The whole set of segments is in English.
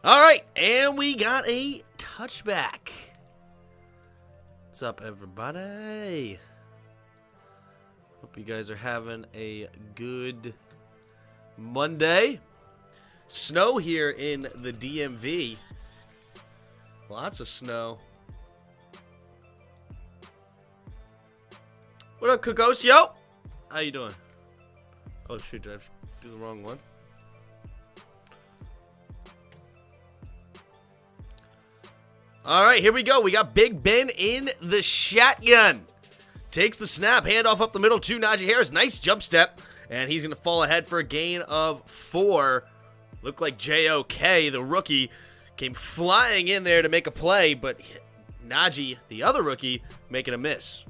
All right, and we got a touchback. What's up, everybody? Hope you guys are having a good Monday. Snow here in the DMV. Lots of snow. What up, Cookos? Yo! How you doing? Oh, shoot, did I do the wrong one? All right, here we go. We got Big Ben in the shotgun. Takes the snap, handoff up the middle to Najee Harris. Nice jump step, and he's going to fall ahead for a gain of 4. Looked like JOK, the rookie, came flying in there to make a play, but Najee, the other rookie, making a miss.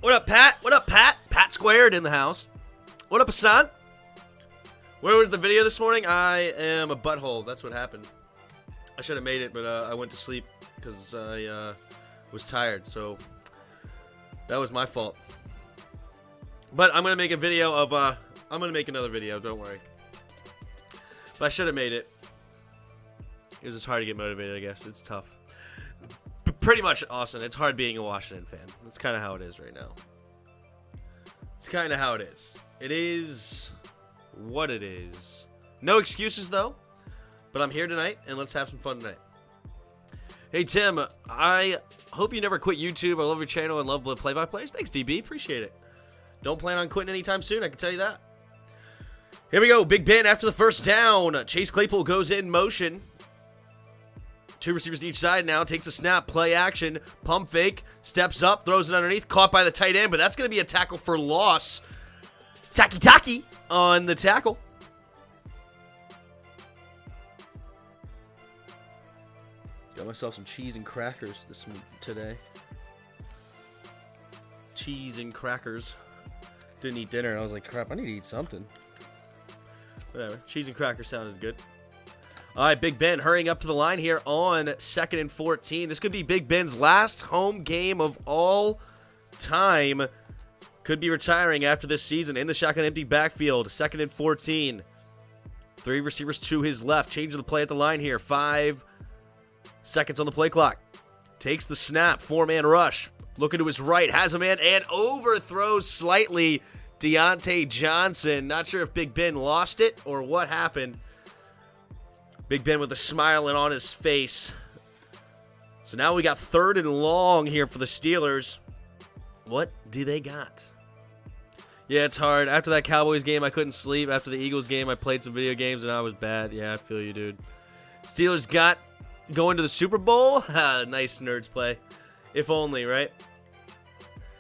What up, Pat? What up, Pat? Pat Squared in the house. What up, Hassan? Where was the video this morning? I am a butthole. That's what happened. I should have made it, but I went to sleep because I was tired. So that was my fault. But I'm going to make a video of... I'm going to make another video. Don't worry. But I should have made it. It was just hard to get motivated, I guess. It's tough. But pretty much, Austin, it's hard being a Washington fan. That's kind of how it is right now. It's kind of how it is. It is... what it is. No excuses, though. But I'm here tonight, and let's have some fun tonight. Hey, Tim, I hope you never quit YouTube. I love your channel and love play-by-plays. Thanks, DB. Appreciate it. Don't plan on quitting anytime soon, I can tell you that. Here we go. Big Ben after the first down. Chase Claypool goes in motion. 2 receivers to each side now. Takes a snap. Play action. Pump fake. Steps up. Throws it underneath. Caught by the tight end, but that's going to be a tackle for loss. Taki on the tackle. Got myself some cheese and crackers today. Cheese and crackers. Didn't eat dinner. I was like, crap, I need to eat something. Whatever. Cheese and crackers sounded good. All right, Big Ben hurrying up to the line here on 2nd and 14. This could be Big Ben's last home game of all time. Could be retiring after this season. In the shotgun empty backfield. 2nd and 14. 3 receivers to his left. Changing the play at the line here. 5 seconds on the play clock. Takes the snap. 4-man rush. Looking to his right. Has a man and overthrows slightly Deontay Johnson. Not sure if Big Ben lost it or what happened. Big Ben with a smile on his face. So now we got 3rd and long here for the Steelers. What do they got? Yeah, it's hard. After that Cowboys game, I couldn't sleep. After the Eagles game, I played some video games, and I was bad. Yeah, I feel you, dude. Steelers got going to the Super Bowl. Nice Nerds play. If only, right?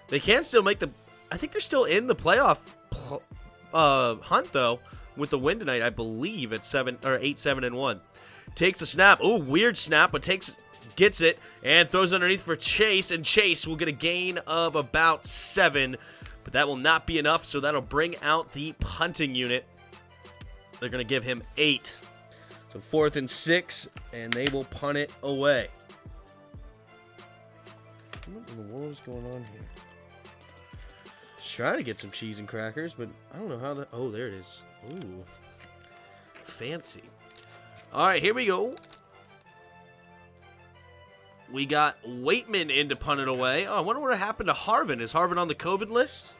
They can still make the... I think they're still in the playoff hunt, though, with the win tonight, I believe, at 8-7-1. Takes the snap. Oh, weird snap, but gets it and throws underneath for Chase, and Chase will get a gain of about 7, but that will not be enough, so that'll bring out the punting unit. They're going to give him 8. So 4th and 6, and they will punt it away. What in the world is going on here? Just trying to get some cheese and crackers, but I don't know how that... Oh, there it is. Ooh. Fancy. All right, here we go. We got Waitman in to punt it away. Oh, I wonder what happened to Harvin. Is Harvin on the COVID list?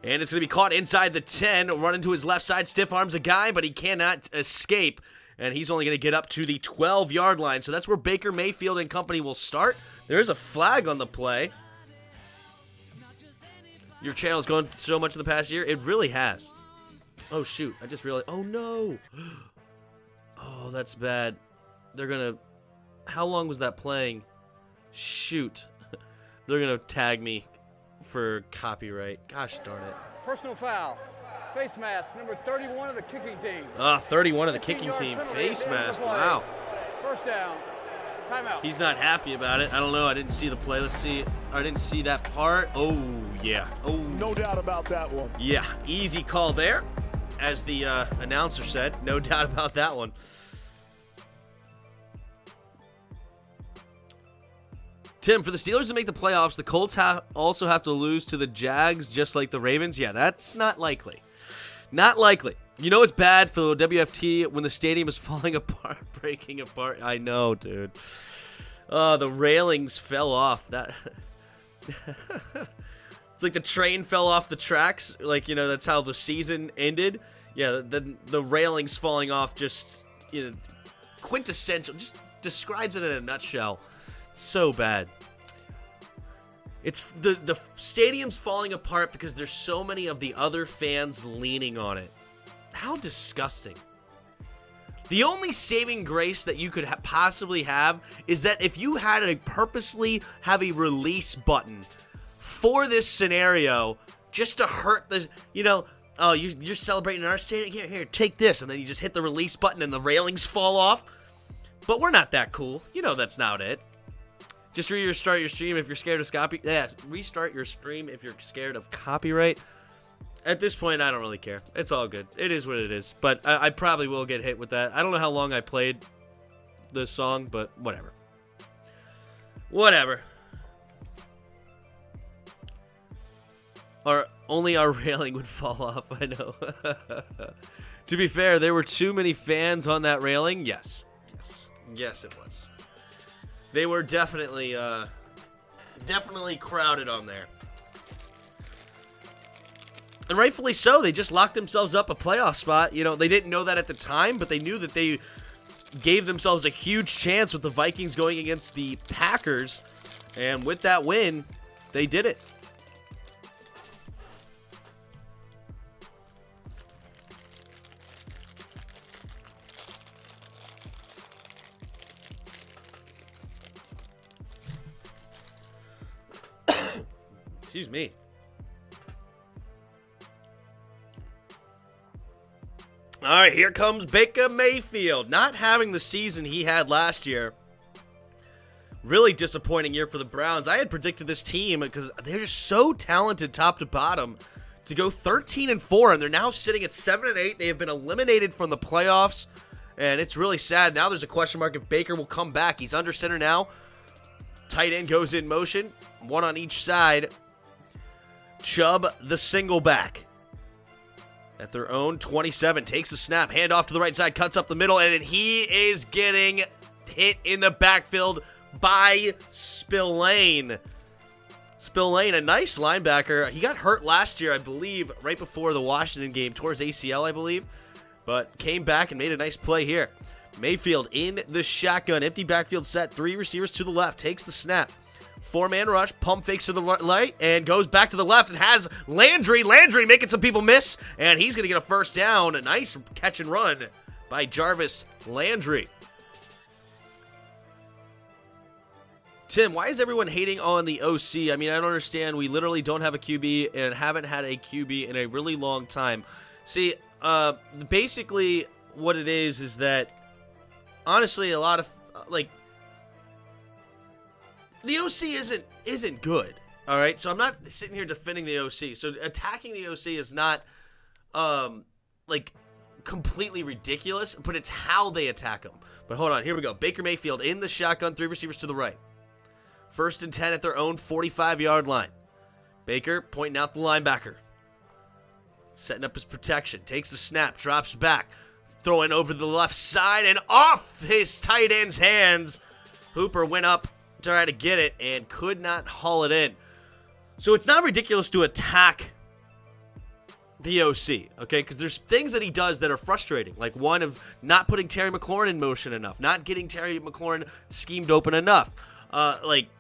And it's going to be caught inside the 10. Running to his left side. Stiff arms a guy, but he cannot escape. And he's only going to get up to the 12-yard line. So that's where Baker Mayfield and company will start. There is a flag on the play. Your channel's gone so much in the past year. It really has. Oh, shoot. I just realized. Oh, no. Oh, that's bad. They're going to... How long was that playing? Shoot. They're going to tag me for copyright. Gosh darn it. Personal foul. Face mask, number 31 of the kicking team. 31 of the kicking team. Face mask. Wow. First down. Timeout. He's not happy about it. I don't know. I didn't see the play. Let's see. I didn't see that part. Oh, yeah. Oh, no doubt about that one. Yeah, easy call there, as the announcer said. No doubt about that one. Tim, for the Steelers to make the playoffs, the Colts also have to lose to the Jags just like the Ravens. Yeah, that's not likely. Not likely. You know it's bad for the WFT when the stadium is falling apart, breaking apart. I know, dude. The railings fell off. That it's like the train fell off the tracks. Like, you know, that's how the season ended. Yeah, the railings falling off just, you know, quintessential. Just describes it in a nutshell. So bad. It's the stadium's falling apart because there's so many of the other fans leaning on it. How disgusting. The only saving grace that you could possibly have is that if you had to purposely have a release button for this scenario just to hurt the, you know, oh, you're celebrating in our stadium? Here, take this. And then you just hit the release button and the railings fall off. But we're not that cool. You know that's not it. Just restart your stream if you're scared of copyright. Yeah, restart your stream if you're scared of copyright. At this point, I don't really care. It's all good. It is what it is. But I probably will get hit with that. I don't know how long I played this song, but whatever. Whatever. Only our railing would fall off, I know. To be fair, there were too many fans on that railing. Yes, it was. They were definitely crowded on there. And rightfully so. They just locked themselves up a playoff spot. You know, they didn't know that at the time, but they knew that they gave themselves a huge chance with the Vikings going against the Packers. And with that win, they did it. Excuse me. All right, here comes Baker Mayfield. Not having the season he had last year. Really disappointing year for the Browns. I had predicted this team because they're just so talented top to bottom to go 13-4, and they're now sitting at 7-8. They have been eliminated from the playoffs, and it's really sad. Now there's a question mark if Baker will come back. He's under center now. Tight end goes in motion, one on each side. Chubb, the single back. At their own 27, takes the snap, handoff to the right side, cuts up the middle, and he is getting hit in the backfield by Spillane. Spillane, a nice linebacker. He got hurt last year, I believe, right before the Washington game, towards ACL, I believe, but came back and made a nice play here. Mayfield in the shotgun, empty backfield set, three receivers to the left, takes the snap. Four-man rush, pump fakes to the right, and goes back to the left and has Landry. Landry making some people miss, and he's going to get a first down. A nice catch and run by Jarvis Landry. Tim, why is everyone hating on the OC? I mean, I don't understand. We literally don't have a QB and haven't had a QB in a really long time. See, basically what it is that, honestly, a lot of, the OC isn't good, all right? So I'm not sitting here defending the OC. So attacking the OC is not, completely ridiculous, but it's how they attack them. But hold on, here we go. Baker Mayfield in the shotgun, three receivers to the right. 1st and 10 at their own 45-yard line. Baker pointing out the linebacker. Setting up his protection. Takes the snap, drops back. Throwing over the left side and off his tight end's hands. Hooper went up to try to get it and could not haul it in. So it's not ridiculous to attack the OC, okay? Because there's things that he does that are frustrating. Like one of not putting Terry McLaurin in motion enough. Not getting Terry McLaurin schemed open enough.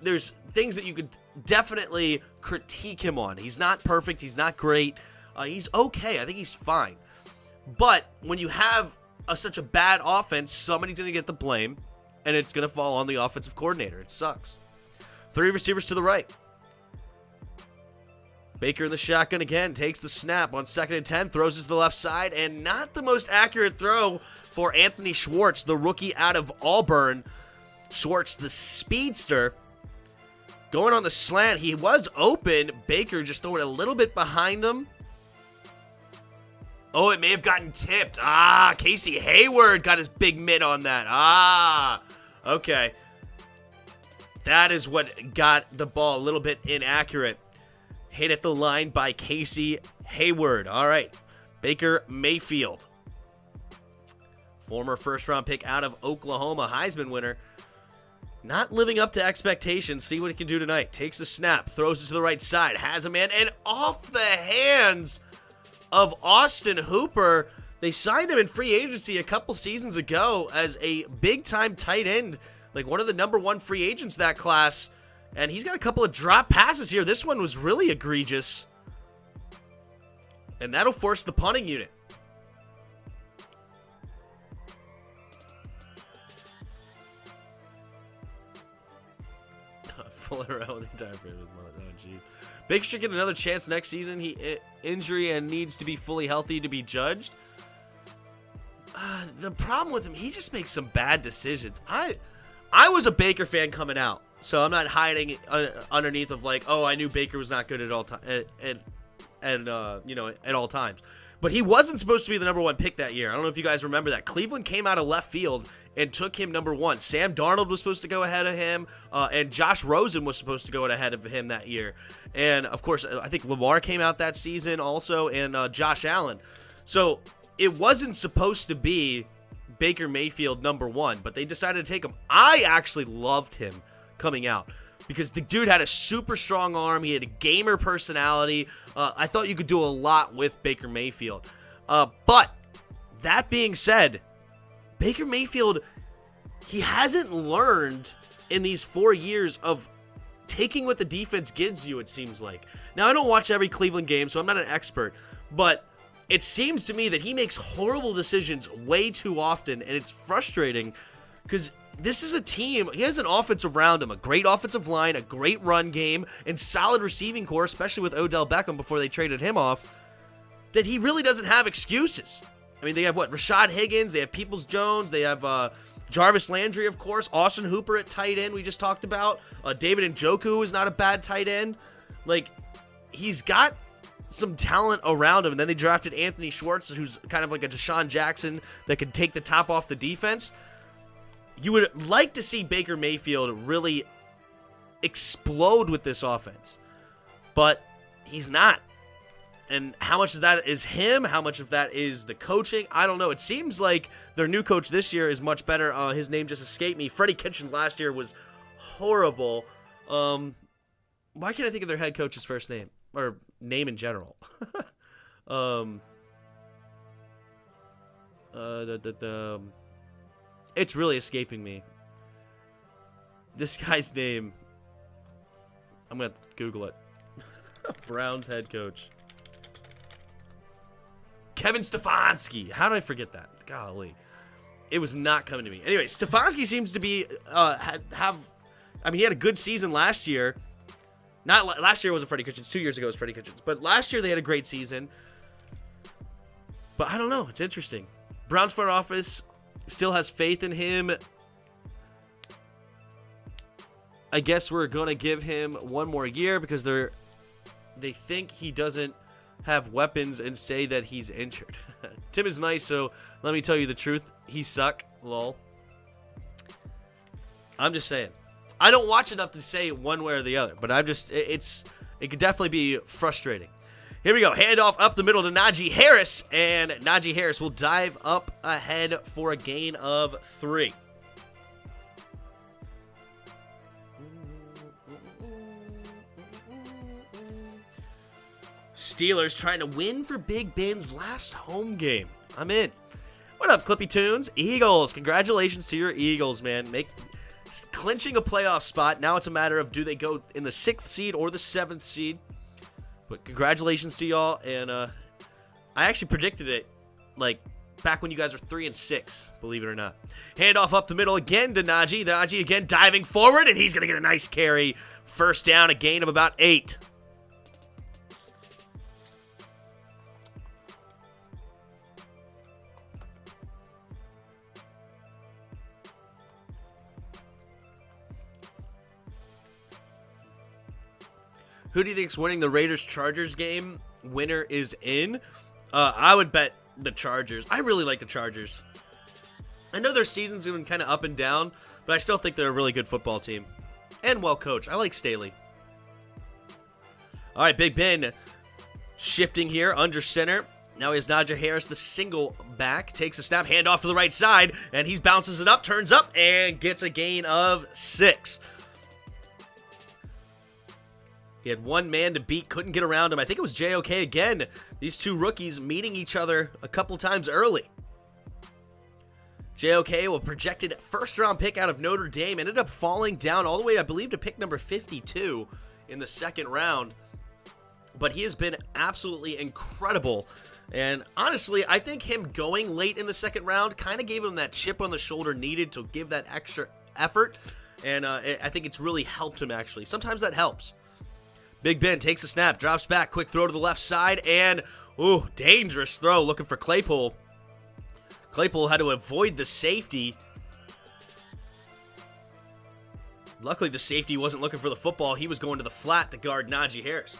There's things that you could definitely critique him on. He's not perfect. He's not great. He's okay. I think he's fine. But when you have such a bad offense, somebody's going to get the blame, and it's going to fall on the offensive coordinator. It sucks. Three receivers to the right. Baker in the shotgun again, takes the snap on 2nd and 10, throws it to the left side, and not the most accurate throw for Anthony Schwartz, the rookie out of Auburn. Schwartz, the speedster, going on the slant. He was open. Baker just throwing a little bit behind him. Oh, it may have gotten tipped. Casey Hayward got his big mitt on that. Okay. That is what got the ball a little bit inaccurate. Hit at the line by Casey Hayward. All right. Baker Mayfield, former first-round pick out of Oklahoma, Heisman winner. Not living up to expectations. See what he can do tonight. Takes a snap, throws it to the right side, has a man, and off the hands of Austin Hooper. They signed him in free agency a couple seasons ago as a big-time tight end, like one of the number one free agents that class, and he's got a couple of drop passes here. This one was really egregious, and that'll force the punting unit. Fuller around the entire frame of his mouth. Oh, jeez. Baker should get another chance next season. He injury and needs to be fully healthy to be judged. The problem with him, he just makes some bad decisions. I was a Baker fan coming out, so I'm not hiding underneath of like, oh, I knew Baker was not good at all time, at all times. But he wasn't supposed to be the number one pick that year. I don't know if you guys remember that. Cleveland came out of left field and took him number one. Sam Darnold was supposed to go ahead of him, and Josh Rosen was supposed to go ahead of him that year. And, of course, I think Lamar came out that season also, and Josh Allen. So it wasn't supposed to be Baker Mayfield number one, but they decided to take him. I actually loved him coming out because the dude had a super strong arm. He had a gamer personality. I thought you could do a lot with Baker Mayfield. But that being said, Baker Mayfield, he hasn't learned in these 4 years of taking what the defense gives you, it seems like. Now, I don't watch every Cleveland game, so I'm not an expert, but it seems to me that he makes horrible decisions way too often, and it's frustrating because this is a team, he has an offense around him, a great offensive line, a great run game, and solid receiving core, especially with Odell Beckham before they traded him off, that he really doesn't have excuses. I mean, they have, Rashad Higgins, they have Peoples-Jones, they have Jarvis Landry, of course, Austin Hooper at tight end we just talked about, David Njoku is not a bad tight end. Like, he's got some talent around him, and then they drafted Anthony Schwartz, who's kind of like a Deshaun Jackson that can take the top off the defense. You would like to see Baker Mayfield really explode with this offense, but he's not. And how much of that is him? How much of that is the coaching? I don't know. It seems like their new coach this year is much better. His name just escaped me. Freddie Kitchens last year was horrible. Why can't I think of their head coach's first name? Or name in general? It's really escaping me. This guy's name. I'm going to Google it. Browns head coach. Kevin Stefanski. How did I forget that? Golly. It was not coming to me. Anyway, Stefanski seems to be, he had a good season last year. Not last year wasn't Freddie Kitchens. 2 years ago was Freddie Kitchens. But last year they had a great season. But I don't know. It's interesting. Browns front office still has faith in him. I guess we're going to give him one more year because they think he doesn't have weapons and say that he's injured. Tim is nice, so let me tell you the truth. He suck. Lol. I'm just saying. I don't watch enough to say one way or the other, but it could definitely be frustrating. Here we go. Handoff up the middle to Najee Harris, and Najee Harris will dive up ahead for a gain of 3. Steelers trying to win for Big Ben's last home game. I'm in. What up, Clippy Tunes? Eagles. Congratulations to your Eagles, man. Clinching a playoff spot. Now it's a matter of do they go in the 6th seed or the 7th seed. But congratulations to y'all. And I actually predicted it back when you guys were 3-6, believe it or not. Handoff up the middle again to Najee. Najee again diving forward, and he's going to get a nice carry. First down, a gain of about 8. Who do you think's winning the Raiders-Chargers game? Winner is in. I would bet the Chargers. I really like the Chargers. I know their season's been kind of up and down, but I still think they're a really good football team. And well coached. I like Staley. All right, Big Ben shifting here under center. Now he has Najee Harris, the single back. Takes a snap, handoff to the right side, and he bounces it up, turns up, and gets a gain of 6. He had one man to beat, couldn't get around him. I think it was JOK again. These two rookies meeting each other a couple times early. JOK, a projected first-round pick out of Notre Dame, ended up falling down all the way, I believe, to pick number 52 in the second round. But he has been absolutely incredible. And honestly, I think him going late in the second round kind of gave him that chip on the shoulder needed to give that extra effort. And I think it's really helped him, actually. Sometimes that helps. Big Ben takes a snap, drops back, quick throw to the left side, and, ooh, dangerous throw looking for Claypool. Claypool had to avoid the safety. Luckily, the safety wasn't looking for the football. He was going to the flat to guard Najee Harris.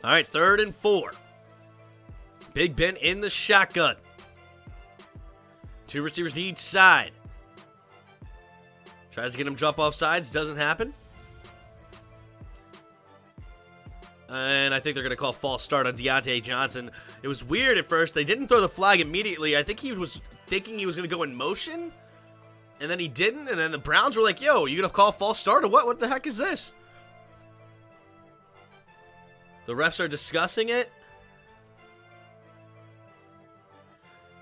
All right, 3rd and 4. Big Ben in the shotgun. 2 receivers to each side. Tries to get him jump off sides. Doesn't happen. And I think they're going to call false start on Deontay Johnson. It was weird at first. They didn't throw the flag immediately. I think he was thinking he was going to go in motion. And then he didn't. And then the Browns were like, yo, you going to call false start or what? What the heck is this? The refs are discussing it.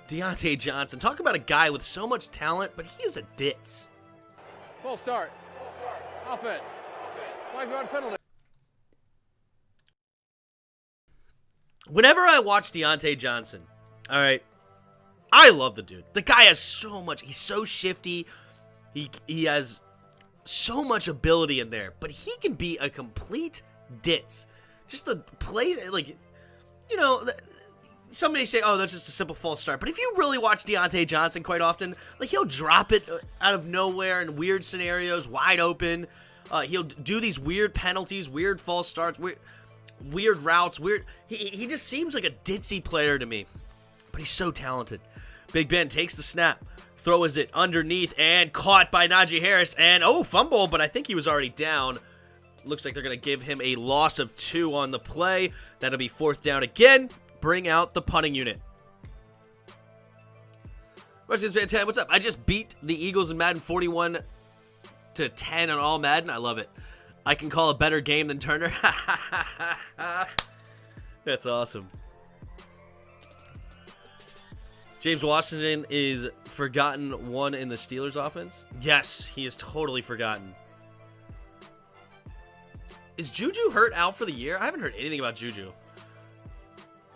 Deontay Johnson. Talk about a guy with so much talent, but he is a ditz. Full start. Offense. 5-yard penalty. Whenever I watch Deontay Johnson, all right, I love the dude. The guy has so much. He's so shifty. He has so much ability in there, but he can be a complete ditz. Just the plays, like, you know, somebody say, oh, that's just a simple false start. But if you really watch Deontay Johnson quite often, like, he'll drop it out of nowhere in weird scenarios, wide open. He'll do these weird penalties, weird false starts, weird routes, He just seems like a ditzy player to me. But he's so talented. Big Ben takes the snap, throws it underneath, and caught by Najee Harris. And, oh, fumble, but I think he was already down. Looks like they're going to give him a loss of 2 on the play. That'll be 4th down again. Bring out the punting unit. What's up? I just beat the Eagles in Madden 41-10 on all Madden. I love it. I can call a better game than Turner. That's awesome. James Washington is forgotten one in the Steelers offense. Yes, he is totally forgotten. Is Juju hurt out for the year? I haven't heard anything about Juju.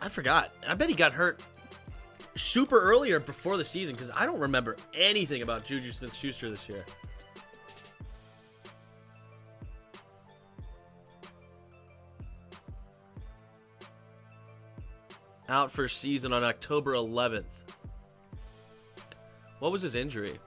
I forgot. I bet he got hurt super earlier before the season because I don't remember anything about Juju Smith-Schuster this year. Out for season on October 11th. What was his injury?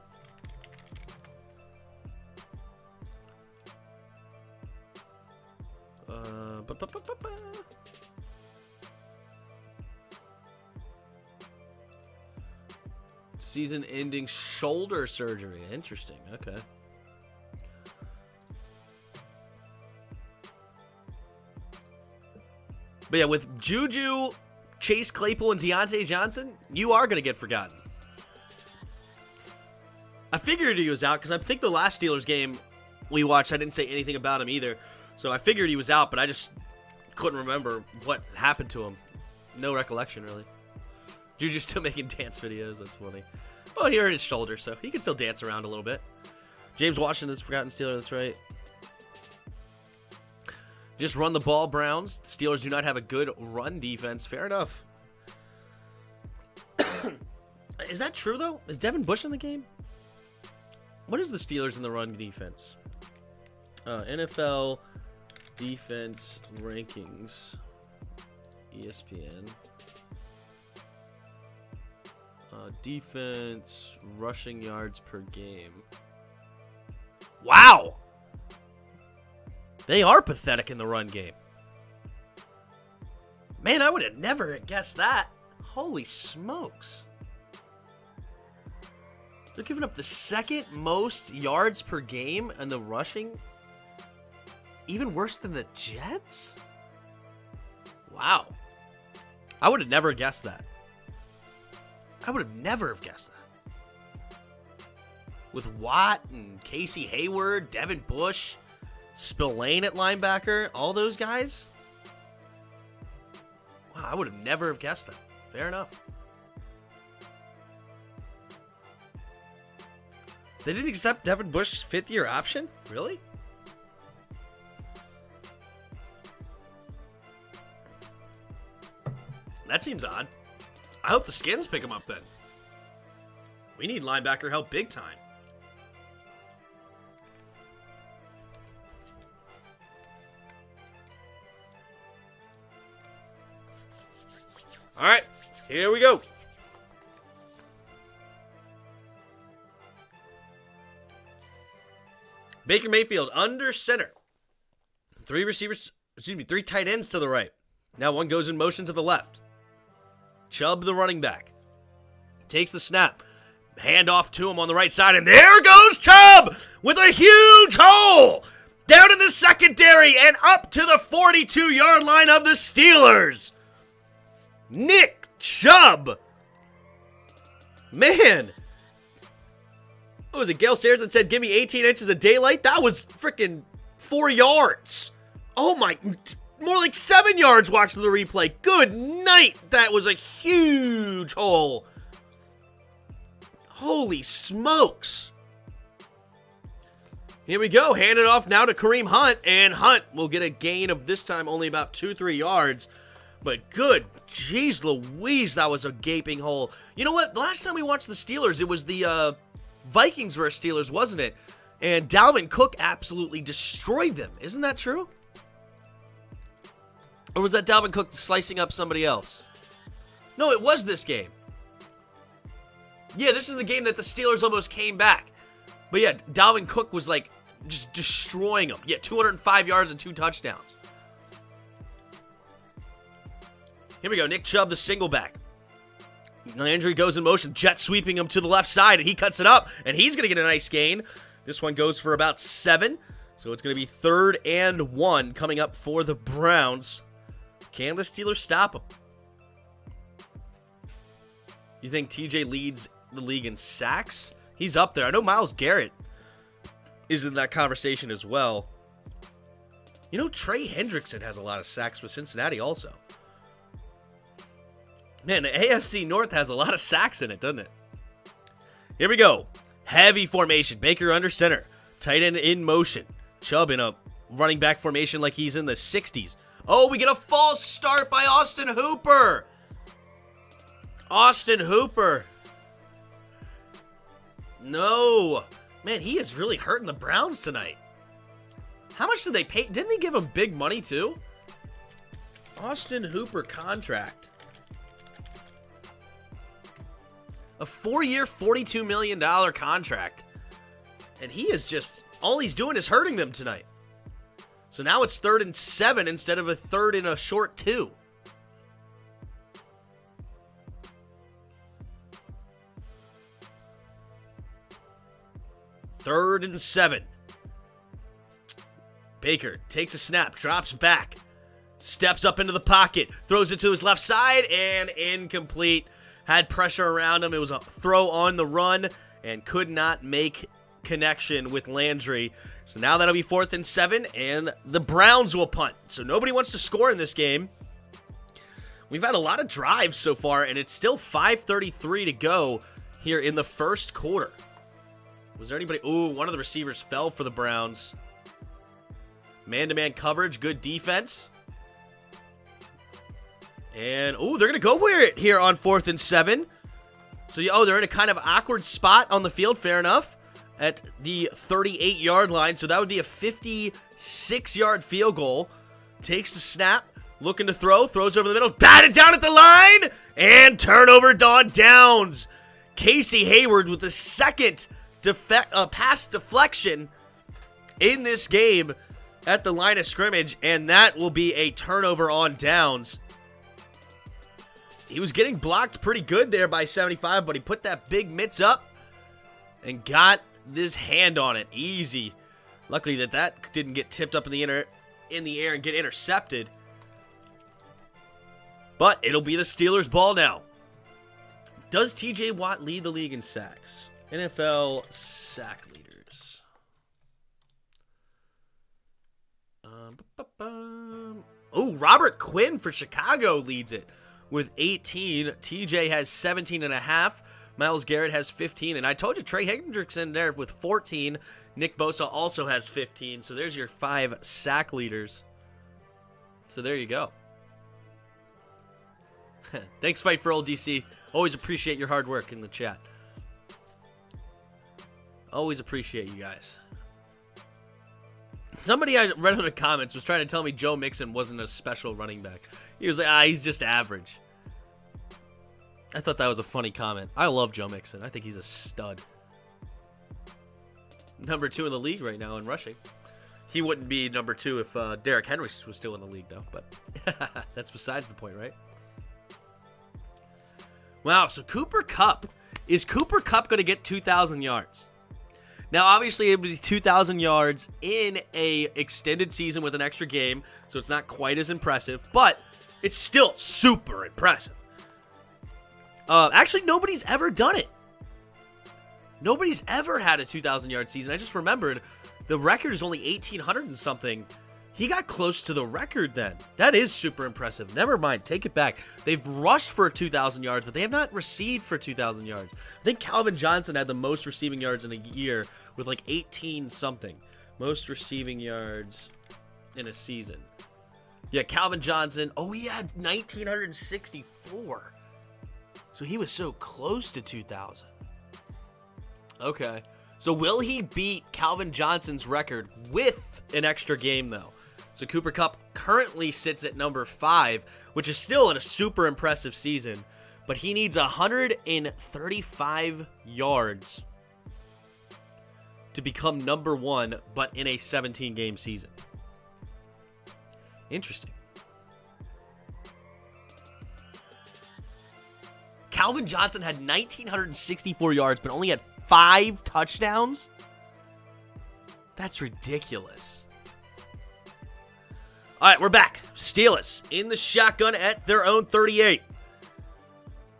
Season-ending shoulder surgery. Interesting. Okay. But yeah, with Juju, Chase Claypool, and Deontay Johnson, you are going to get forgotten. I figured he was out because I think the last Steelers game we watched, I didn't say anything about him either. So I figured he was out, but I just couldn't remember what happened to him. No recollection, really. Juju's still making dance videos. That's funny. Well, he hurt his shoulder, so he can still dance around a little bit. James Washington is forgotten Steeler. That's right. Just run the ball, Browns. The Steelers do not have a good run defense. Fair enough. Is that true, though? Is Devin Bush in the game? What is the Steelers in the run defense? NFL defense rankings. ESPN. Defense, rushing yards per game. Wow! They are pathetic in the run game. Man, I would have never guessed that. Holy smokes. They're giving up the second most yards per game in the rushing. Even worse than the Jets? Wow. I would have never guessed that. I would have never have guessed that. With Watt and Casey Hayward, Devin Bush, Spillane at linebacker, all those guys. Wow, I would have never have guessed that. Fair enough. They didn't accept Devin Bush's fifth-year option? Really? That seems odd. I hope the Skins pick him up then. We need linebacker help big time. All right, here we go. Baker Mayfield under center. Three tight ends to the right. Now one goes in motion to the left. Chubb, the running back, takes the snap. Hand off to him on the right side, and there goes Chubb with a huge hole down in the secondary and up to the 42-yard line of the Steelers. Nick Chubb. Man. What was it, Gail Sayers that said, give me 18 inches of daylight? That was freaking 4 yards. Oh my, more like 7 yards watching the replay. Good night. That was a huge hole. Holy smokes. Here we go. Hand it off now to Kareem Hunt, and Hunt will get a gain of this time only about 2-3 yards. But good, jeez Louise, that was a gaping hole. You know what? The last time we watched the Steelers, it was the Vikings versus Steelers, wasn't it? And Dalvin Cook absolutely destroyed them. Isn't that true? Or was that Dalvin Cook slicing up somebody else? No, it was this game. Yeah, this is the game that the Steelers almost came back. But yeah, Dalvin Cook was like just destroying them. Yeah, 205 yards and 2 touchdowns. Here we go. Nick Chubb, the single back. Landry goes in motion, jet sweeping him to the left side, and he cuts it up, and he's going to get a nice gain. This one goes for about 7, so it's going to be 3rd and 1 coming up for the Browns. Can the Steelers stop them? You think TJ leads the league in sacks? He's up there. I know Myles Garrett is in that conversation as well. You know, Trey Hendrickson has a lot of sacks with Cincinnati also. Man, the AFC North has a lot of sacks in it, doesn't it? Here we go. Heavy formation. Baker under center. Tight end in motion. Chubb in a running back formation like he's in the 60s. Oh, we get a false start by Austin Hooper. Austin Hooper. No. Man, he is really hurting the Browns tonight. How much did they pay? Didn't they give him big money too? Austin Hooper contract. A 4-year, $42 million contract. And he is just, all he's doing is hurting them tonight. So now it's 3rd and 7 instead of a 3rd and a short 2. Third and 7. Baker takes a snap, drops back, steps up into the pocket, throws it to his left side, and incomplete. Had pressure around him. It was a throw on the run and could not make connection with Landry. So now that'll be 4th and 7, and the Browns will punt. So nobody wants to score in this game. We've had a lot of drives so far, and it's still 5:33 to go here in the first quarter. Was there anybody? Ooh, one of the receivers fell for the Browns. Man-to-man coverage, good defense. And, ooh, they're going to go for it here on 4th and 7. So, they're in a kind of awkward spot on the field, fair enough, at the 38-yard line. So that would be a 56-yard field goal. Takes the snap, looking to throw, throws over the middle, batted down at the line, and turnover on downs. Casey Hayward with the second pass deflection in this game at the line of scrimmage, and that will be a turnover on downs. He was getting blocked pretty good there by 75, but he put that big mitts up and got this hand on it. Easy. Luckily that didn't get tipped up in the air and get intercepted. But it'll be the Steelers' ball now. Does TJ Watt lead the league in sacks? NFL sack leaders. Oh, Robert Quinn for Chicago leads it with 18. TJ has 17.5. Myles Garrett has 15. And I told you Trey Hendrickson there with 14. Nick Bosa also has 15. So there's your 5 sack leaders. So there you go. Thanks, Fight for Old DC. Always appreciate your hard work in the chat. Always appreciate you guys. Somebody I read in the comments was trying to tell me Joe Mixon wasn't a special running back. He was like, he's just average. I thought that was a funny comment. I love Joe Mixon. I think he's a stud. Number 2 in the league right now in rushing. He wouldn't be number 2 if Derrick Henry was still in the league, though. But that's besides the point, right? Wow, so Cooper Kupp. Is Cooper Kupp going to get 2,000 yards? Now, obviously, it would be 2,000 yards in a extended season with an extra game, so it's not quite as impressive, but it's still super impressive. Actually, nobody's ever done it. Nobody's ever had a 2,000-yard season. I just remembered the record is only 1,800 and something. He got close to the record then. That is super impressive. Never mind. Take it back. They've rushed for 2,000 yards, but they have not received for 2,000 yards. I think Calvin Johnson had the most receiving yards in a year with like 18-something. Most receiving yards in a season. Yeah, Calvin Johnson. Oh, he had 1,964. So he was so close to 2,000. Okay. So will he beat Calvin Johnson's record with an extra game, though? So Cooper Kupp currently sits at number 5, which is still in a super impressive season. But he needs 135 yards to become number 1, but in a 17-game season. Interesting. Calvin Johnson had 1,964 yards, but only had 5 touchdowns? That's ridiculous. All right, we're back. Steelers in the shotgun at their own 38.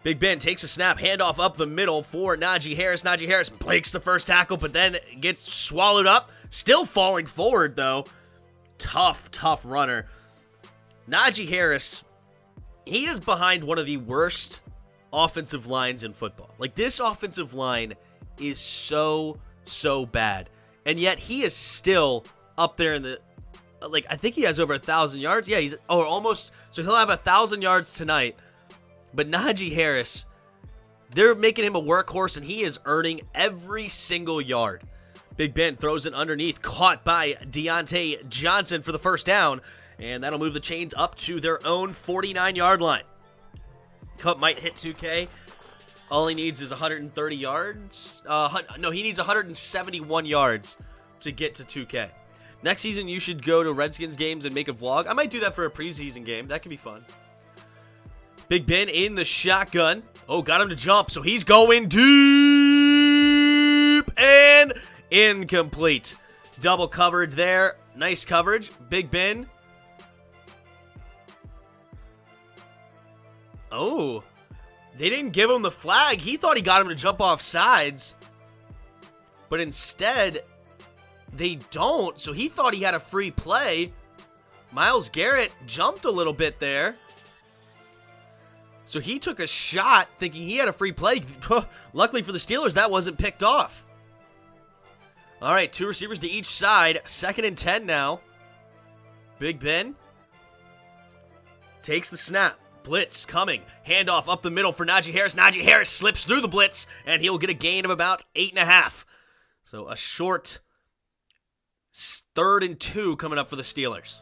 Big Ben takes a snap, handoff up the middle for Najee Harris. Najee Harris breaks the first tackle, but then gets swallowed up. Still falling forward, though. Tough runner. Najee Harris, he is behind one of the worst offensive lines in football. Like, this offensive line is so bad. And yet he is still up there in the, like, I think he has over 1,000 yards. Yeah, he's almost, so he'll have 1,000 yards tonight. But Najee Harris, they're making him a workhorse, and he is earning every single yard. Big Ben throws it underneath, caught by Deontay Johnson for the first down, and that'll move the chains up to their own 49-yard line. Kupp might hit 2K. All he needs is 130 yards. No, he needs 171 yards to get to 2K. Next season, you should go to Redskins games and make a vlog. I might do that for a preseason game. That could be fun. Big Ben in the shotgun. Oh, got him to jump, so he's going deep and incomplete. Double covered there. Nice coverage. Big Ben. Oh, they didn't give him the flag. He thought he got him to jump off sides, but instead they don't. So he thought he had a free play. Myles Garrett jumped a little bit there. So he took a shot thinking he had a free play. Luckily for the Steelers, that wasn't picked off. All right, 2 receivers to each side. 2nd and 10 now. Big Ben takes the snap. Blitz coming. Handoff up the middle for Najee Harris. Najee Harris slips through the blitz, and he'll get a gain of about 8.5. So a short 3rd and 2 coming up for the Steelers.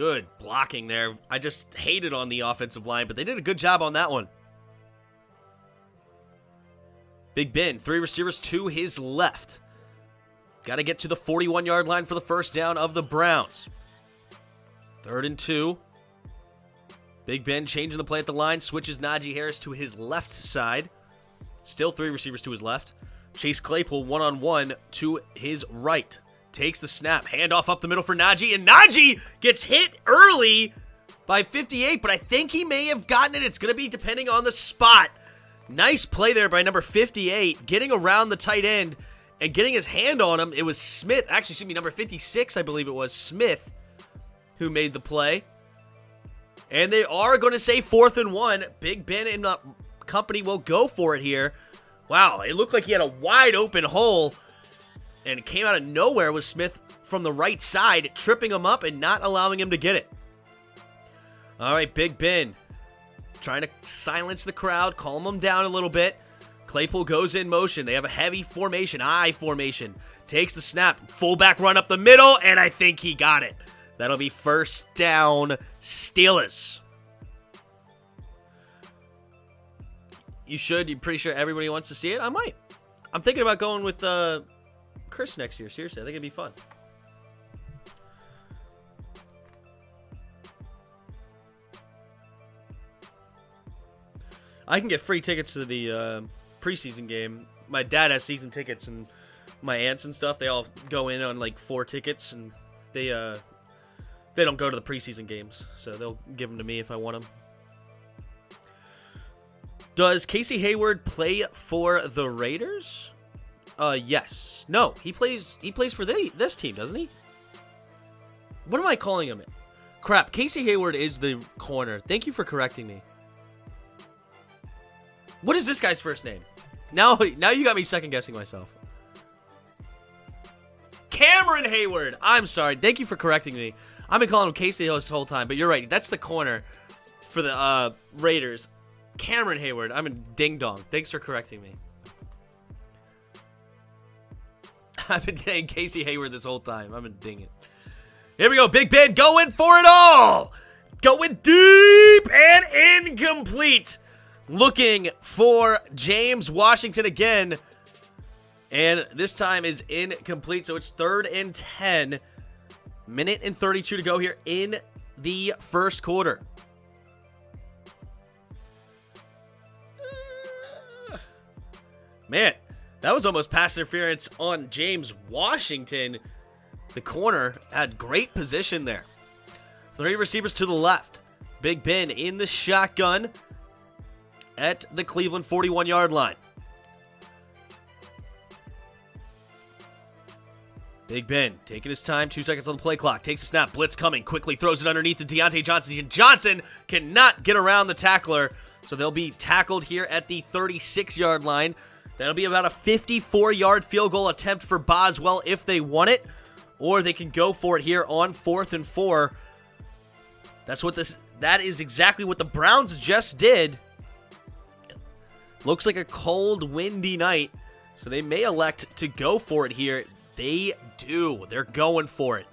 Good blocking there. I just hated on the offensive line, but they did a good job on that one. Big Ben, 3 receivers to his left. Got to get to the 41-yard line for the first down of the Browns. 3rd and 2. Big Ben changing the play at the line. Switches Najee Harris to his left side. Still 3 receivers to his left. Chase Claypool one-on-one to his right. Takes the snap. Handoff up the middle for Najee. And Najee gets hit early by 58, but I think he may have gotten it. It's going to be depending on the spot. Nice play there by number 58. Getting around the tight end and getting his hand on him. It was Smith. Actually, excuse me, number 56, I believe it was Smith who made the play. And they are going to say 4th and 1. Big Ben and company will go for it here. Wow, it looked like he had a wide open hole. And it came out of nowhere with Smith from the right side, tripping him up and not allowing him to get it. All right, Big Ben trying to silence the crowd, calm them down a little bit. Claypool goes in motion. They have a heavy formation, I formation. Takes the snap, fullback run up the middle, and I think he got it. That'll be first down, Steelers. You're pretty sure everybody wants to see it? I might. I'm thinking about going with Chris next year. Seriously, I think it'd be fun. I can get free tickets to the preseason game. My dad has season tickets, and my aunts and stuff, they all go in on like 4 tickets, and they don't go to the preseason games, so they'll give them to me if I want them. Does Casey Hayward play for the Raiders? Yes. No, he plays for this team, doesn't he? What am I calling him? Crap, Casey Hayward is the corner. Thank you for correcting me. What is this guy's first name? Now you got me second guessing myself. Cameron Hayward. I'm sorry. Thank you for correcting me. I've been calling him Casey this whole time, but you're right. That's the corner for the Raiders. Cameron Hayward. I'm a ding-dong. Thanks for correcting me. I've been getting Casey Hayward this whole time. I'm a ding it. Here we go. Big Ben going for it all. Going deep and incomplete. Looking for James Washington again. And this time is incomplete, so it's 3rd and 10. Minute and 32 to go here in the first quarter. Man, that was almost pass interference on James Washington. The corner had great position there. 3 receivers to the left. Big Ben in the shotgun at the Cleveland 41-yard line. Big Ben taking his time, 2 seconds on the play clock. Takes a snap, blitz coming, quickly throws it underneath to Deontay Johnson. And Johnson cannot get around the tackler, so they'll be tackled here at the 36-yard line. That'll be about a 54-yard field goal attempt for Boswell if they want it, or they can go for it here on 4th and 4. That is exactly what the Browns just did. Looks like a cold, windy night, so they may elect to go for it here. They do. They're going for it.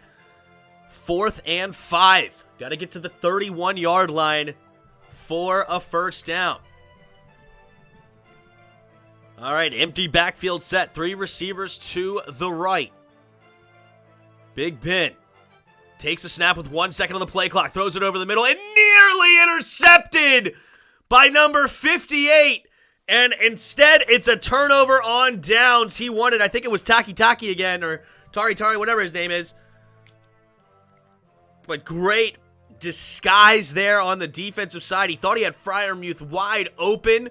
4th and 5. Got to get to the 31-yard line for a first down. All right, empty backfield set. 3 receivers to the right. Big Ben takes a snap with 1 second on the play clock. Throws it over the middle and nearly intercepted by number 58. And instead, it's a turnover on downs. He wanted, I think it was Taki again, or Tari, whatever his name is. But great disguise there on the defensive side. He thought he had Freiermuth wide open,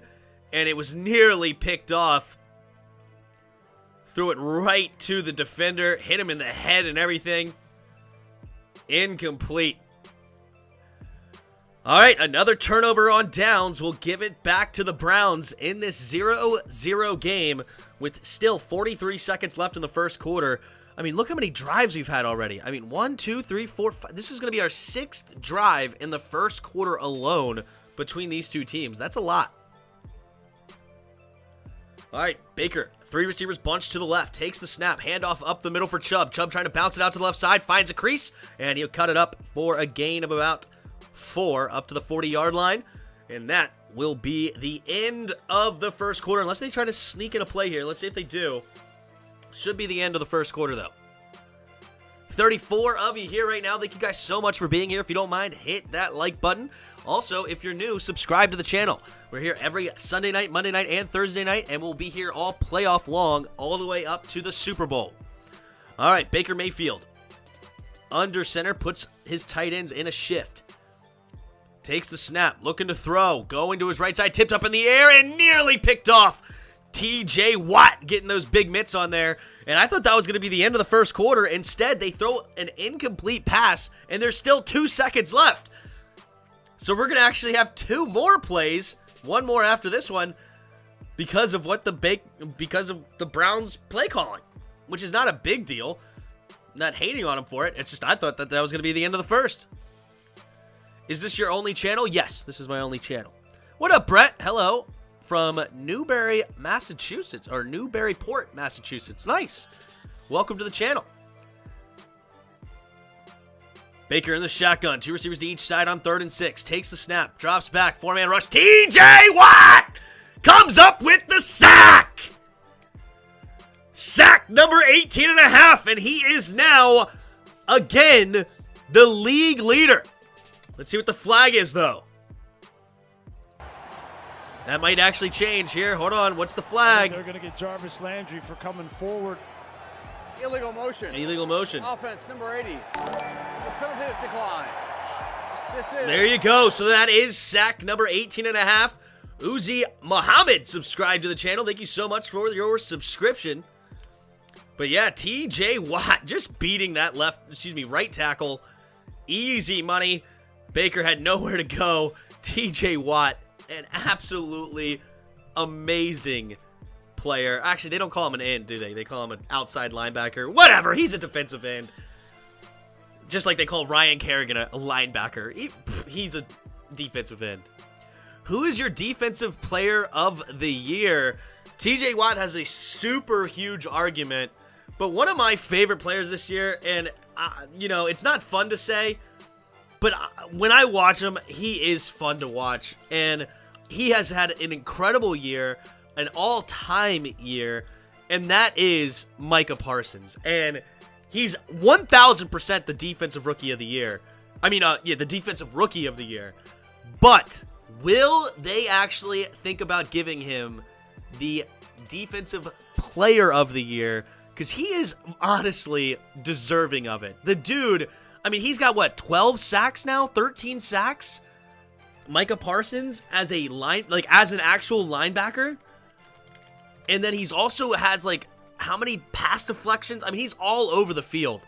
and it was nearly picked off. Threw it right to the defender, hit him in the head and everything. Incomplete. All right, another turnover on downs will give it back to the Browns in this 0-0 game with still 43 seconds left in the first quarter. I mean, look how many drives we've had already. I mean, 1, 2, 3, 4, 5. This is going to be our 6th drive in the first quarter alone between these two teams. That's a lot. All right, Baker Three receivers bunched to the left. Takes the snap. Handoff up the middle for Chubb. Chubb trying to bounce it out to the left side. Finds a crease. And he'll cut it up for a gain of about 4 up to the 40-yard line. And that will be the end of the first quarter. Unless they try to sneak in a play here. Let's see if they do. Should be the end of the first quarter, though. 34 of you here right now. Thank you guys so much for being here. If you don't mind, hit that like button. Also, if you're new, subscribe to the channel. We're here every Sunday night, Monday night, and Thursday night, and we'll be here all playoff long, all the way up to the Super Bowl. All right, Baker Mayfield. Under center, puts his tight ends in a shift. Takes the snap, looking to throw, going to his right side, tipped up in the air, and nearly picked off. TJ Watt getting those big mitts on there. And I thought that was going to be the end of the first quarter. Instead, they throw an incomplete pass, and there's still 2 seconds left. So we're going to actually have 2 more plays, one more after this one, because of the Browns play calling, which is not a big deal. I'm not hating on them for it. It's just I thought that was going to be the end of the first. Is this your only channel? Yes, this is my only channel. What up, Brett? Hello. From Newbury, Massachusetts, or Newburyport, Massachusetts. Nice. Welcome to the channel. Baker in the shotgun. 2 receivers to each side on 3rd and 6. Takes the snap. Drops back. 4-man rush. TJ Watt comes up with the sack. Sack number 18.5. And he is now, again, the league leader. Let's see what the flag is, though. That might actually change here. Hold on. What's the flag? They're going to get Jarvis Landry for coming forward. Illegal motion. Illegal motion. Offense, number 80. The penalty is declined. This is... There you go. So that is sack number 18.5. Uzi Muhammad subscribed to the channel. Thank you so much for your subscription. But yeah, TJ Watt just beating that right tackle. Easy money. Baker had nowhere to go. TJ Watt, an absolutely amazing player. Actually, they don't call him an end, do they? They call him an outside linebacker. Whatever, he's a defensive end. Just like they call Ryan Kerrigan a linebacker. He's a defensive end. Who is your defensive player of the year? TJ Watt has a super huge argument, but one of my favorite players this year, and it's not fun to say, but when I watch him, he is fun to watch, and he has had an incredible year, an all-time year, and that is Micah Parsons. And he's 1,000% the defensive rookie of the year. The defensive rookie of the year. But will they actually think about giving him the defensive player of the year? Because he is honestly deserving of it. The dude, he's got 12 sacks now? 13 sacks? Micah Parsons as as an actual linebacker. And then he's also has how many pass deflections? He's all over the field.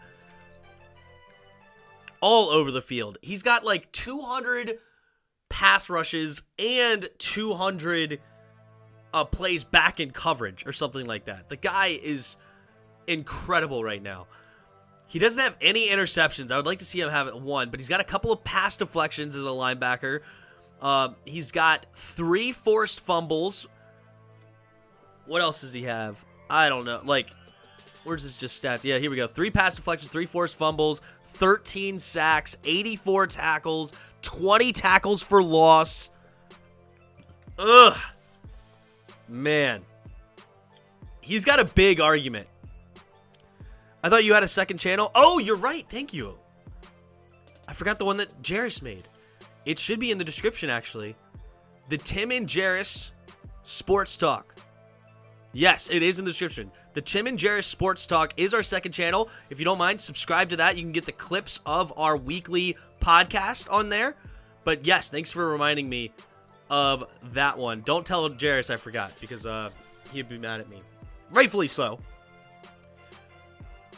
All over the field. He's got 200 pass rushes and 200 plays back in coverage or something like that. The guy is incredible right now. He doesn't have any interceptions. I would like to see him have one, but he's got a couple of pass deflections as a linebacker. He's got 3 forced fumbles. What else does he have? I don't know. Where's this just stats? Yeah, here we go. 3 pass deflections, 3 forced fumbles, 13 sacks, 84 tackles, 20 tackles for loss. Ugh. Man. He's got a big argument. I thought you had a second channel. Oh, you're right. Thank you. I forgot the one that Jarris made. It should be in the description, actually. The Tim and Jarris Sports Talk. Yes, it is in the description. The Tim and Jarris Sports Talk is our second channel. If you don't mind, subscribe to that. You can get the clips of our weekly podcast on there. But yes, thanks for reminding me of that one. Don't tell Jarris I forgot, because he'd be mad at me. Rightfully so.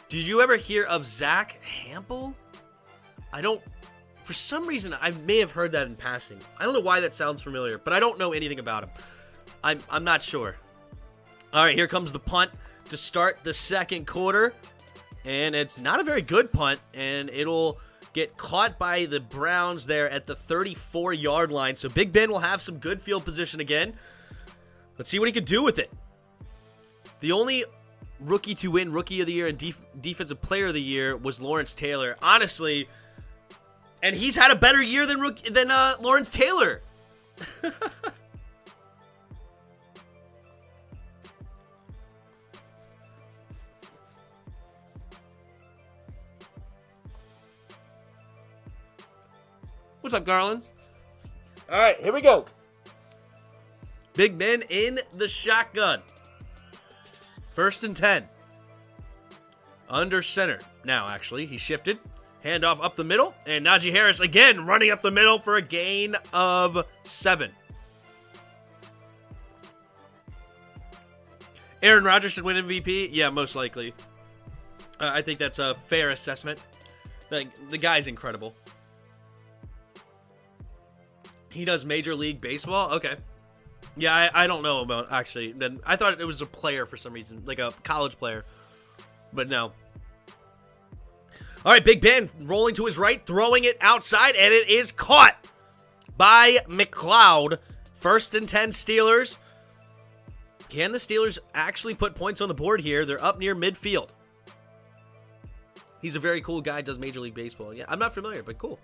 Did you ever hear of Zach Hampel? For some reason, I may have heard that in passing. I don't know why that sounds familiar, but I don't know anything about him. I'm not sure. All right, here comes the punt to start the second quarter. And it's not a very good punt, and it'll get caught by the Browns there at the 34-yard line. So Big Ben will have some good field position again. Let's see what he can do with it. The only rookie to win Rookie of the Year and Defensive Player of the Year was Lawrence Taylor. Honestly, and he's had a better year than Lawrence Taylor. What's up, Garland? All right, here we go. Big Ben in the shotgun. 1st and 10. Under center. Now, actually, he shifted. Handoff up the middle. And Najee Harris, again, running up the middle for a gain of 7. Aaron Rodgers should win MVP? Yeah, most likely. I think that's a fair assessment. The guy's incredible. He does Major League Baseball? Okay. Yeah, I don't know about, actually. Then I thought it was a player for some reason, like a college player. But no. All right, Big Ben rolling to his right, throwing it outside, and it is caught by McLeod. 1st and 10 Steelers. Can the Steelers actually put points on the board here? They're up near midfield. He's a very cool guy, does Major League Baseball. Yeah, I'm not familiar, but cool.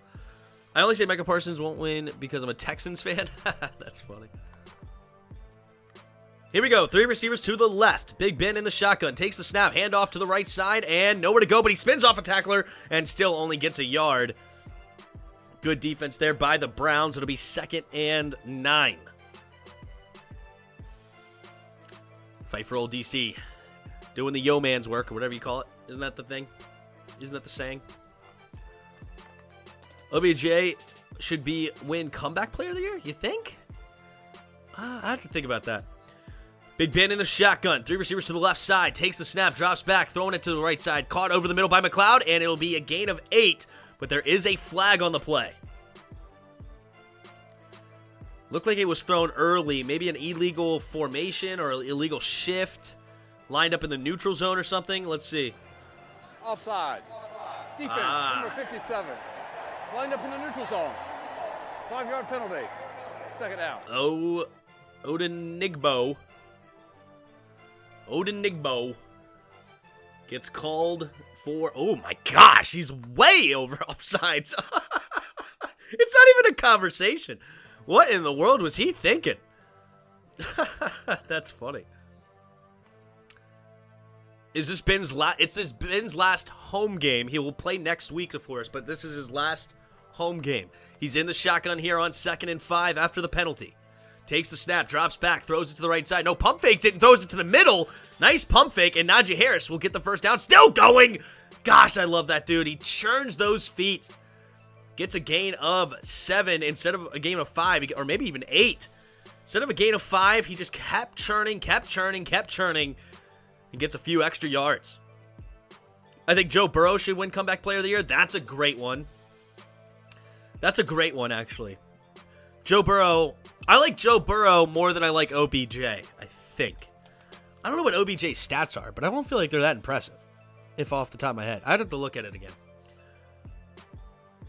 I only say Micah Parsons won't win because I'm a Texans fan. That's funny. Here we go. 3 receivers to the left. Big Ben in the shotgun. Takes the snap. Handoff to the right side. And nowhere to go, but he spins off a tackler and still only gets a yard. Good defense there by the Browns. It'll be 2nd and 9. Fight for old DC. Doing the yo man's work or whatever you call it. Isn't that the thing? Isn't that the saying? OBJ should win Comeback Player of the Year, you think? I have to think about that. Big Ben in the shotgun. 3 receivers to the left side. Takes the snap, drops back, throwing it to the right side. Caught over the middle by McLeod, and it'll be a gain of 8. But there is a flag on the play. Looked like it was thrown early. Maybe an illegal formation or illegal shift. Lined up in the neutral zone or something. Let's see. Offside. Defense, number 57. Lined up in the neutral zone. 5-yard penalty. 2nd down. Odenigbo gets called for... Oh, my gosh. He's way over offsides. It's not even a conversation. What in the world was he thinking? That's funny. It's this Ben's last home game. He will play next week, of course, but this is his last home game. He's in the shotgun here on 2nd and 5 after the penalty. Takes the snap, drops back, throws it to the right side. No, pump fakes it and throws it to the middle. Nice pump fake, and Najee Harris will get the 1st down. Still going. Gosh, I love that dude. He churns those feet. Gets a gain of 7 instead of a gain of 5, or maybe even 8. Instead of a gain of 5, he just kept churning, and gets a few extra yards. I think Joe Burrow should win Comeback Player of the Year. That's a great one. That's a great one, actually. Joe Burrow. I like Joe Burrow more than I like OBJ, I think. I don't know what OBJ's stats are, but I don't feel like they're that impressive, if off the top of my head. I'd have to look at it again.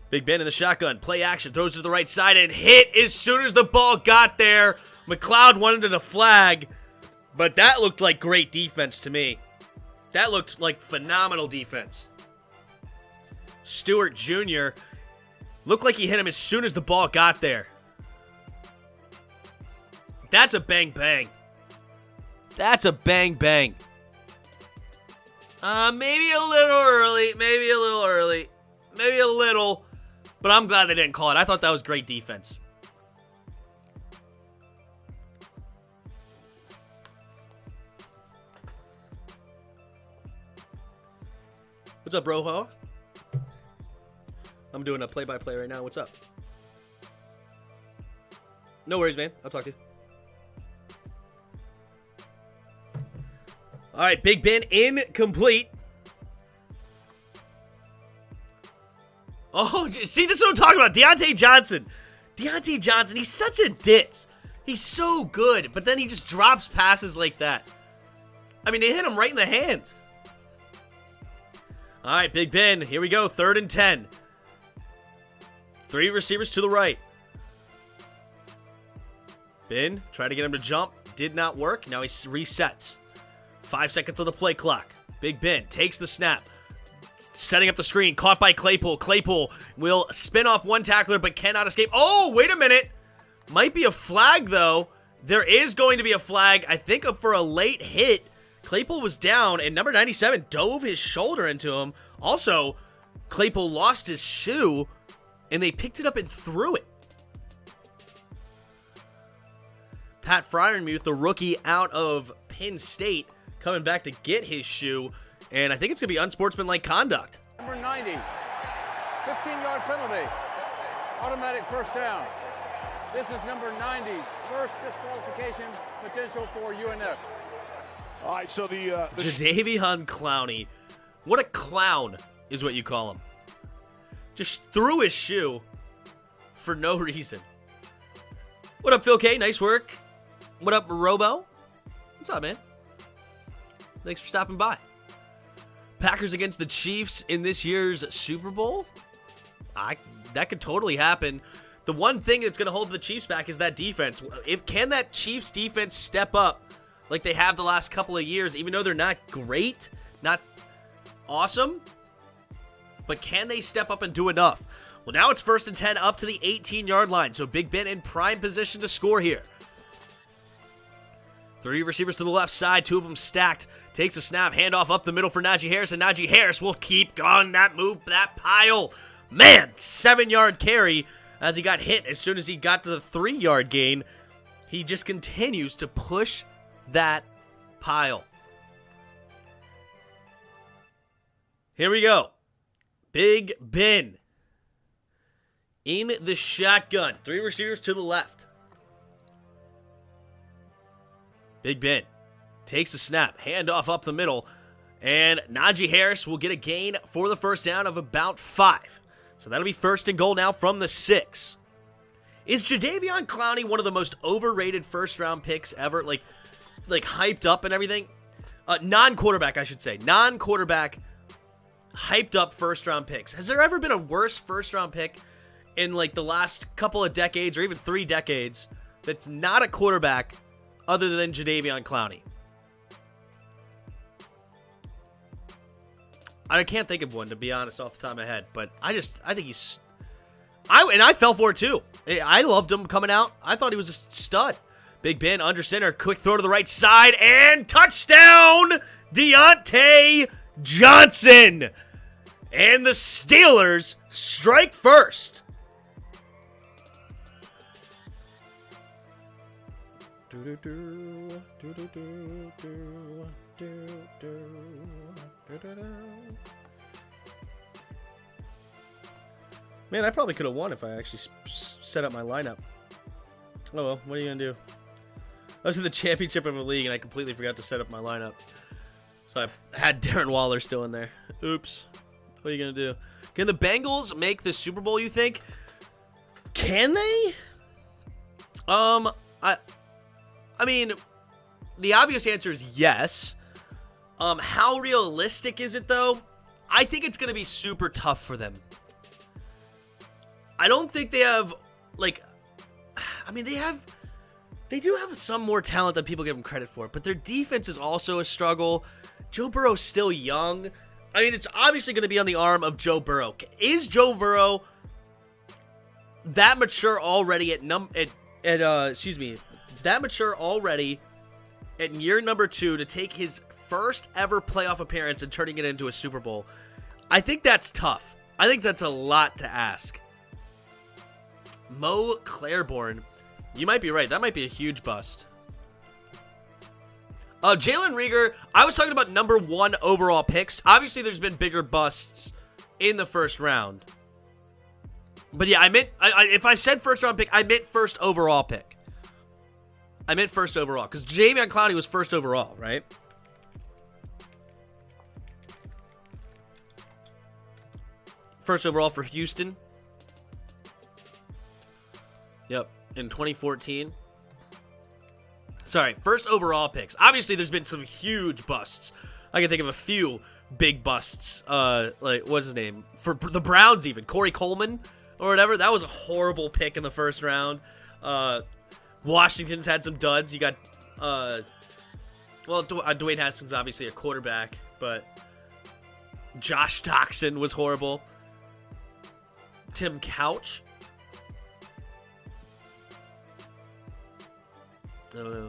Big Ben in the shotgun. Play action. Throws to the right side and hit as soon as the ball got there. McLeod wanted a flag, but that looked like great defense to me. That looked like phenomenal defense. Stewart Jr. looked like he hit him as soon as the ball got there. That's a bang-bang. That's a bang-bang. Maybe a little early. Maybe a little. But I'm glad they didn't call it. I thought that was great defense. What's up, bro? I'm doing a play-by-play right now. What's up? No worries, man. I'll talk to you. All right, Big Ben incomplete. Oh, see, this is what I'm talking about. Deontay Johnson, he's such a ditz. He's so good, but then he just drops passes like that. I mean, they hit him right in the hand. All right, Big Ben, here we go, 3rd and 10. 3 receivers to the right. Ben, try to get him to jump. Did not work. Now he resets. 5 seconds on the play clock. Big Ben takes the snap. Setting up the screen. Caught by Claypool. Claypool will spin off one tackler but cannot escape. Oh, wait a minute. Might be a flag, though. There is going to be a flag, I think, for a late hit. Claypool was down, and number 97 dove his shoulder into him. Also, Claypool lost his shoe, and they picked it up and threw it. Pat Freiermuth, the rookie out of Penn State, coming back to get his shoe, and I think it's going to be unsportsmanlike conduct. Number 90, 15-yard penalty, automatic first down. This is number 90's first disqualification potential for UNS. All right, so the Jadeveon Clowney. What a clown is what you call him. Just threw his shoe for no reason. What up, Phil K? Nice work. What up, Robo? What's up, man? Thanks for stopping by. Packers against the Chiefs in this year's Super Bowl? That could totally happen. The one thing that's going to hold the Chiefs back is that defense. Can that Chiefs defense step up like they have the last couple of years, even though they're not great, not awesome, but can they step up and do enough? Well, now it's 1st and 10 up to the 18-yard line, so Big Ben in prime position to score here. 3 receivers to the left side, 2 of them stacked. Takes a snap, handoff up the middle for Najee Harris, and Najee Harris will keep on that move, that pile. Man, 7-yard carry as he got hit as soon as he got to the 3-yard gain. He just continues to push that pile. Here we go. Big Ben in the shotgun. 3 receivers to the left. Big Ben takes a snap, handoff up the middle, and Najee Harris will get a gain for the first down of about 5. So that'll be 1st and goal now from the 6. Is Jadeveon Clowney one of the most overrated first-round picks ever? Like hyped up and everything? Non-quarterback, I should say. Non-quarterback, hyped up first-round picks. Has there ever been a worse first-round pick in like the last couple of decades or even 3 decades that's not a quarterback other than Jadeveon Clowney? I can't think of one, to be honest, off the top of my head. But I think he's... I fell for it, too. I loved him coming out. I thought he was a stud. Big Ben under center. Quick throw to the right side. And touchdown! Deontay Johnson! And the Steelers strike first. Man, I probably could have won if I actually set up my lineup. Oh well, what are you going to do? I was in the championship of a league and I completely forgot to set up my lineup. So I had Darren Waller still in there. Oops. What are you going to do? Can the Bengals make the Super Bowl, you think? Can they? I mean, the obvious answer is yes. How realistic is it, though? I think it's going to be super tough for them. I don't think they have, like, I mean, they do have some more talent than people give them credit for, but their defense is also a struggle. Joe Burrow's still young. I mean, it's obviously going to be on the arm of Joe Burrow. Is Joe Burrow that mature already that mature already at year number 2 to take his first ever playoff appearance and turning it into a Super Bowl? I think that's tough. I think that's a lot to ask. Mo Claiborne, you might be right. That might be a huge bust. Jalen Reagor, I was talking about number 1 overall picks. Obviously, there's been bigger busts in the first round. But yeah, I meant, if I said first round pick, I meant first overall pick. I meant first overall, because Jadeveon Clowney was first overall, right? First overall for Houston. Yep, in 2014. Sorry, first overall picks. Obviously, there's been some huge busts. I can think of a few big busts. Like, what's his name? For the Browns even. Corey Coleman or whatever. That was a horrible pick in the first round. Washington's had some duds. You got, Well, Dwayne Haskins obviously a quarterback, but Josh Doxson was horrible. Tim Couch. I don't know.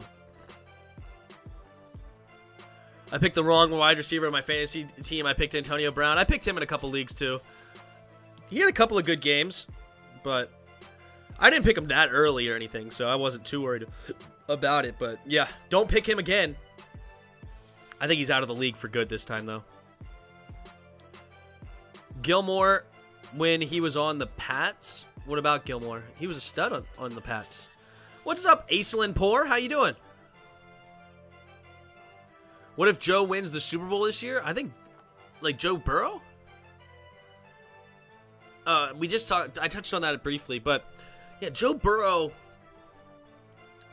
I picked the wrong wide receiver on my fantasy team. I picked Antonio Brown. I picked him in a couple leagues too. He had a couple of good games, but I didn't pick him that early or anything, so I wasn't too worried about it. But yeah, don't pick him again. I think he's out of the league for good this time, though. Gilmore, when he was on the Pats. What about Gilmore? He was a stud on the Pats. What's up, Aislinn Poor? How you doing? What if Joe wins the Super Bowl this year? I think, like, Joe Burrow? We just talked. I touched on that briefly, but yeah, Joe Burrow.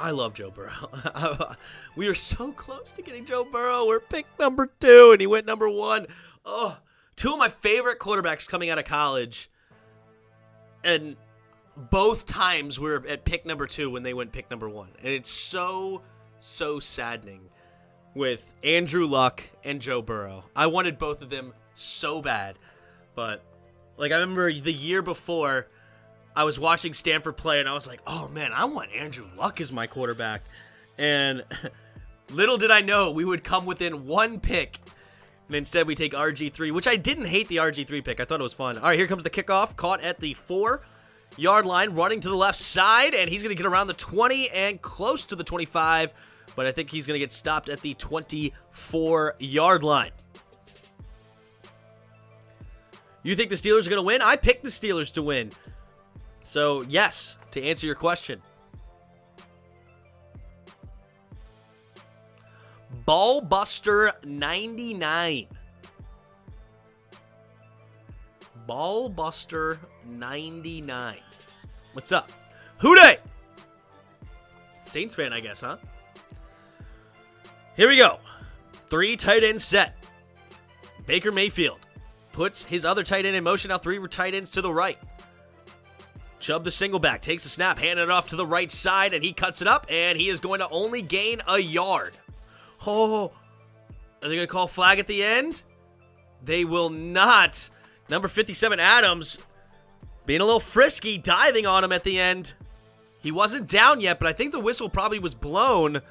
I love Joe Burrow. We were so close to getting Joe Burrow. We're picked number 2, and he went number 1. Oh, 2 of my favorite quarterbacks coming out of college, and both times we were at pick number 2 when they went pick number 1, and it's so saddening with Andrew Luck and Joe Burrow. I wanted both of them so bad, but like I remember the year before, I was watching Stanford play, and I was like, oh, man, I want Andrew Luck as my quarterback. And little did I know we would come within 1 pick, and instead we take RG3, which I didn't hate the RG3 pick. I thought it was fun. All right, here comes the kickoff. Caught at the 4-yard line, running to the left side, and he's going to get around the 20 and close to the 25, but I think he's going to get stopped at the 24-yard line. You think the Steelers are going to win? I picked the Steelers to win. So, yes, to answer your question. Ballbuster 99. Ballbuster 99. What's up? Hooday! Saints fan, I guess, huh? Here we go. 3 tight end set. Baker Mayfield puts his other tight end in motion. Now 3 tight ends to the right. Chubb, the single back, takes the snap, handing it off to the right side, and he cuts it up, and he is going to only gain a yard. Oh, are they going to call flag at the end? They will not. Number 57, Adams, being a little frisky, diving on him at the end. He wasn't down yet, but I think the whistle probably was blown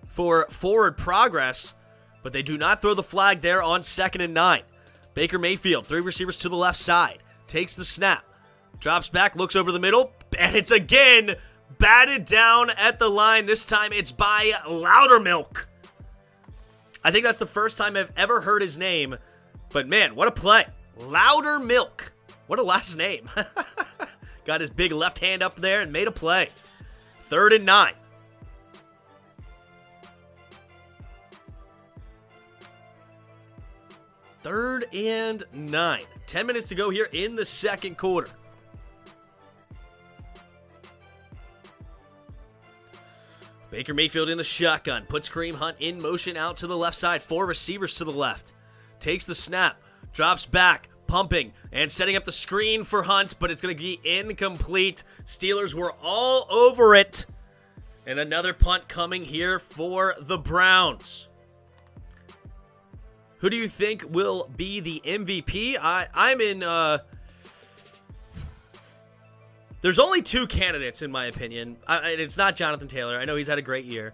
for forward progress, but they do not throw the flag there on 2nd and 9. Baker Mayfield, 3 receivers to the left side, takes the snap. Drops back, looks over the middle, and it's again batted down at the line. This time it's by Loudermilk. I think that's the first time I've ever heard his name, but man, what a play. Loudermilk. What a last name. Got his big left hand up there and made a play. 3rd and 9. Third and 9. 10 minutes to go here in the second quarter. Baker Mayfield in the shotgun. Puts Kareem Hunt in motion out to the left side. 4 receivers to the left. Takes the snap. Drops back. Pumping. And setting up the screen for Hunt. But it's going to be incomplete. Steelers were all over it. And another punt coming here for the Browns. Who do you think will be the MVP? I'm in... There's only 2 candidates, in my opinion. It's not Jonathan Taylor. I know he's had a great year.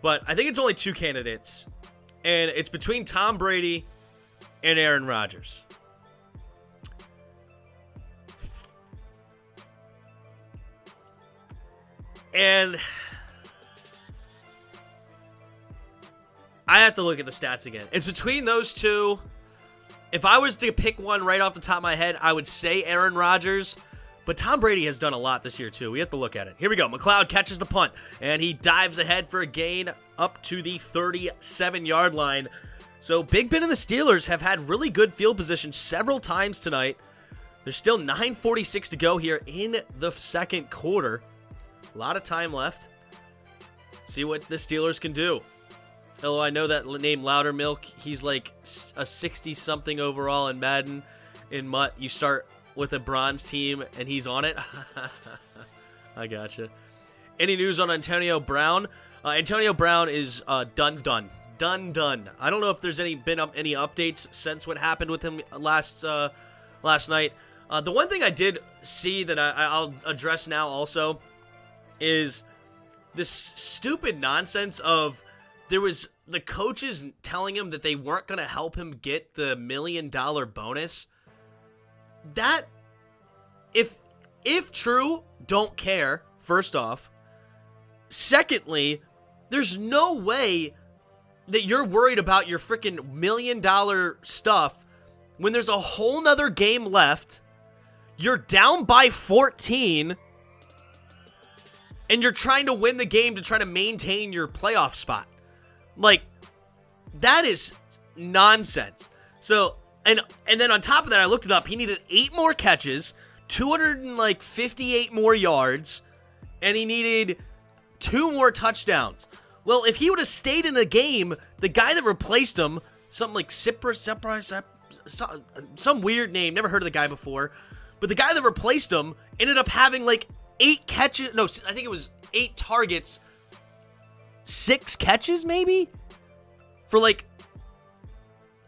But I think it's only 2 candidates. And it's between Tom Brady and Aaron Rodgers. And I have to look at the stats again. It's between those 2. If I was to pick one right off the top of my head, I would say Aaron Rodgers. But Tom Brady has done a lot this year, too. We have to look at it. Here we go. McLeod catches the punt, and he dives ahead for a gain up to the 37-yard line. So Big Ben and the Steelers have had really good field position several times tonight. There's still 9:46 to go here in the second quarter. A lot of time left. See what the Steelers can do. Although I know that name Loudermilk, he's like a 60-something overall in Madden. In Mutt, you start with a bronze team, and he's on it. I gotcha. Any news on Antonio Brown? Antonio Brown is done. done. I don't know if there's any updates since what happened with him last night. The one thing I did see that I'll address now also is this stupid nonsense of there was the coaches telling him that they weren't going to help him get the $1 million bonus. That, if true, don't care, first off. Secondly, there's no way that you're worried about your freaking $1 million stuff when there's a whole nother game left, you're down by 14, and you're trying to win the game to try to maintain your playoff spot. Like, that is nonsense. So, and then on top of that, I looked it up. He needed 8 more catches, 258 more yards, and he needed 2 more touchdowns. Well, if he would have stayed in the game, the guy that replaced him, something like some weird name, never heard of the guy before, but the guy that replaced him ended up having like 8 catches, no, I think it was 8 targets, 6 catches maybe, for like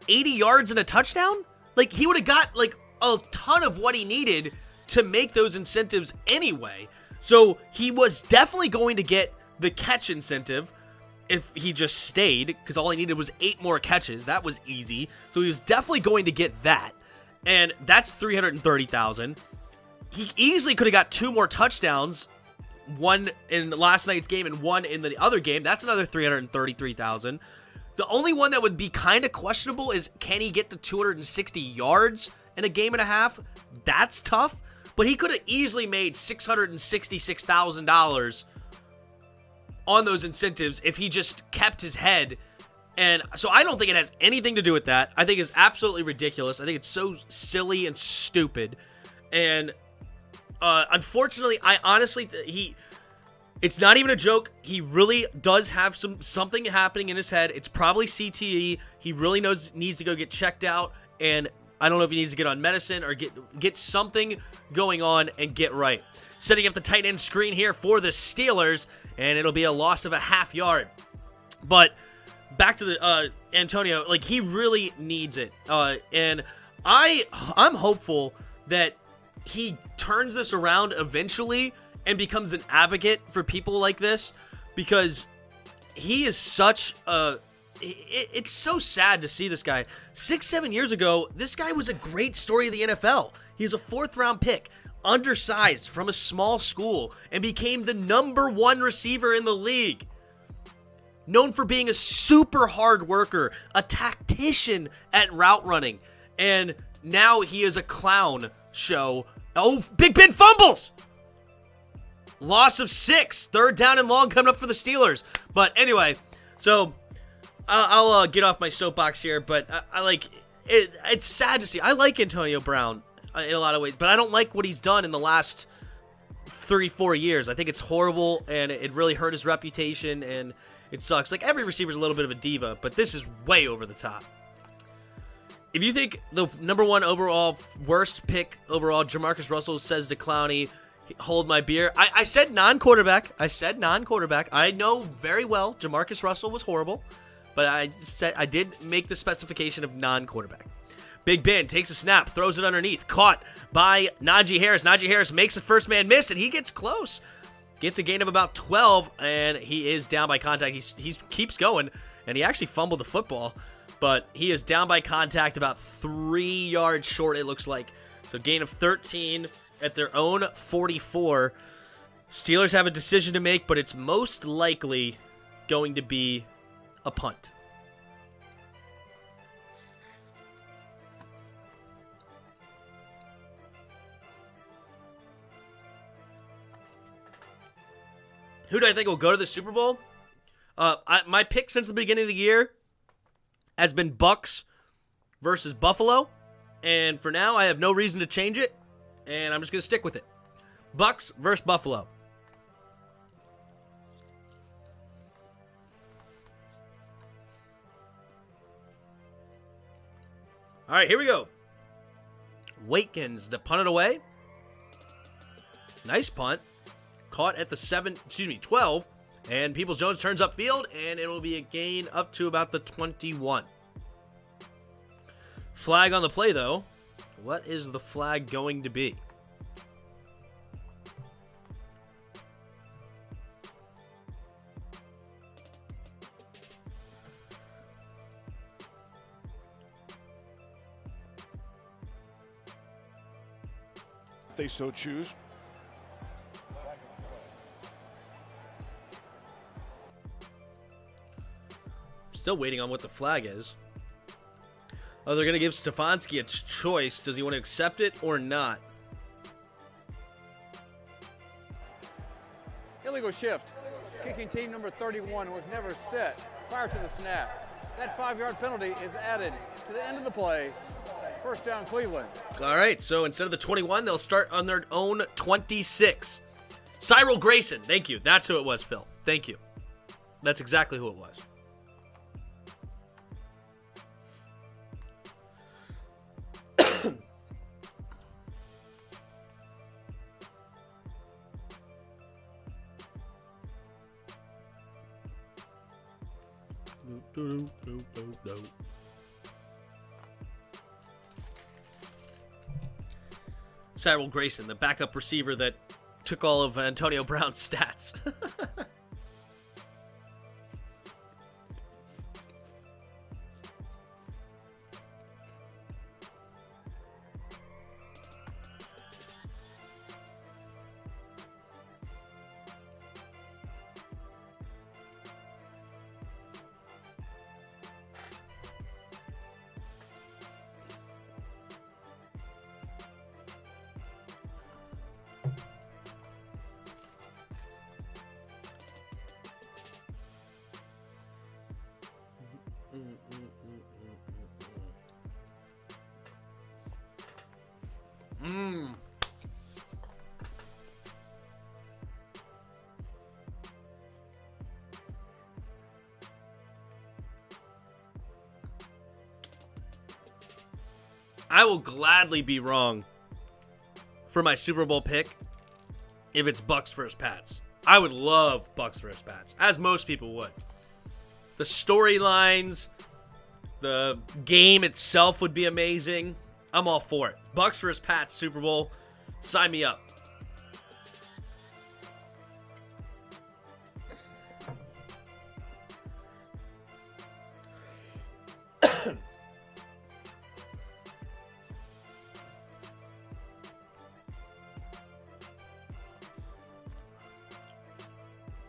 80 yards and a touchdown? Like, he would have got like a ton of what he needed to make those incentives anyway. So he was definitely going to get the catch incentive if he just stayed, because all he needed was 8 more catches. That was easy. So he was definitely going to get that. And that's $330,000. He easily could have got 2 more touchdowns, one in last night's game and one in the other game. That's another $333,000. The only one that would be kind of questionable is, can he get to 260 yards in a game and a half? That's tough. But he could have easily made $666,000 on those incentives if he just kept his head. And so I don't think it has anything to do with that. I think it's absolutely ridiculous. I think it's so silly and stupid. And unfortunately, I honestly, it's not even a joke. He really does have something happening in his head. It's probably CTE. He really needs to go get checked out. And I don't know if he needs to get on medicine or get something going on and get right. Setting up the tight end screen here for the Steelers, and it'll be a loss of a half yard. But back to the Antonio, like, he really needs it. And I'm hopeful that he turns this around eventually and becomes an advocate for people like this, because he is such a... It's so sad to see this guy. 6-7 years ago, this guy was a great story of the NFL. He was a 4th-round pick, undersized, from a small school, and became the #1 receiver in the league. Known for being a super hard worker, a tactician at route running, and now he is a clown show. Oh, Big Ben fumbles! Loss of 6, 3rd down and long coming up for the Steelers. But anyway, so I'll get off my soapbox here, but I like it. It's sad to see. I like Antonio Brown in a lot of ways, but I don't like what he's done in the last 3-4 years. I think it's horrible, and it really hurt his reputation, and it sucks. Like, every receiver's a little bit of a diva, but this is way over the top. If you think the #1 overall, worst pick overall, Jamarcus Russell, says to Clowney, hold my beer. I said non-quarterback. I know very well Jamarcus Russell was horrible, but I did make the specification of non-quarterback. Big Ben takes a snap, throws it underneath, caught by Najee Harris. Najee Harris makes the first man miss, and he gets close. Gets a gain of about 12, and he is down by contact. He keeps going, and he actually fumbled the football, but he is down by contact about 3 yards short, it looks like. So gain of 13 at their own 44. Steelers have a decision to make, but it's most likely going to be a punt. Who do I think will go to the Super Bowl? My pick since the beginning of the year has been Bucks versus Buffalo. And for now, I have no reason to change it. And I'm just going to stick with it. Bucks versus Buffalo. All right, here we go. Watkins to punt it away. Nice punt. Caught at the 12, And Peoples-Jones turns upfield, and it will be a gain up to about the 21. Flag on the play, though. What is the flag going to be? If they so choose. Still waiting on what the flag is. Oh, they're going to give Stefanski a choice. Does he want to accept it or not? Illegal shift. Kicking team number 31 was never set prior to the snap. That 5-yard penalty is added to the end of the play. First down, Cleveland. All right, so instead of the 21, they'll start on their own 26. Cyril Grayson. Thank you. That's who it was, Phil. Thank you. That's exactly who it was. Cyril Grayson, the backup receiver that took all of Antonio Brown's stats. I will gladly be wrong for my Super Bowl pick if it's Bucks versus Pats. I would love Bucks versus Pats, as most people would. The storylines, the game itself would be amazing. I'm all for it. Bucks versus Pats Super Bowl, sign me up.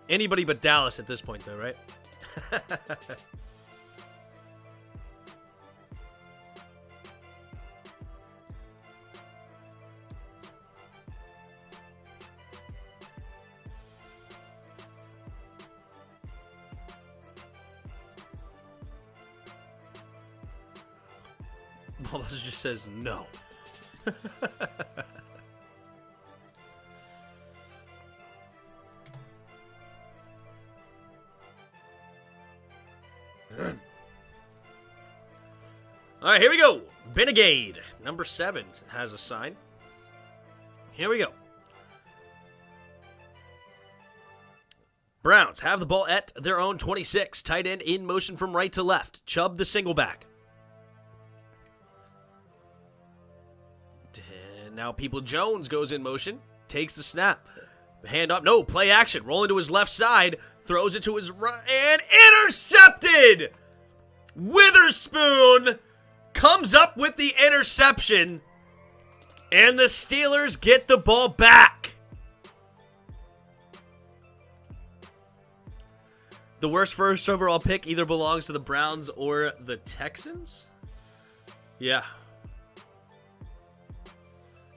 Anybody but Dallas at this point, though, right? Balthazar just says no. All right, here we go. Benegade, number 7, has a sign. Here we go. Browns have the ball at their own 26. Tight end in motion from right to left. Chubb, the single back. And now Peoples-Jones goes in motion. Takes the snap. Hand up. No, play action. Rolling to his left side. Throws it to his right. And intercepted! Witherspoon comes up with the interception, and the Steelers get the ball back. The worst first overall pick either belongs to the Browns or the Texans? Yeah.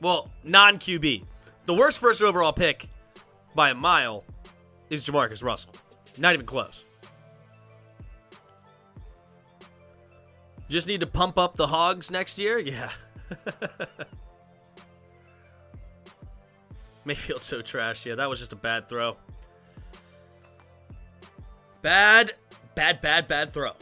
Well, non-QB. The worst first overall pick by a mile is Jamarcus Russell. Not even close. Just need to pump up the Hogs next year? Yeah. Mayfield's so trashed. Yeah, that was just a bad throw. Bad throw.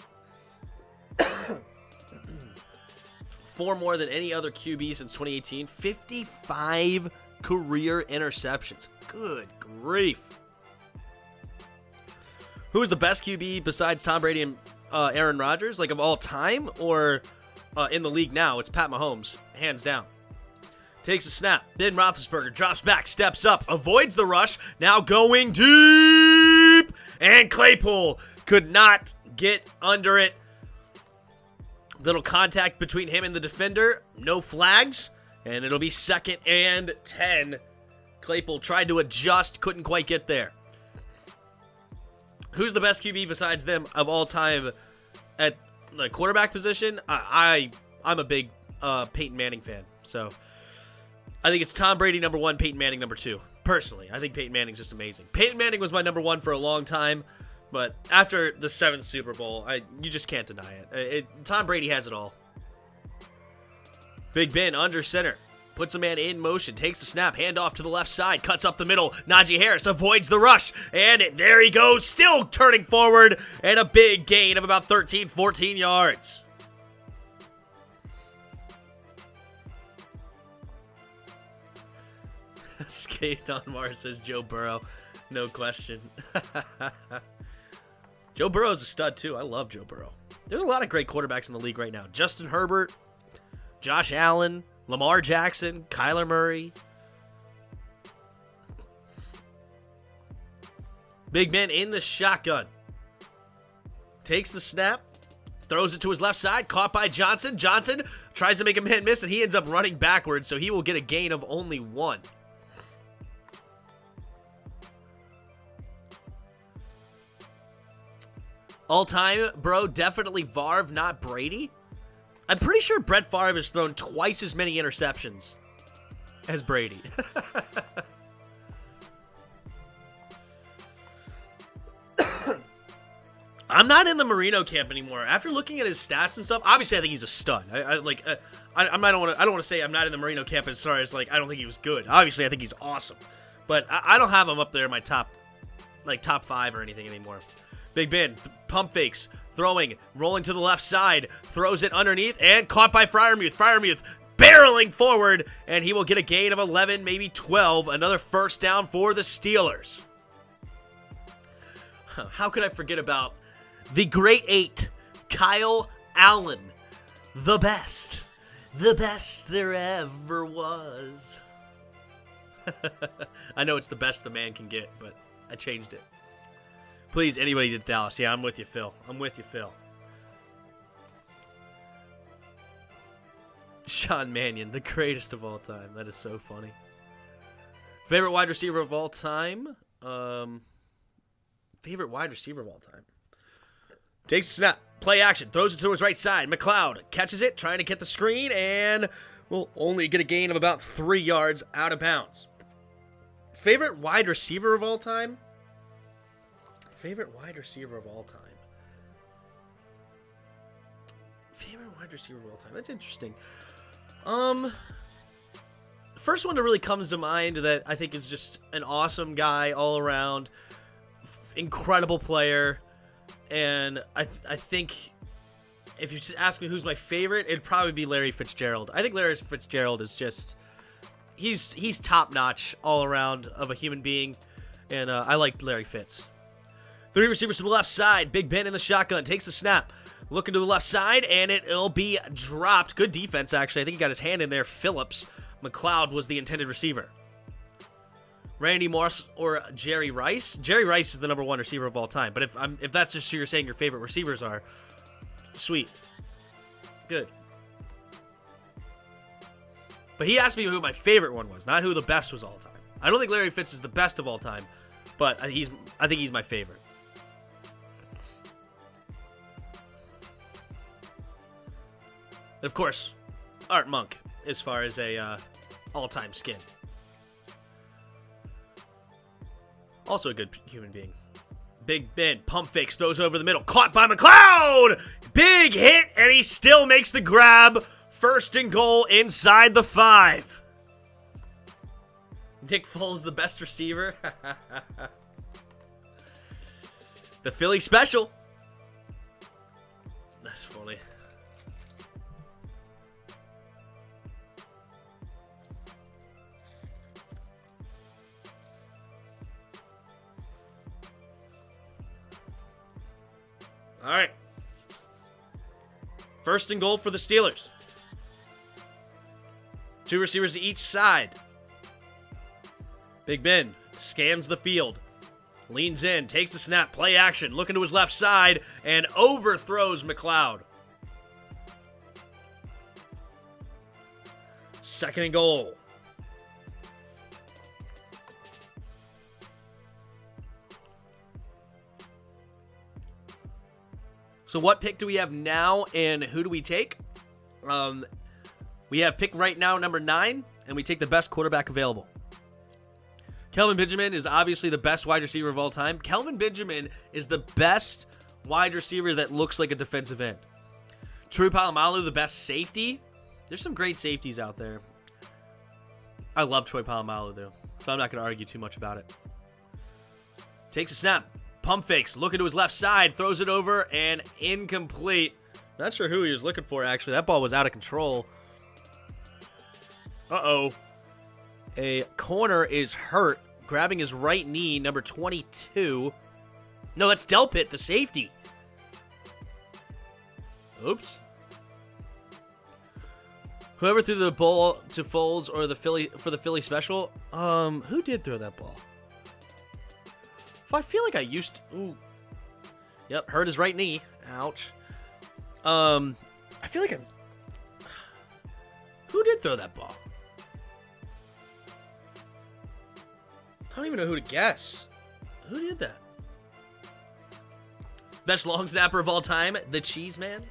4 more than any other QB since 2018. 55 career interceptions. Good grief. Who's the best QB besides Tom Brady and Aaron Rodgers? Like, of all time or in the league now? It's Pat Mahomes, hands down. Takes a snap. Ben Roethlisberger drops back, steps up, avoids the rush. Now going deep. And Claypool could not get under it. Little contact between him and the defender. No flags. And it'll be 2nd and 10. Claypool tried to adjust, couldn't quite get there. Who's the best QB besides them of all time at the quarterback position? I'm a big Peyton Manning fan. So I think it's Tom Brady number 1, Peyton Manning number 2. Personally, I think Peyton Manning's just amazing. Peyton Manning was my number 1 for a long time, but after the 7th Super Bowl, you just can't deny it. Tom Brady has it all. Big Ben under center. Puts a man in motion, takes a snap, handoff to the left side, cuts up the middle. Najee Harris avoids the rush, and there he goes, still turning forward, and a big gain of about 13, 14 yards. Skate on Mars says Joe Burrow. No question. Joe Burrow's a stud, too. I love Joe Burrow. There's a lot of great quarterbacks in the league right now. Justin Herbert, Josh Allen, Lamar Jackson, Kyler Murray. Big Ben in the shotgun. Takes the snap. Throws it to his left side. Caught by Johnson. Johnson tries to make a man miss, and he ends up running backwards, so he will get a gain of only 1. All time, bro, definitely Favre, not Brady. I'm pretty sure Brett Favre has thrown twice as many interceptions as Brady. I'm not in the Marino camp anymore. After looking at his stats and stuff, obviously I think he's a stud. I don't want to say I'm not in the Marino camp as far as like I don't think he was good. Obviously I think he's awesome, but I don't have him up there in my top 5 or anything anymore. Big Ben, pump fakes, throwing, rolling to the left side, throws it underneath, and caught by Freiermuth. Freiermuth barreling forward, and he will get a gain of 11, maybe 12. Another first down for the Steelers. How could I forget about the great 8, Kyle Allen, the best there ever was. I know it's the best the man can get, but I changed it. Please, anybody did Dallas. Yeah, I'm with you, Phil. Sean Mannion, the greatest of all time. That is so funny. Favorite wide receiver of all time? Takes a snap. Play action. Throws it to his right side. McLeod catches it, trying to get the screen, and will only get a gain of about 3 yards out of bounds. Favorite wide receiver of all time? That's interesting. First one that really comes to mind that I think is just an awesome guy all around, incredible player, and I think if you just ask me who's my favorite, it'd probably be Larry Fitzgerald. I think Larry Fitzgerald is just he's top notch all around of a human being, and I like Larry Fitz. 3 receivers to the left side. Big Ben in the shotgun. Takes the snap. Looking to the left side, and it'll be dropped. Good defense, actually. I think he got his hand in there. Phillips. McLeod was the intended receiver. Randy Moss or Jerry Rice? Jerry Rice is the number 1 receiver of all time. But if that's just who you're saying your favorite receivers are, sweet. Good. But he asked me who my favorite one was, not who the best was all time. I don't think Larry Fitz is the best of all time, but I think he's my favorite. And of course, Art Monk, as far as a all-time skin. Also a good human being. Big Ben, pump fakes, throws over the middle. Caught by McLeod! Big hit, and he still makes the grab. 1st and goal inside the 5. Nick Foles, the best receiver. The Philly special. That's funny. All right. First and goal for the Steelers. 2 receivers to each side. Big Ben scans the field. Leans in, takes the snap, play action, looking to his left side, and overthrows McLeod. Second and goal. So what pick do we have now, and who do we take? We have pick right now number 9, and we take the best quarterback available. Kelvin Benjamin is obviously the best wide receiver of all time. Kelvin Benjamin is the best wide receiver that looks like a defensive end. Troy Polamalu, the best safety. There's some great safeties out there. I love Troy Polamalu, though, so I'm not going to argue too much about it. Takes a snap. Pump fakes. Looking to his left side. Throws it over and incomplete. Not sure who he was looking for, actually. That ball was out of control. Uh-oh. A corner is hurt, grabbing his right knee, number 22. No, that's Delpit, the safety. Oops. Whoever threw the ball to Foles or the Philly special, who did throw that ball? I feel like I used to, ooh. Yep, hurt his right knee. Ouch. I feel like who did throw that ball? I don't even know who to guess. Who did that? Best long snapper of all time, the Cheese Man.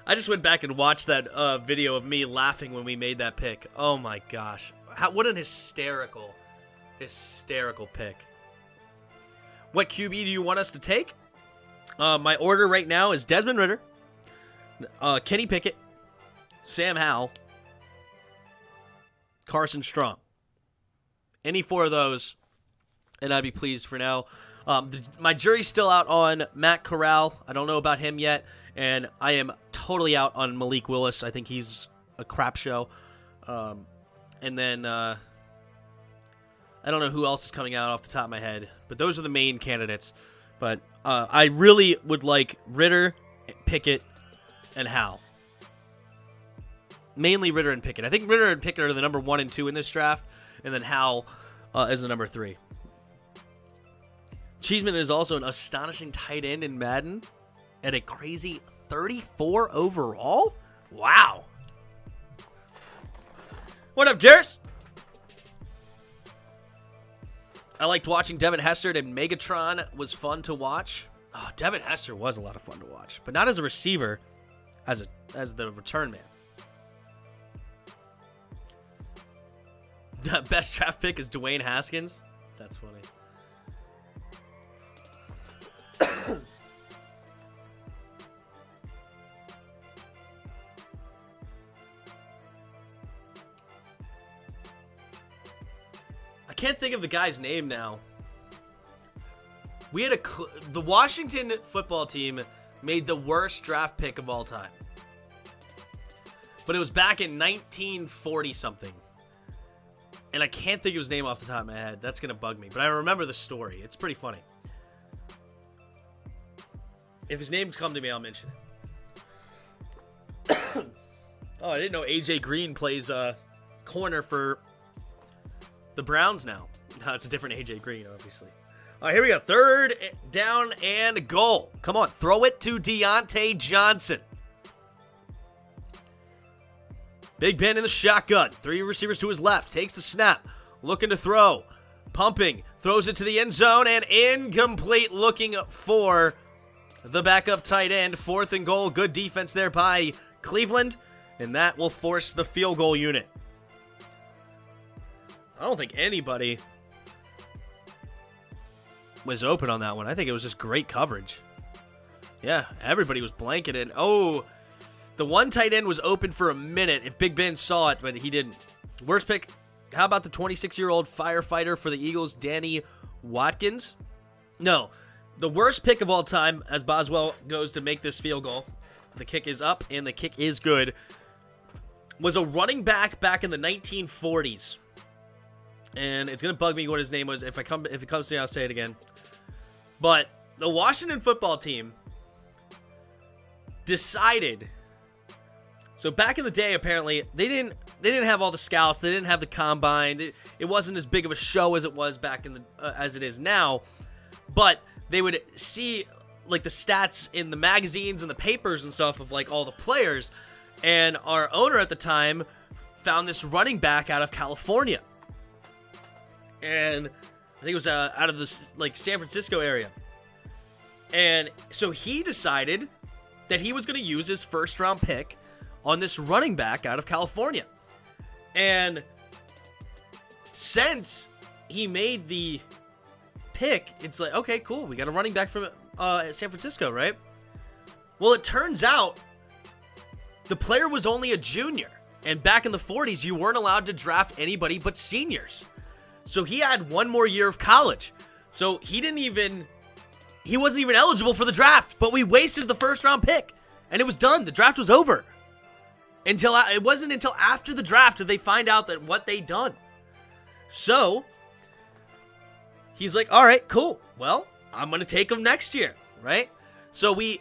I just went back and watched that video of me laughing when we made that pick. Oh my gosh. What an hysterical pick. What QB do you want us to take? My order right now is Desmond Ridder, Kenny Pickett, Sam Howell, Carson Strong. Any 4 of those, and I'd be pleased for now. My jury's still out on Matt Corral. I don't know about him yet, and I am totally out on Malik Willis. I think he's a crap show. And then I don't know who else is coming out off the top of my head, but those are the main candidates. But I really would like Ridder, Pickett, and Howell. Mainly Ridder and Pickett. I think Ridder and Pickett are the number 1 and 2 in this draft, and then Howell is the number 3. Cheeseman is also an astonishing tight end in Madden at a crazy 34 overall? Wow. What up, Jers? I liked watching Devin Hester, and Megatron was fun to watch. Oh, Devin Hester was a lot of fun to watch, but not as a receiver, as the return man. Best draft pick is Dwayne Haskins. That's funny. I can't think of the guy's name now. We had the Washington football team made the worst draft pick of all time. But it was back in 1940 something. And I can't think of his name off the top of my head. That's going to bug me. But I remember the story. It's pretty funny. If his name's come to me, I'll mention it. Oh, I didn't know AJ Green plays corner for the Browns now. No, it's a different AJ Green, obviously. All right, here we go. 3rd down and goal. Come on, throw it to Deontay Johnson. Big Ben in the shotgun. 3 receivers to his left. Takes the snap. Looking to throw. Pumping. Throws it to the end zone and incomplete, looking for the backup tight end. 4th and goal. Good defense there by Cleveland. And that will force the field goal unit. I don't think anybody was open on that one. I think it was just great coverage. Yeah, everybody was blanketed. Oh, the one tight end was open for a minute if Big Ben saw it, but he didn't. Worst pick, how about the 26-year-old firefighter for the Eagles, Danny Watkins? No, the worst pick of all time as Boswell goes to make this field goal. The kick is up, and the kick is good. Was a running back in the 1940s. And it's going to bug me what his name was. If it comes to me, I'll say it again. But the Washington football team decided. So back in the day, apparently they didn't have all the scouts. They didn't have the combine. It wasn't as big of a show as it was back in the as it is now. But they would see like the stats in the magazines and the papers and stuff of like all the players. And our owner at the time found this running back out of California, and I think it was out of the like San Francisco area. And so he decided that he was going to use his first-round pick on this running back out of California. And since he made the pick, it's like, okay, cool, we got a running back from San Francisco, right? Well, it turns out the player was only a junior. And back in the 40s, you weren't allowed to draft anybody but seniors. So he had one more year of college. So he wasn't even eligible for the draft, but we wasted the first-round pick. And it was done. The draft was over. It wasn't until after the draft did they find out that what they'd done. So he's like, all right, cool. Well, I'm going to take him next year, right? So we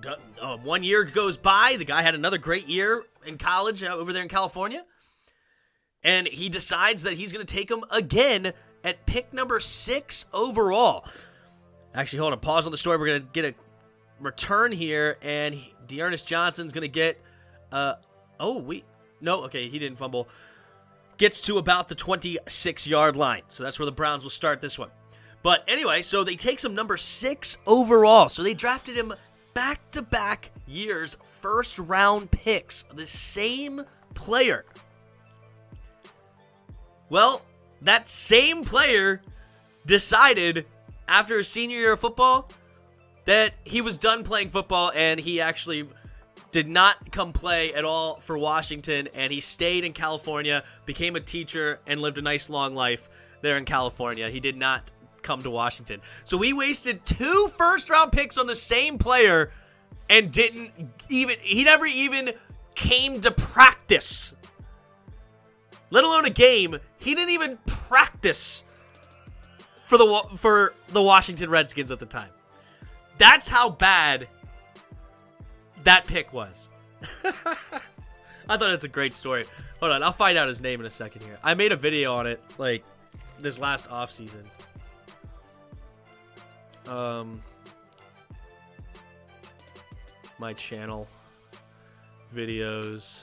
got, 1 year goes by. The guy had another great year in college over there in California. And he decides that he's going to take him again at pick number 6 overall. Actually, hold on. Pause on the story. We're going to get a return here, and Dearness Johnson's going to get, he didn't fumble. Gets to about the 26-yard line. So that's where the Browns will start this one. But anyway, so they take him number 6 overall. So they drafted him back-to-back years, first-round picks. The same player. Well, that same player decided after his senior year of football that he was done playing football, and he actually did not come play at all for Washington, and he stayed in California, became a teacher, and lived a nice long life there in California. He did not come to Washington. So we wasted 2 first-round picks on the same player and he never even came to practice. Let alone a game. He didn't even practice for the Washington Redskins at the time. That's how bad that pick was. I thought it's a great story. Hold on, I'll find out his name in a second here. I made a video on it, like, this last offseason. My channel. Videos.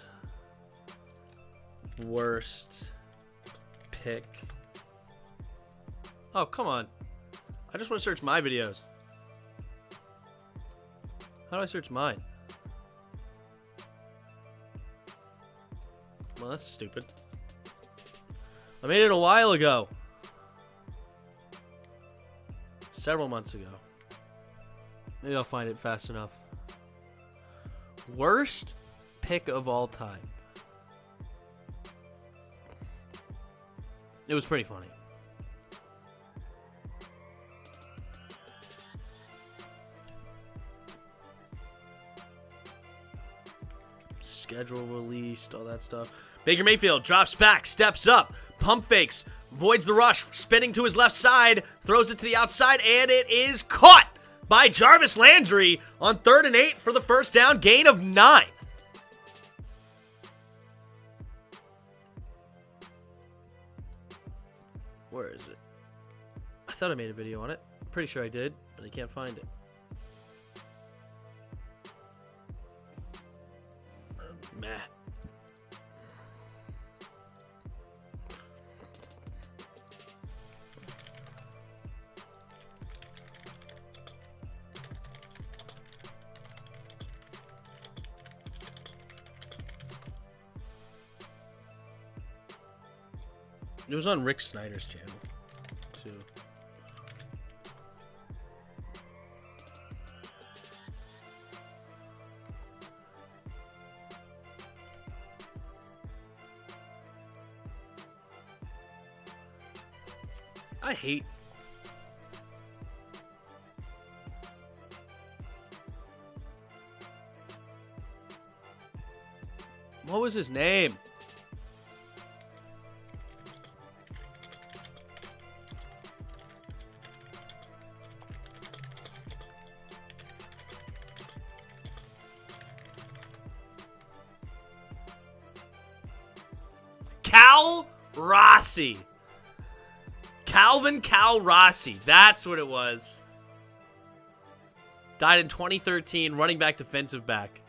Worst pick. Oh, come on. I just want to search my videos. How do I search mine? Well, that's stupid. I made it a while ago. Several months ago. Maybe I'll find it fast enough. Worst pick of all time. It was pretty funny. Schedule released, all that stuff. Baker Mayfield drops back, steps up, pump fakes, avoids the rush, spinning to his left side, throws it to the outside, and it is caught by Jarvis Landry on 3rd and 8 for the first down, gain of 9. Where is it? I thought I made a video on it. I'm pretty sure I did, but I can't find it. Meh. It was on Rick Snyder's channel, too. I hate... What was his name? Cal Rossi. Calvin Cal Rossi. That's what it was. Died in 2013, running back, defensive back.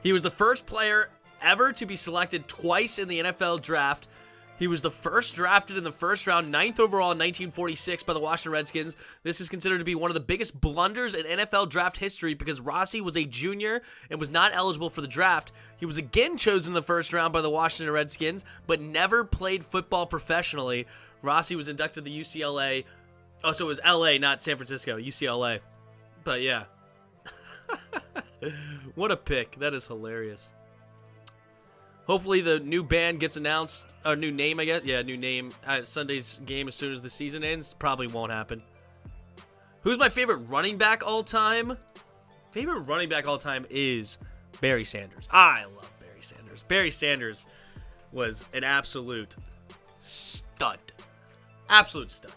He was the first player ever to be selected twice in the NFL draft. He was the first drafted in the first round, 9th overall in 1946 by the Washington Redskins. This is considered to be one of the biggest blunders in NFL draft history because Rossi was a junior and was not eligible for the draft. He was again chosen in the first round by the Washington Redskins, but never played football professionally. Rossi was inducted to the UCLA. Oh, so it was LA, not San Francisco, UCLA. But yeah. What a pick. That is hilarious. Hopefully the new band gets announced, or new name, I guess. Yeah, new name at Sunday's game as soon as the season ends. Probably won't happen. Who's my favorite running back all time? Favorite running back all time is Barry Sanders. I love Barry Sanders. Barry Sanders was an absolute stud. Absolute stud.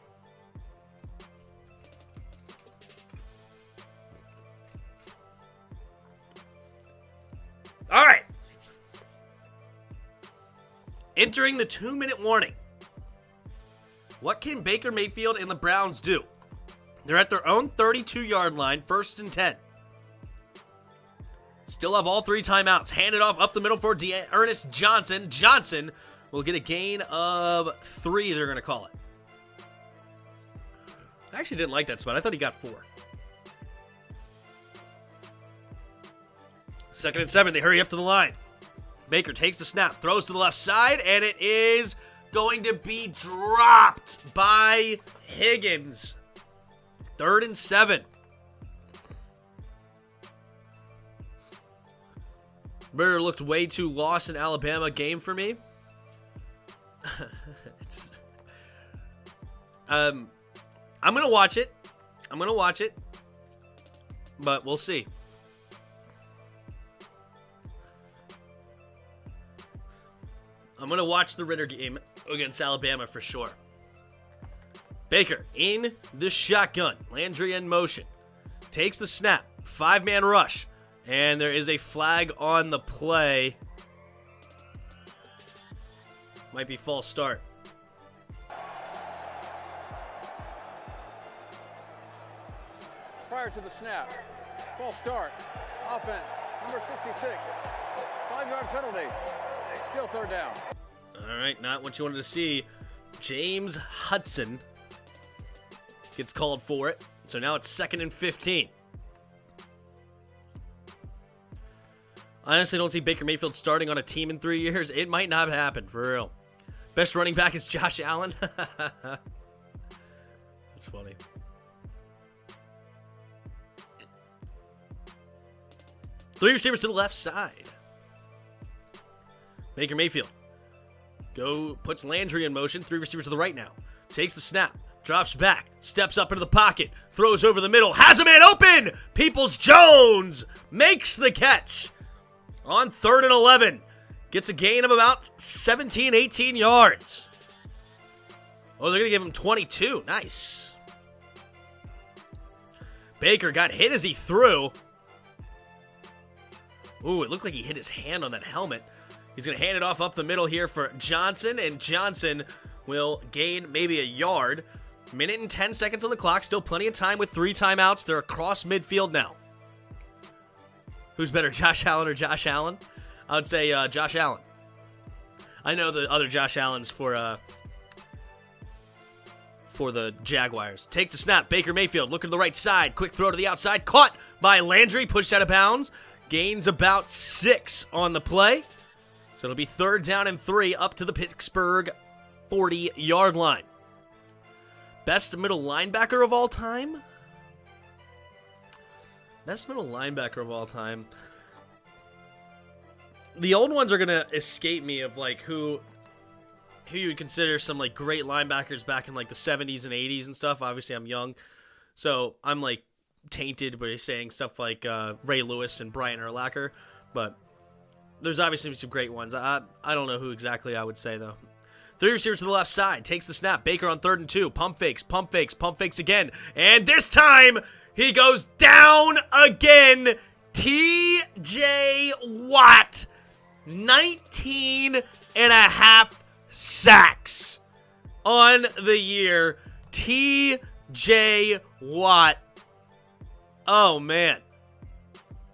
All right. Entering the 2-minute warning. What can Baker Mayfield and the Browns do? They're at their own 32-yard line, 1st and 10. Still have all 3 timeouts. Hand it off up the middle for Ernest Johnson. Johnson will get a gain of 3, they're going to call it. I actually didn't like that spot. I thought he got 4. 2nd and 7. They hurry up to the line. Baker takes the snap, throws to the left side, and it is going to be dropped by Higgins. 3rd and 7. Ritter looked way too lost in Alabama game for me. I'm going to watch it. But we'll see. I'm going to watch the Ritter game against Alabama for sure. Baker in the shotgun. Landry in motion. Takes the snap. 5-man rush. And there is a flag on the play. Might be false start. Prior to the snap, false start. Offense, number 66. 5-yard penalty. Still 3rd down. All right, not what you wanted to see. James Hudson gets called for it. So now it's 2nd and 15. I honestly don't see Baker Mayfield starting on a team in 3 years. It might not happen, for real. Best running back is Josh Allen. That's funny. Three receivers to the left side. Baker Mayfield puts Landry in motion. 3 receivers to the right now. Takes the snap. Drops back. Steps up into the pocket. Throws over the middle. Has a man open. Peoples-Jones makes the catch. On 3rd and 11. Gets a gain of about 17, 18 yards. Oh, they're going to give him 22. Nice. Baker got hit as he threw. Ooh, it looked like he hit his hand on that helmet. He's going to hand it off up the middle here for Johnson, and Johnson will gain maybe a yard. 1 minute and 10 seconds on the clock. Still plenty of time with 3 timeouts. They're across midfield now. Who's better, Josh Allen or Josh Allen? I would say Josh Allen. I know the other Josh Allens for the Jaguars. Takes the snap. Baker Mayfield looking to the right side. Quick throw to the outside. Caught by Landry. Pushed out of bounds. Gains about 6 on the play. So it'll be 3rd down and 3 up to the Pittsburgh 40-yard line. Best middle linebacker of all time? Best middle linebacker of all time. The old ones are going to escape me of like who you would consider some like great linebackers back in like the 70s and 80s and stuff. Obviously, I'm young. So I'm like tainted by saying stuff like Ray Lewis and Brian Urlacher. But there's obviously some great ones. I don't know who exactly I would say, though. 3 receivers to the left side. Takes the snap. Baker on 3rd and 2. Pump fakes, pump fakes, pump fakes again. And this time, he goes down again. TJ Watt, 19 and a half sacks on the year. TJ Watt. Oh, man.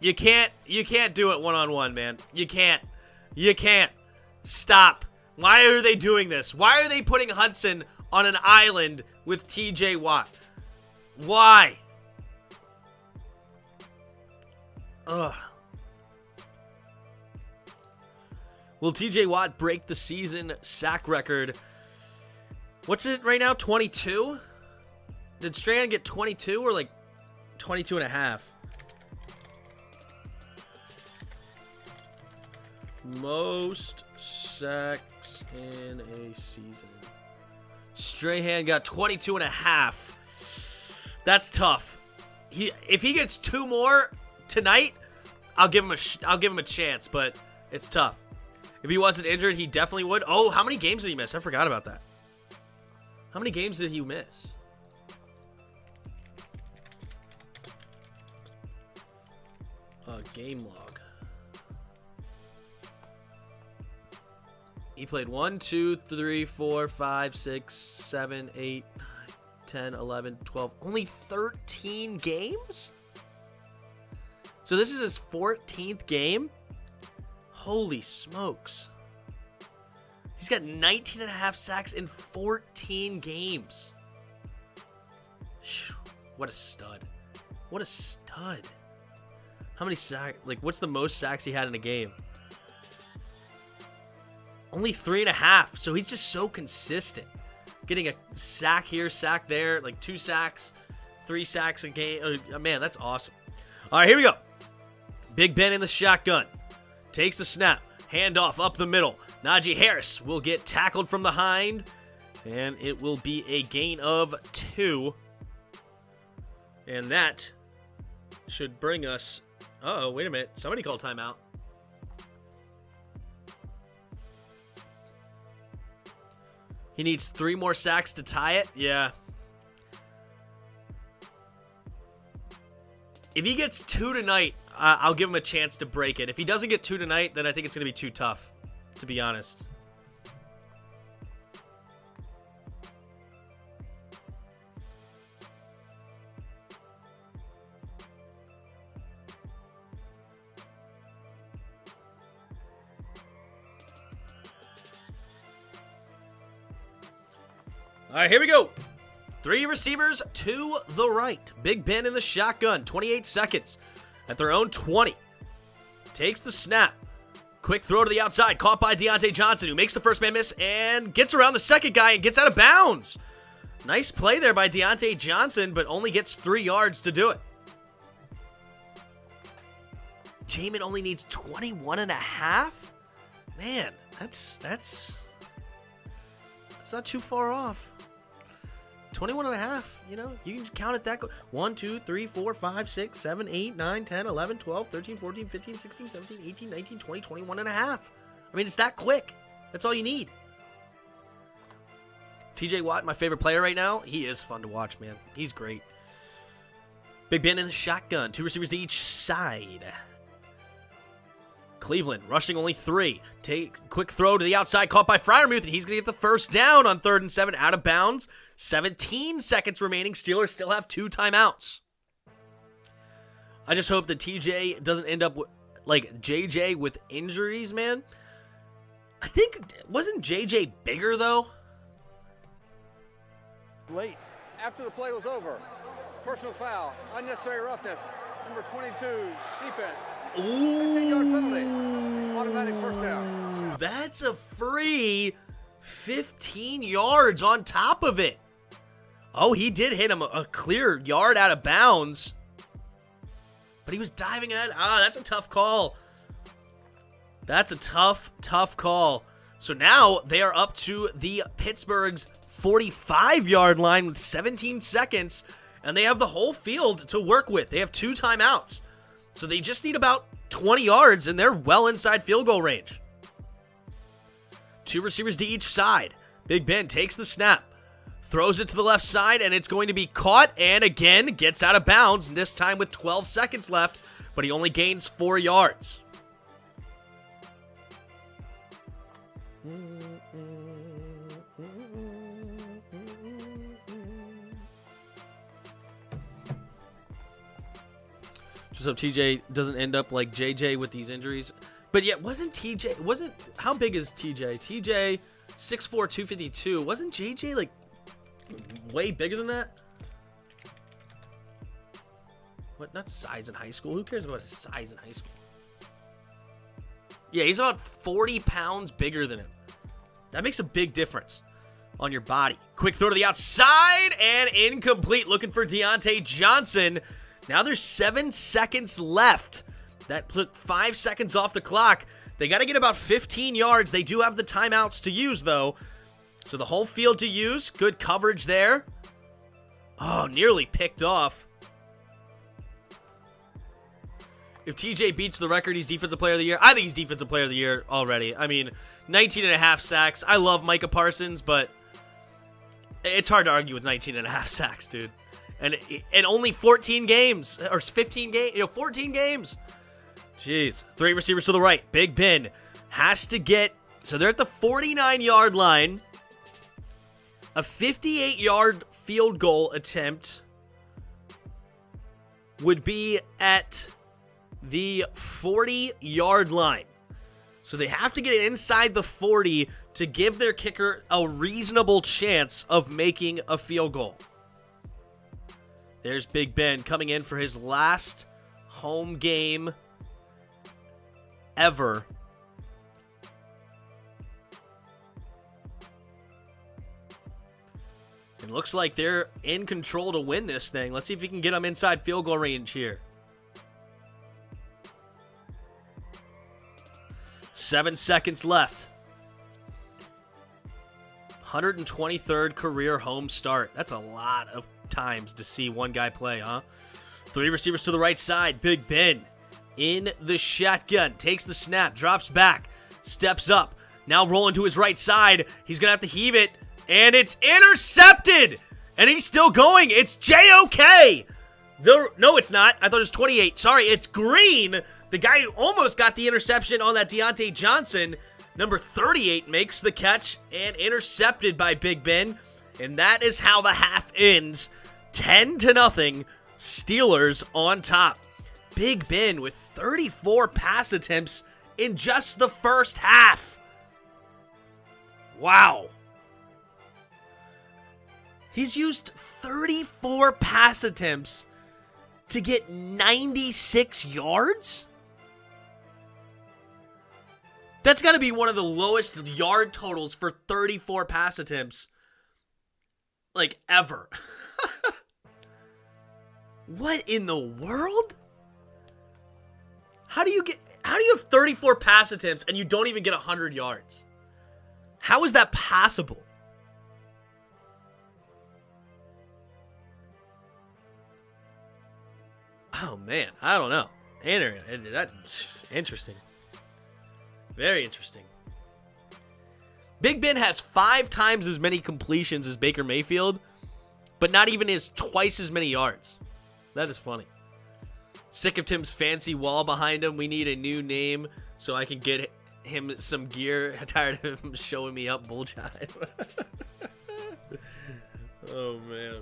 You can't do it one-on-one, man. You can't. Stop. Why are they doing this? Why are they putting Hudson on an island with TJ Watt? Why? Ugh. Will TJ Watt break the season sack record? What's it right now? 22? Did Strahan get 22 or like 22 and a half? Most sacks in a season. Strahan got 22 and a half. That's tough. If he gets 2 more tonight, I'll give him a chance, but it's tough. If he wasn't injured, he definitely would. Oh, how many games did he miss? I forgot about that. How many games did he miss? Game log. He played 1, 2, 3, 4, 5, 6, 7, 8, 9, 10, 11, 12. Only 13 games? So this is his 14th game? Holy smokes. He's got 19 and a half sacks in 14 games. What a stud. What a stud. How many sacks? Like, what's the most sacks he had in a game? Only 3.5. So he's just so consistent. Getting a sack here, sack there, like 2 sacks, 3 sacks a game. Oh, man, that's awesome. All right, here we go. Big Ben in the shotgun. Takes the snap. Handoff up the middle. Najee Harris will get tackled from behind. And it will be a gain of 2. And that should bring us... Uh-oh, wait a minute. Somebody called timeout. He needs 3 more sacks to tie it? Yeah. If he gets 2 tonight, I'll give him a chance to break it. If he doesn't get 2 tonight, then I think it's going to be too tough, to be honest. All right, here we go. 3 receivers to the right. Big Ben in the shotgun. 28 seconds at their own 20. Takes the snap. Quick throw to the outside. Caught by Deontay Johnson, who makes the first man miss and gets around the second guy and gets out of bounds. Nice play there by Deontay Johnson, but only gets 3 yards to do it. Jamin only needs 21 and a half? Man, that's not too far off. 21 and a half, you know, you can count it that. 1, 2, 3, 4, 5, 6, 7, 8, 9, 10, 11, 12, 13, 14, 15, 16, 17, 18, 19, 20, 21 and a half. I mean, it's that quick. That's all you need. TJ Watt, my favorite player right now. He is fun to watch, man. He's great. Big Ben in the shotgun. 2 receivers to each side. Cleveland rushing only 3. Quick throw to the outside, caught by Freiermuth, and he's going to get the first down on 3rd and 7, out of bounds. 17 seconds remaining. Steelers still have 2 timeouts. I just hope that TJ doesn't end up like JJ with injuries, man. I think, wasn't JJ bigger though? Late. After the play was over, personal foul, unnecessary roughness, number 22, defense. 15-yard penalty, automatic first down. That's a free 15 yards on top of it. Oh, he did hit him a clear yard out of bounds. But he was diving at. That's a tough call. That's a tough call. So now they are up to the Pittsburgh's 45-yard line with 17 seconds. And they have the whole field to work with. They have 2 timeouts. So they just need about 20 yards, and they're well inside field goal range. 2 receivers to each side. Big Ben takes the snap. Throws it to the left side, and it's going to be caught, and again, gets out of bounds, and this time with 12 seconds left. but he only gains 4 yards. Just hope TJ doesn't end up like JJ with these injuries. But yeah, how big is TJ? TJ, 6'4", 252. Wasn't JJ like way bigger than that? What, not size in high school? Who cares about his size in high school? Yeah, he's about 40 pounds bigger than him. That makes a big difference on your body. Quick throw to the outside and incomplete. Looking for Deontay Johnson. Now there's 7 seconds left. That put 5 seconds off the clock. They got to get about 15 yards. They do have the timeouts to use, though. So the whole field to use. Good coverage there. Oh, nearly picked off. If TJ beats the record, he's Defensive Player of the Year. I think he's Defensive Player of the Year already. I mean, 19 and a half sacks. I love Micah Parsons, but it's hard to argue with 19 and a half sacks, dude. And only 14 games, or 15 games, 14 games. Jeez. 3 receivers to the right. Big Ben has to get, so they're at the 49-yard line. A 58-yard field goal attempt would be at the 40-yard line. So they have to get it inside the 40 to give their kicker a reasonable chance of making a field goal. There's Big Ben coming in for his last home game ever. It looks like they're in control to win this thing. Let's see if we can get them inside field goal range here. 7 seconds left. 123rd career home start. That's a lot of times to see one guy play, huh? 3 receivers to the right side. Big Ben in the shotgun. Takes the snap. Drops back. Steps up. Now rolling to his right side. He's going to have to heave it. And it's intercepted. And he's still going. It's J.O.K. No, it's not. I thought it was 28. Sorry, it's Green. The guy who almost got the interception on that Deontay Johnson. Number 38 makes the catch and intercepted by Big Ben. And that is how the half ends. 10-0. Steelers on top. Big Ben with 34 pass attempts in just the first half. Wow. He's used 34 pass attempts to get 96 yards? That's got to be one of the lowest yard totals for 34 pass attempts, like, ever. What in the world? How do you have 34 pass attempts and you don't even get 100 yards? How is that possible? Oh, man. I don't know. Interesting. Very interesting. Big Ben has 5 times as many completions as Baker Mayfield, but not even twice as many yards. That is funny. Sick of Tim's fancy wall behind him. We need a new name so I can get him some gear. Tired of him showing me up bull jive. Oh, man.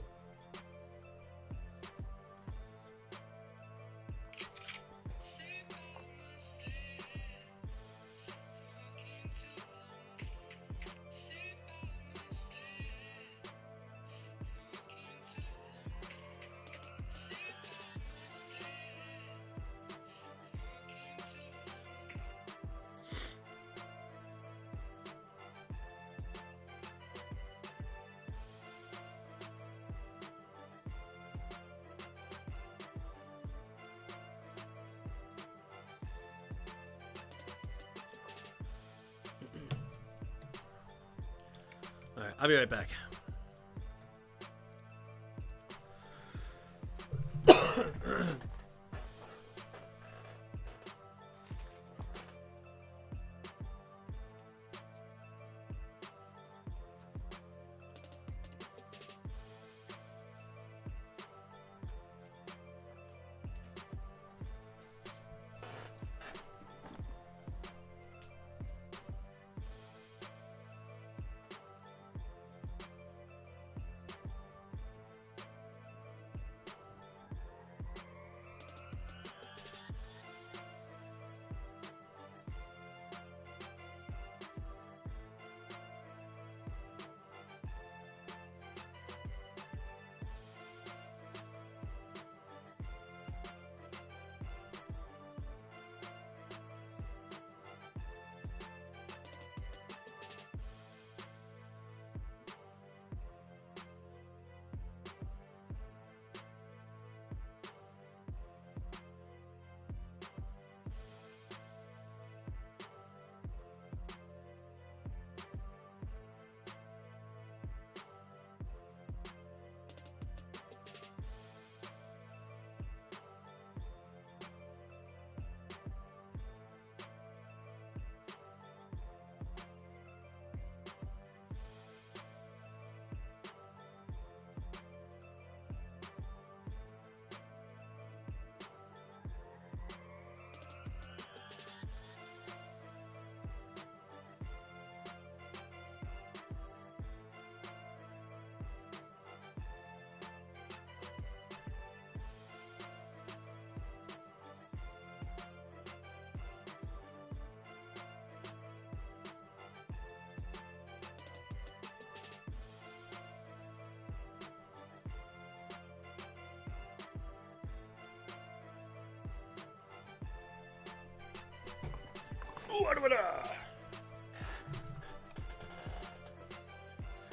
All right, I'll be right back.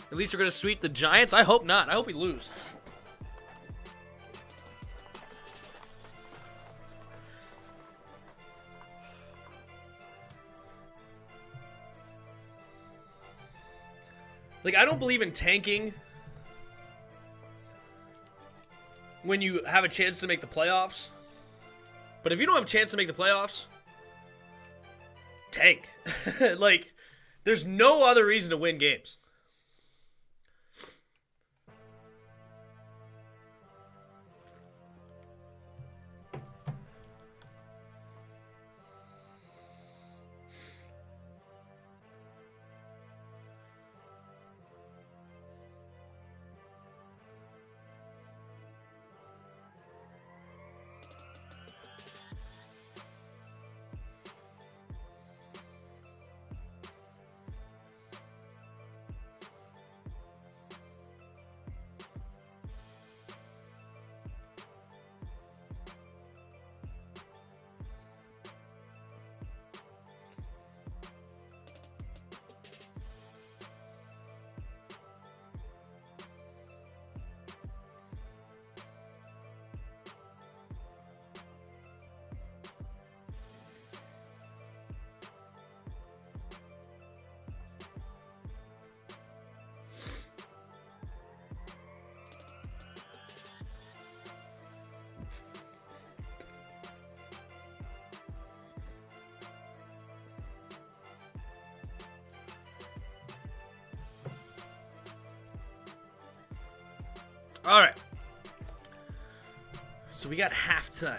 At least we're going to sweep the Giants? I hope not. I hope we lose. Like, I don't believe in tanking when you have a chance to make the playoffs. But if you don't have a chance to make the playoffs, tank. Like, there's no other reason to win games. All right. So we got halftime.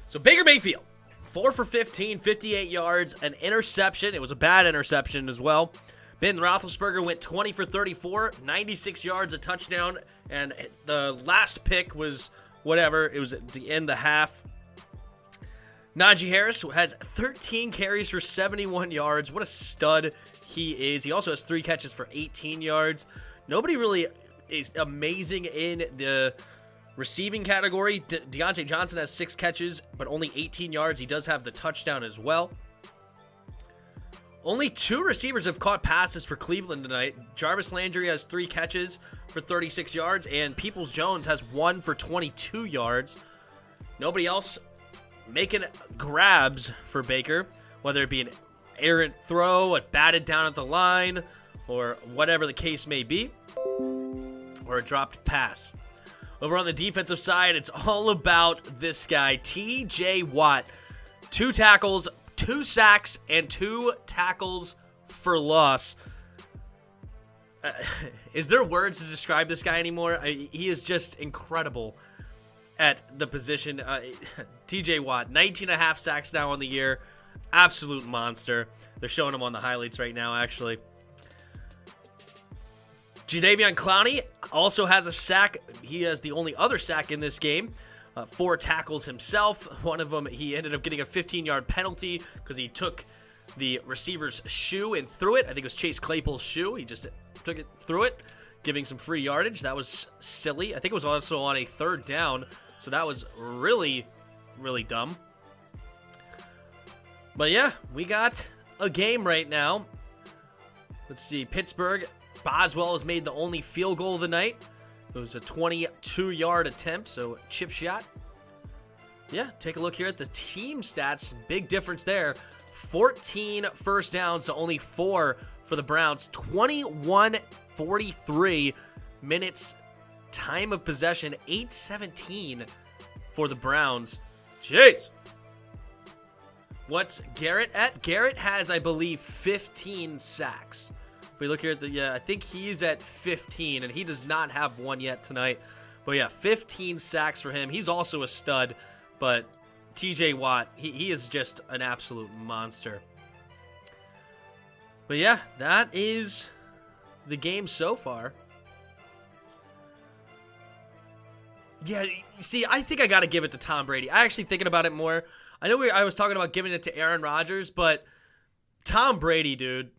So Baker Mayfield, 4 for 15, 58 yards, an interception. It was a bad interception as well. Ben Roethlisberger went 20 for 34, 96 yards, a touchdown, and the last pick was whatever. It was at the end of the half. Najee Harris has 13 carries for 71 yards. What a stud he is. He also has 3 catches for 18 yards. Nobody really is amazing in the receiving category. Deontay Johnson has 6 catches, but only 18 yards. He does have the touchdown as well. Only 2 receivers have caught passes for Cleveland tonight. Jarvis Landry has 3 catches for 36 yards, and Peoples-Jones has 1 for 22 yards. Nobody else making grabs for Baker, whether it be an errant throw, a batted down at the line, or whatever the case may be, or a dropped pass. Over on the defensive side, it's all about this guy, T.J. Watt. 2 tackles, 2 sacks, and 2 tackles for loss. Is there words to describe this guy anymore? He is just incredible at the position. T.J. Watt, 19.5 sacks now on the year. Absolute monster. They're showing him on the highlights right now, actually. Jadeveon Clowney also has a sack. He has the only other sack in this game. 4 tackles himself. One of them, he ended up getting a 15-yard penalty because he took the receiver's shoe and threw it. I think it was Chase Claypool's shoe. He just took it, threw it, giving some free yardage. That was silly. I think it was also on a 3rd down, so that was really, really dumb. But yeah, we got a game right now. Let's see. Pittsburgh, Boswell has made the only field goal of the night. It was a 22-yard attempt, so chip shot. Yeah, take a look here at the team stats. Big difference there. 14 first downs to only 4 for the Browns. 21:43 minutes time of possession. 8:17 for the Browns. Jeez. What's Garrett at? Garrett has, I believe, 15 sacks. If we look here at the, I think he's at 15, and he does not have one yet tonight. But yeah, 15 sacks for him. He's also a stud, but TJ Watt, he is just an absolute monster. But yeah, that is the game so far. Yeah, see, I think I got to give it to Tom Brady. I actually thinking about it more. I know I was talking about giving it to Aaron Rodgers, but Tom Brady, dude.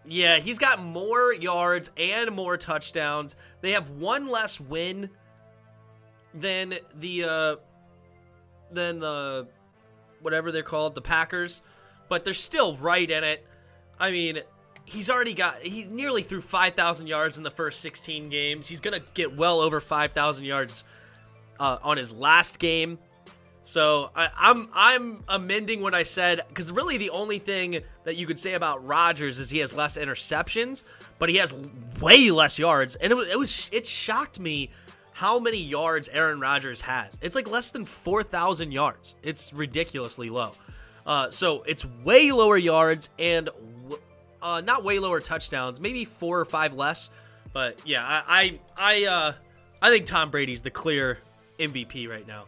Yeah, he's got more yards and more touchdowns. They have one less win than the whatever they're called, the Packers, but they're still right in it. I mean, he nearly threw 5,000 yards in the first 16 games. He's going to get well over 5,000 yards on his last game. So I'm amending what I said, because really the only thing that you could say about Rodgers is he has less interceptions, but he has way less yards. And it shocked me how many yards Aaron Rodgers has. It's like less than 4,000 yards. It's ridiculously low. So it's way lower yards and not way lower touchdowns, maybe 4 or 5 less. But yeah, I think Tom Brady's the clear MVP right now,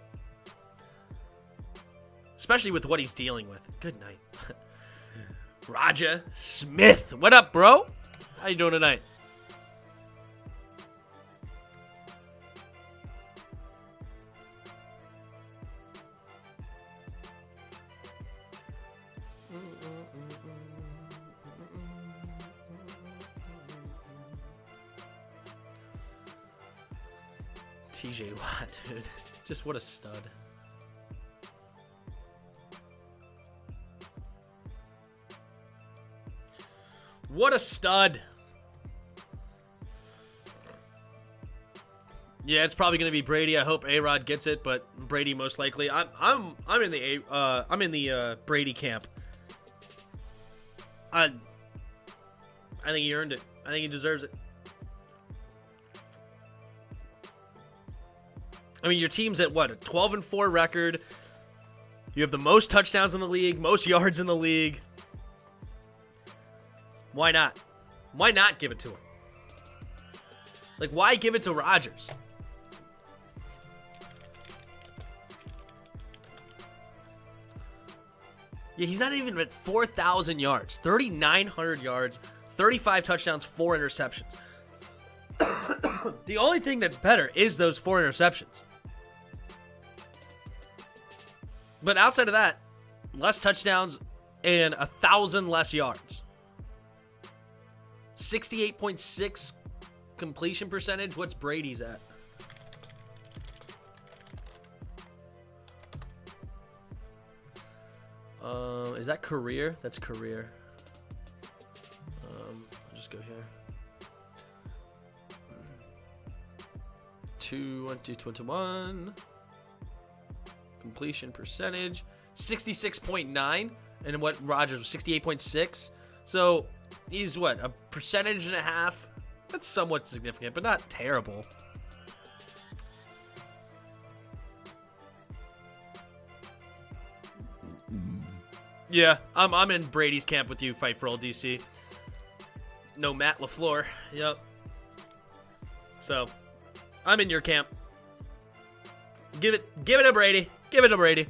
especially with what he's dealing with. Good night. Roger Smith, what up, bro? How you doing tonight? TJ Watt, dude. Just what a stud. What a stud. Yeah, it's probably going to be Brady. I hope A-Rod gets it, but Brady most likely. I'm in the Brady camp. I think he earned it. I think he deserves it. I mean, your team's at what, a 12-4 record. You have the most touchdowns in the league, most yards in the league. Why not? Why not give it to him? Like, why give it to Rodgers? Yeah, he's not even at 4,000 yards. 3,900 yards, 35 touchdowns, 4 interceptions. The only thing that's better is those 4 interceptions. But outside of that, less touchdowns and 1,000 less yards. 68.6 completion percentage. What's Brady's at? Is that career? That's career. I'll just go here. 221. Completion percentage 66.9, and what Rodgers was 68.6. So he's what, a percentage and a half? That's somewhat significant, but not terrible. Yeah, I'm in Brady's camp with you, Fight for All DC. No Matt LaFleur. Yep. So, I'm in your camp. Give it to Brady. Give it to Brady.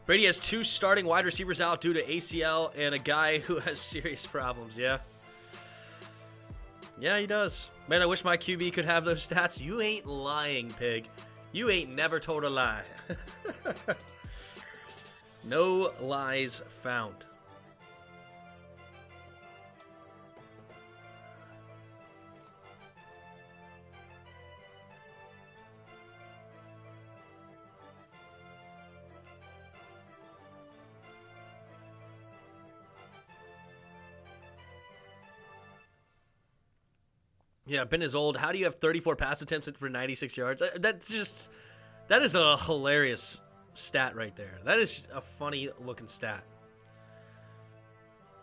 Brady has 2 starting wide receivers out due to ACL and a guy who has serious problems. Yeah. Yeah, he does. Man, I wish my QB could have those stats. You ain't lying, pig. You ain't never told a lie. No lies found. Yeah, Ben is old. How do you have 34 pass attempts for 96 yards? That is a hilarious stat right there. That is a funny looking stat.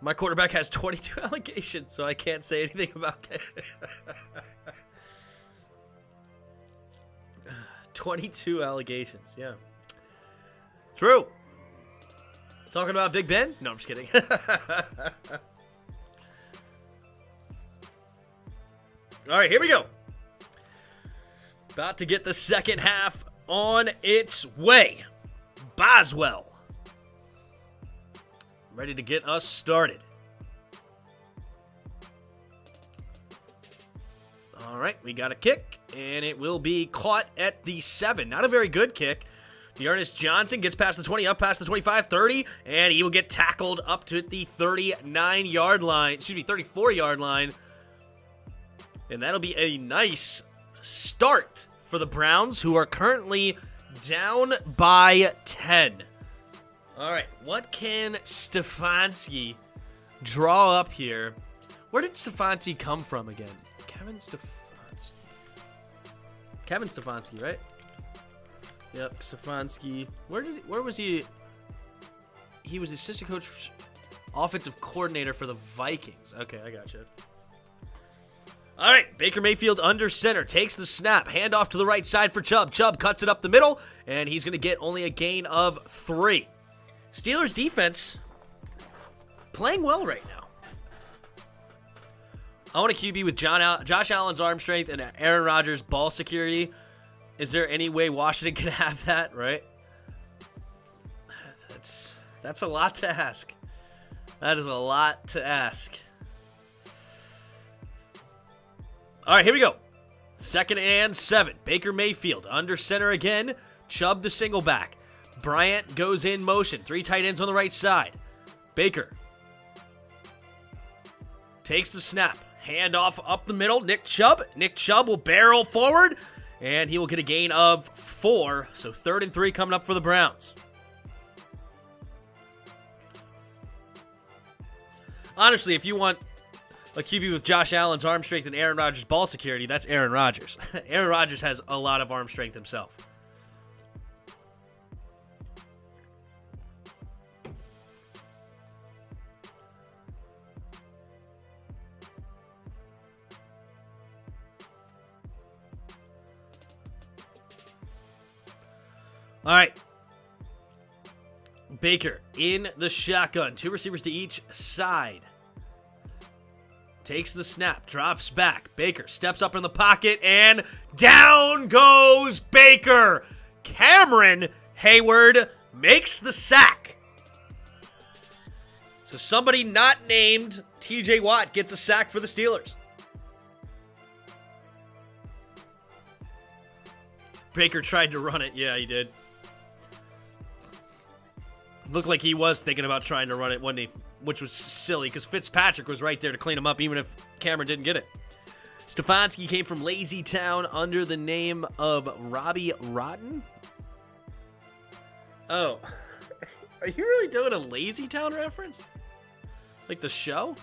My quarterback has 22 allegations, so I can't say anything about it. 22 allegations, yeah. True. Talking about Big Ben? No, I'm just kidding. All right, here we go. About to get the second half on its way. Boswell. Ready to get us started. All right, we got a kick, and it will be caught at the 7. Not a very good kick. Dearness Johnson gets past the 20, up past the 25, 30, and he will get tackled up to the 39-yard line. Excuse me, 34-yard line. And that'll be a nice start for the Browns, who are currently down by 10. All right, what can Stefanski draw up here? Where did Stefanski come from again? Kevin Stefanski, right? Yep, Stefanski. Where was he? He was the assistant coach, offensive coordinator for the Vikings. Okay, I got you. All right, Baker Mayfield under center, takes the snap, handoff to the right side for Chubb. Chubb cuts it up the middle, and he's going to get only a gain of 3. Steelers defense playing well right now. I want a QB with Josh Allen's arm strength and Aaron Rodgers' ball security. Is there any way Washington can have that, right? That's a lot to ask. That is a lot to ask. All right, here we go. 2nd and 7. Baker Mayfield under center again. Chubb the single back. Bryant goes in motion. 3 tight ends on the right side. Baker takes the snap. Handoff up the middle. Nick Chubb. Nick Chubb will barrel forward, and he will get a gain of 4. So 3rd and 3 coming up for the Browns. Honestly, if you want a QB with Josh Allen's arm strength and Aaron Rodgers' ball security, that's Aaron Rodgers. Aaron Rodgers has a lot of arm strength himself. All right. Baker in the shotgun. 2 receivers to each side. Takes the snap. Drops back. Baker steps up in the pocket, and down goes Baker. Cameron Hayward makes the sack. So somebody not named TJ Watt gets a sack for the Steelers. Baker tried to run it. Yeah, he did. Looked like he was thinking about trying to run it, wasn't he? Which was silly, because Fitzpatrick was right there to clean him up, even if Cameron didn't get it. Stefanski came from Lazy Town under the name of Robbie Rotten. Oh. Are you really doing a Lazy Town reference? Like the show?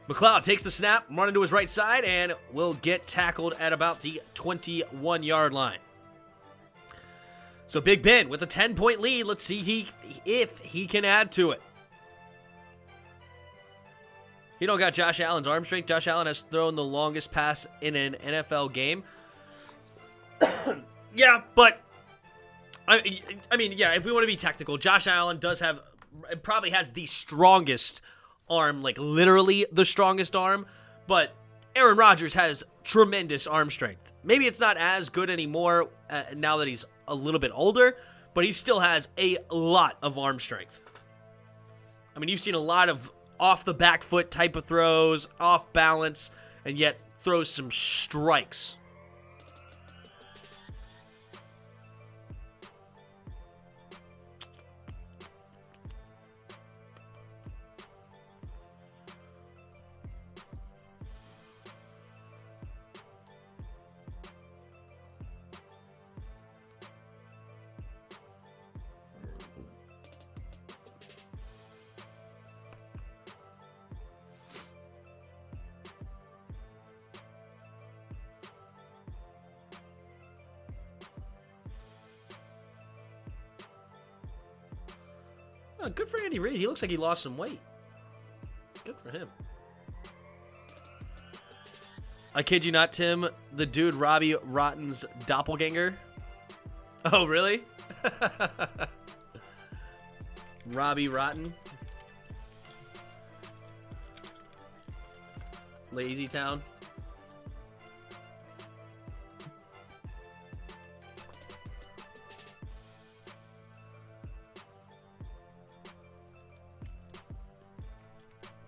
McLeod takes the snap, running to his right side, and will get tackled at about the 21-yard line. So Big Ben with a 10-point lead. Let's see if he can add to it. He don't got Josh Allen's arm strength. Josh Allen has thrown the longest pass in an NFL game. Yeah, but I mean, yeah, if we want to be technical, Josh Allen probably has the strongest arm, like literally the strongest arm, but Aaron Rodgers has tremendous arm strength. Maybe it's not as good anymore now that he's a little bit older, but he still has a lot of arm strength. I mean, you've seen a lot of off the back foot type of throws, off balance, and yet throws some strikes. Oh, good for Andy Reid. He looks like he lost some weight. Good for him. I kid you not, Tim. The dude Robbie Rotten's doppelganger. Oh, really? Robbie Rotten. Lazy Town.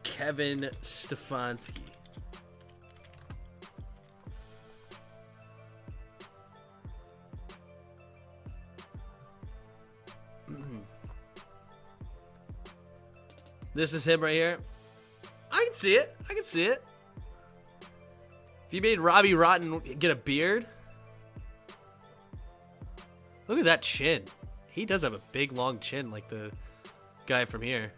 Kevin Stefanski. This is him right here. I can see it. If you made Robbie Rotten get a beard. Look at that chin. He does have a big, long chin like the guy from here.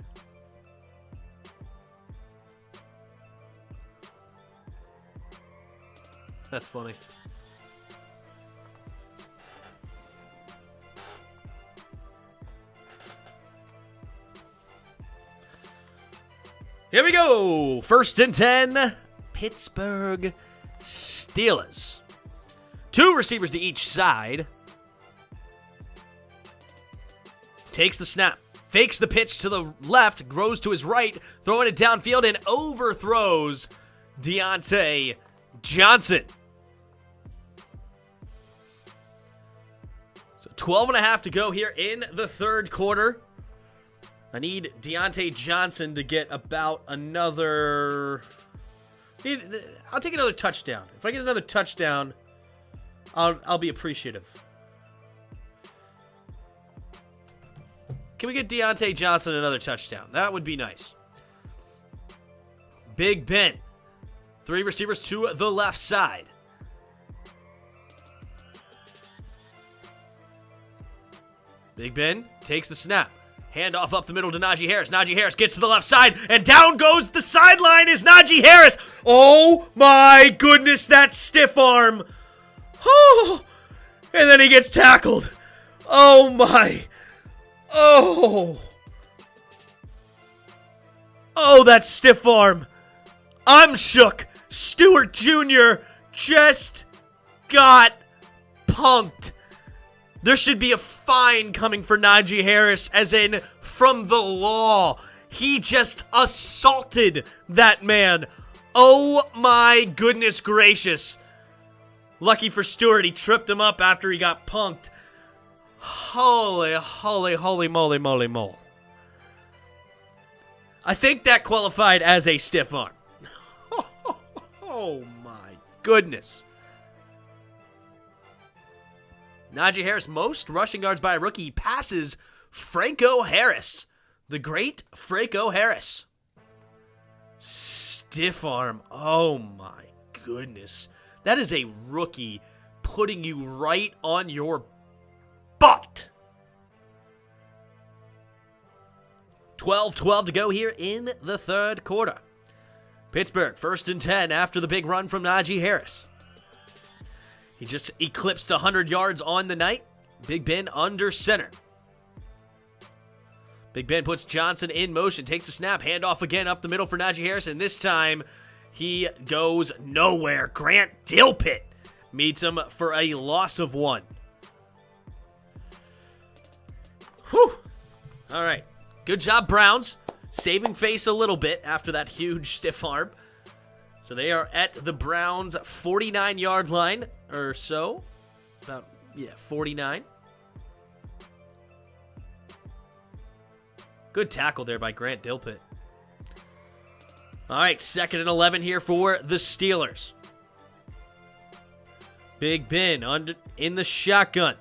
That's funny. Here we go. 1st and 10. Pittsburgh Steelers. 2 receivers to each side. Takes the snap. Fakes the pitch to the left. Grows to his right. Throwing it downfield and overthrows Deontay Johnson. So 12.5 to go here in the third quarter. I need Deontay Johnson to get about another... I'll take another touchdown. If I get another touchdown, I'll be appreciative. Can we get Deontay Johnson another touchdown? That would be nice. Big Ben. 3 receivers to the left side. Big Ben takes the snap. Handoff up the middle to Najee Harris. Najee Harris gets to the left side, and down goes the sideline is Najee Harris. Oh, my goodness, that stiff arm. Oh, and then he gets tackled. Oh, my. Oh, that stiff arm. I'm shook. Stewart Jr. just got punked. There should be a fine coming for Najee Harris, as in from the law. He just assaulted that man. Oh my goodness gracious. Lucky for Stewart, he tripped him up after he got punked. Holy moly, moly, mole. I think that qualified as a stiff arm. Oh my goodness. Najee Harris, most rushing yards by a rookie, passes Franco Harris. The great Franco Harris. Stiff arm. Oh my goodness. That is a rookie putting you right on your butt. 12-12 to go here in the third quarter. Pittsburgh, 1st and 10 after the big run from Najee Harris. He just eclipsed 100 yards on the night. Big Ben under center. Big Ben puts Johnson in motion, takes a snap, handoff again up the middle for Najee Harris, and this time he goes nowhere. Grant Dilpit meets him for a loss of 1. Whew. All right. Good job, Browns. Saving face a little bit after that huge stiff arm. So they are at the Browns' 49-yard line or so. About, 49. Good tackle there by Grant Dilpit. All right, 2nd and 11 here for the Steelers. Big Ben in the shotgun.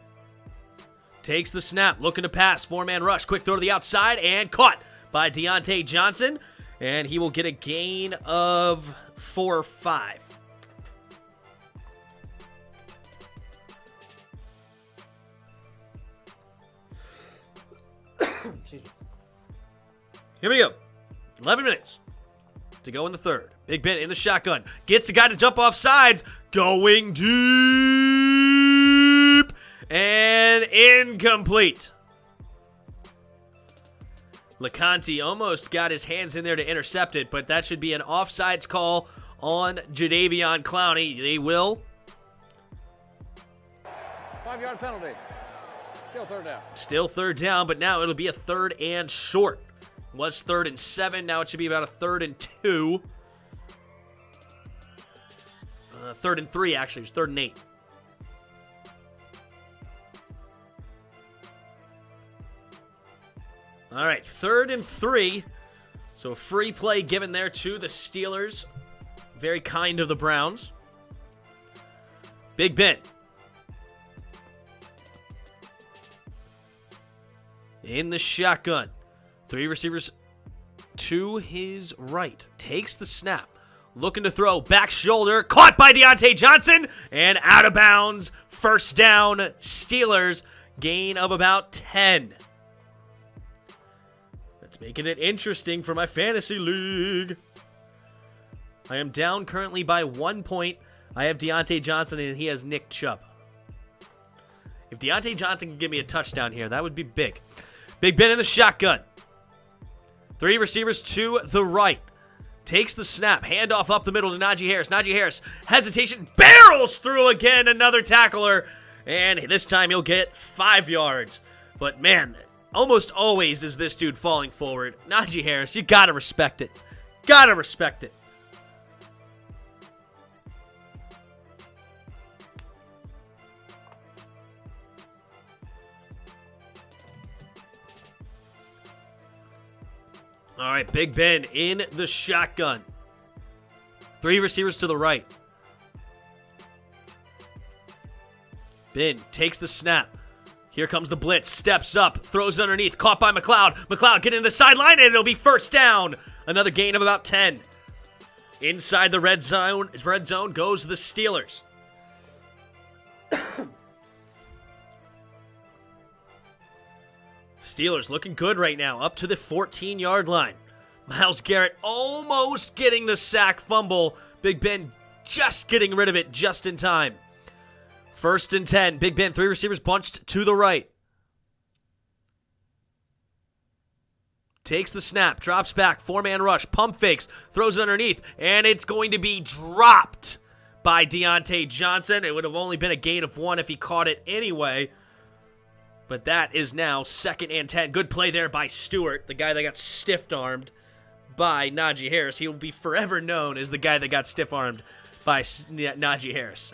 Takes the snap, looking to pass. 4-man rush, quick throw to the outside, and caught by Deontay Johnson. And he will get a gain of 4 or 5. Excuse me. Here we go. 11 minutes to go in the third. Big Ben in the shotgun. Gets the guy to jump off sides. Going deep. And incomplete. LeConte almost got his hands in there to intercept it, but that should be an offsides call on Jadeveon Clowney. They will. 5-yard penalty. Still 3rd down. Still 3rd down, but now it'll be a 3rd and short. Was 3rd and 7. Now it should be about a 3rd and 2. 3rd and 3, actually. It was 3rd and 8. All right, 3rd and 3. So a free play given there to the Steelers. Very kind of the Browns. Big Ben. In the shotgun. 3 receivers to his right. Takes the snap. Looking to throw. Back shoulder. Caught by Deontay Johnson. And out of bounds. First down. Steelers. Gain of about 10. That's making it interesting for my fantasy league. I am down currently by 1 point. I have Deontay Johnson and he has Nick Chubb. If Deontay Johnson can give me a touchdown here, that would be big. Big Ben in the shotgun. 3 receivers to the right. Takes the snap. Handoff up the middle to Najee Harris. Najee Harris, hesitation, barrels through again. Another tackler. And this time he'll get 5 yards. But man, almost always is this dude falling forward. Najee Harris, you gotta respect it. Gotta respect it. All right, Big Ben in the shotgun. 3 receivers to the right. Ben takes the snap. Here comes the blitz. Steps up. Throws underneath. Caught by McLeod. McLeod getting to the sideline, and it'll be first down. Another gain of about 10. Inside the red zone goes the Steelers. Steelers looking good right now, up to the 14-yard line. Myles Garrett almost getting the sack fumble. Big Ben just getting rid of it just in time. 1st and 10. Big Ben, 3 receivers bunched to the right. Takes the snap, drops back, 4-man rush, pump fakes, throws it underneath, and it's going to be dropped by Deontay Johnson. It would have only been a gain of 1 if he caught it anyway. But that is now 2nd and 10. Good play there by Stewart, the guy that got stiff-armed by Najee Harris. He will be forever known as the guy that got stiff-armed by Najee Harris.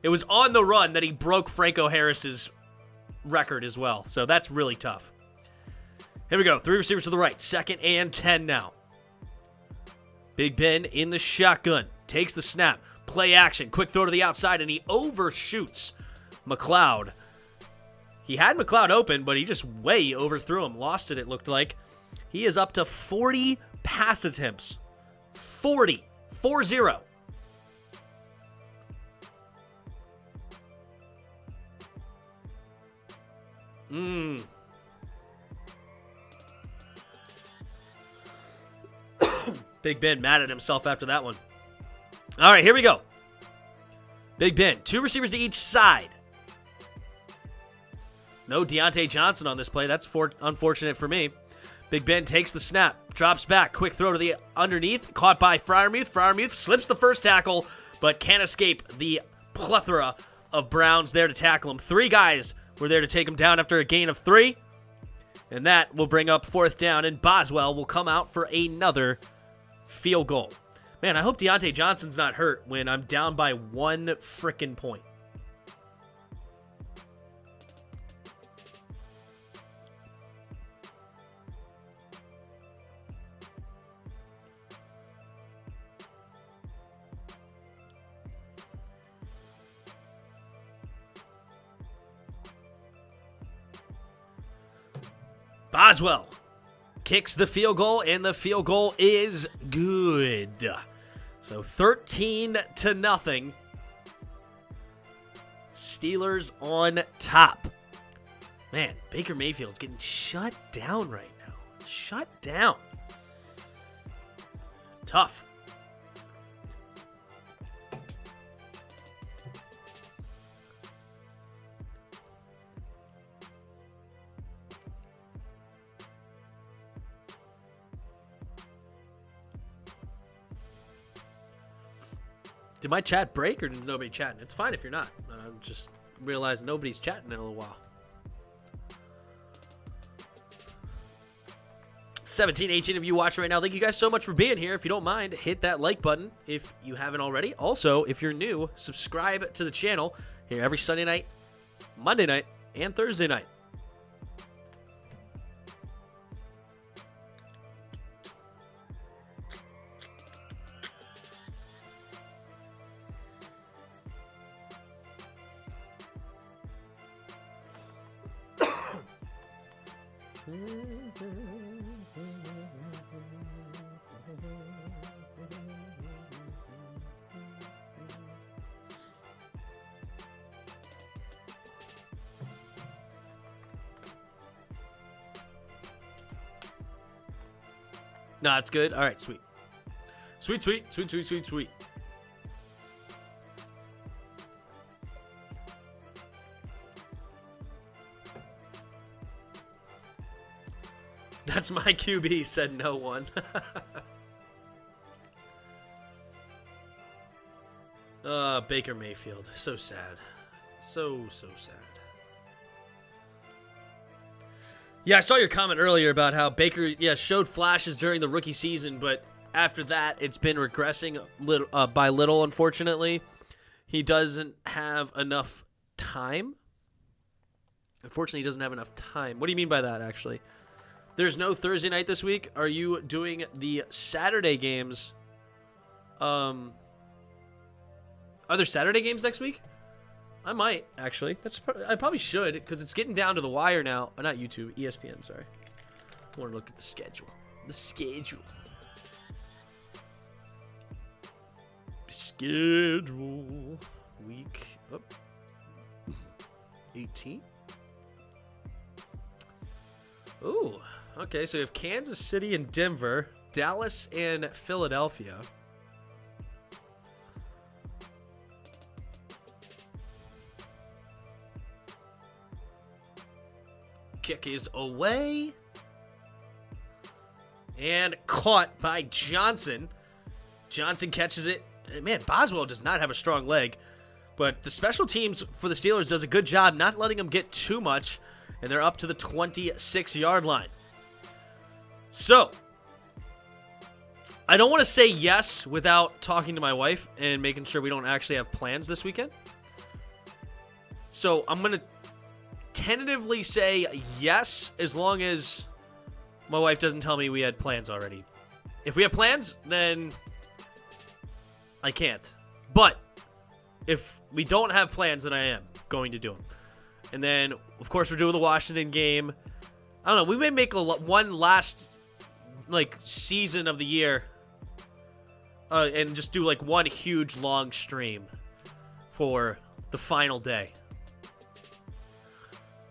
It was on the run that he broke Franco Harris's record as well. So that's really tough. Here we go. 3 receivers to the right. 2nd and 10 now. Big Ben in the shotgun. Takes the snap. Play action. Quick throw to the outside, and he overshoots McLeod. He had McLeod open, but he just way overthrew him. Lost it, it looked like. He is up to 40 pass attempts. 40. 4-0. Big Ben mad at himself after that one. All right, here we go. Big Ben, 2 receivers to each side. No Deontay Johnson on this play. That's unfortunate for me. Big Ben takes the snap, drops back, quick throw to the underneath, caught by Freiermuth. Freiermuth slips the first tackle, but can't escape the plethora of Browns there to tackle him. 3 guys were there to take him down after a gain of 3, and that will bring up 4th down, and Boswell will come out for another field goal. Man, I hope Deontay Johnson's not hurt when I'm down by 1 frickin' point. Boswell kicks the field goal, and the field goal is good. So 13-0. Steelers on top. Man, Baker Mayfield's getting shut down right now. Shut down. Tough. Did my chat break, or did nobody chatting? It's fine if you're not. I just realized nobody's chatting in a little while. 17, 18 of you watching right now. Thank you guys so much for being here. If you don't mind, hit that like button if you haven't already. Also, if you're new, subscribe to the channel here every Sunday night, Monday night, and Thursday night. Nah, it's good. All right, sweet. Sweet, sweet, sweet, sweet, sweet, sweet. That's my QB, said no one. Baker Mayfield. So sad. So sad. Yeah, I saw your comment earlier about how Baker, showed flashes during the rookie season, but after that, it's been regressing by little, unfortunately. He doesn't have enough time. Unfortunately, he doesn't have enough time. What do you mean by that, actually? There's no Thursday night this week. Are you doing the Saturday games? Are there Saturday games next week? I might, actually. I probably should, because it's getting down to the wire now. Oh, not YouTube, ESPN, sorry. I want to look at the schedule. The schedule. 18. Ooh, okay, so you have Kansas City and Denver, Dallas and Philadelphia. Kick is away. And caught by Johnson. Johnson catches it. Man, Boswell does not have a strong leg. But the special teams for the Steelers does a good job not letting them get too much. And they're up to the 26-yard line. So, I don't want to say yes without talking to my wife and making sure we don't actually have plans this weekend. So, I'm going to tentatively say yes as long as my wife doesn't tell me we had plans already. If we have plans, then I can't. But if we don't have plans, then I am going to do them. And then, of course, we're doing the Washington game. I don't know. We may make one last season of the year and just do one huge long stream for the final day.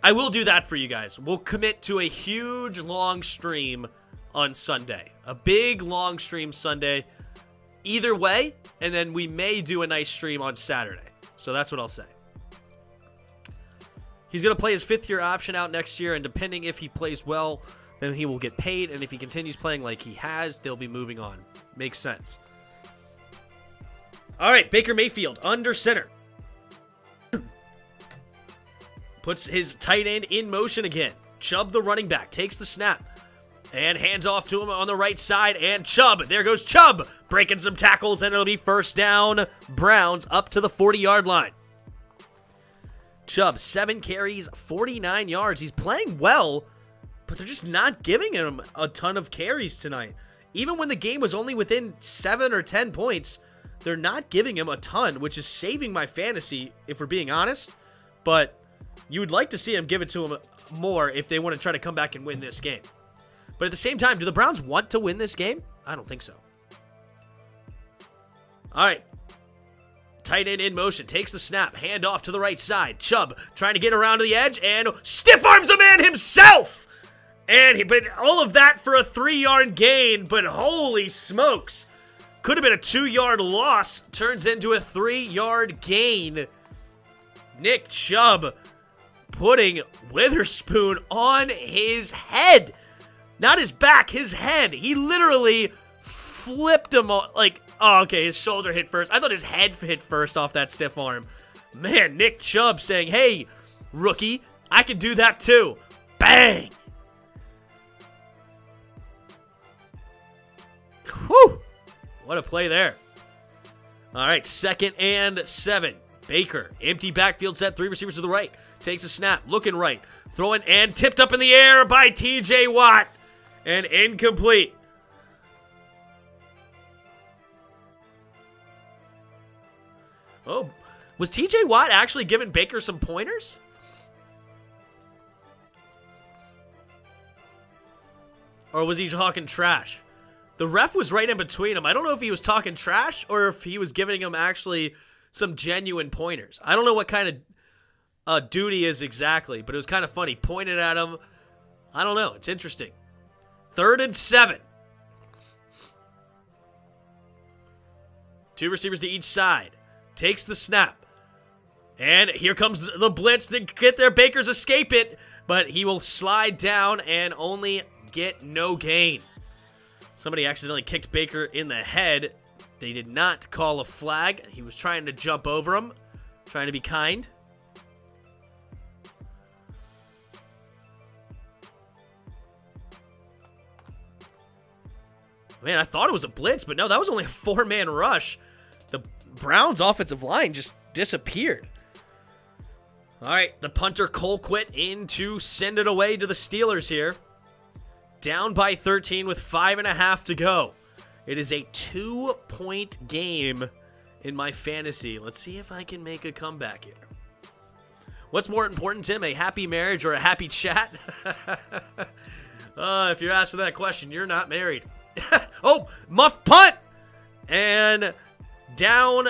I will do that for you guys. We'll commit to a huge long stream on Sunday. A big long stream Sunday. Either way, and then we may do a nice stream on Saturday. So that's what I'll say. He's going to play his fifth-year option out next year, and depending if he plays well, then he will get paid. And if he continues playing like he has, they'll be moving on. Makes sense. All right, Baker Mayfield, under center. Puts his tight end in motion again. Chubb, the running back, takes the snap and hands off to him on the right side. And Chubb, there goes Chubb, breaking some tackles, and it'll be first down. Browns up to the 40-yard line. Chubb, 7 carries, 49 yards. He's playing well, but they're just not giving him a ton of carries tonight. Even when the game was only within 7 or 10 points, they're not giving him a ton, which is saving my fantasy, if we're being honest. But you would like to see him give it to him more if they want to try to come back and win this game. But at the same time, do the Browns want to win this game? I don't think so. All right. Tight end in motion, takes the snap, hand off to the right side. Chubb trying to get around to the edge and stiff arms a man himself. And but all of that for a 3-yard gain, but holy smokes. Could have been a 2-yard loss, turns into a 3-yard gain. Nick Chubb putting Witherspoon on his head. Not his back, his head. He literally flipped him oh, okay, his shoulder hit first. I thought his head hit first off that stiff arm. Man, Nick Chubb saying, hey, rookie, I can do that too. Bang! Whew! What a play there. All right, 2nd and 7. Baker, empty backfield set, 3 receivers to the right. Takes a snap, looking right. Throwing and tipped up in the air by TJ Watt. And incomplete. Oh, was TJ Watt actually giving Baker some pointers? Or was he talking trash? The ref was right in between them. I don't know if he was talking trash or if he was giving him actually some genuine pointers. I don't know what kind of duty is exactly, but it was kind of funny. Pointed at him. I don't know. It's interesting. 3rd and 7. Two receivers to each side. Takes the snap. And here comes the blitz. They get there. Baker's escape it. But he will slide down and only get no gain. Somebody accidentally kicked Baker in the head. They did not call a flag. He was trying to jump over him. Trying to be kind. Man, I thought it was a blitz, but no, that was only a 4-man rush. The Browns' offensive line just disappeared. All right, the punter Colquitt in to send it away to the Steelers here. Down by 13 with 5.5 to go. It is a 2-point game in my fantasy. Let's see if I can make a comeback here. What's more important, Tim, a happy marriage or a happy chat? If you're asking that question, you're not married. Oh, muff punt! And down,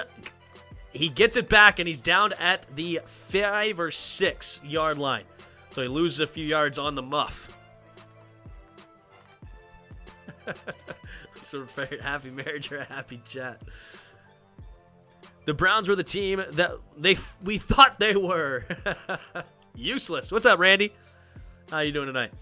he gets it back, and he's down at the 5 or 6 yard line. So he loses a few yards on the muff. So happy marriage or a happy chat. The Browns were the team that we thought they were. Useless. What's up, Randy? How you doing tonight?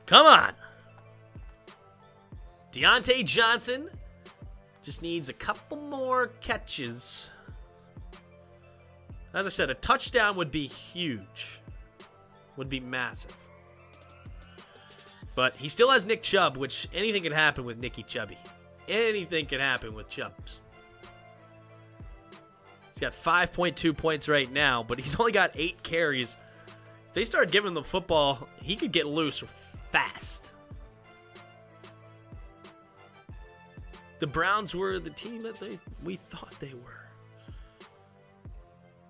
Come on. Deontay Johnson just needs a couple more catches. As I said, a touchdown would be huge. Would be massive. But he still has Nick Chubb, which anything can happen with Nicky Chubby. Anything can happen with Chubbs. He's got 5.2 points right now, but he's only got 8 carries. If they start giving him the football, he could get loose fast. The Browns were the team that we thought they were.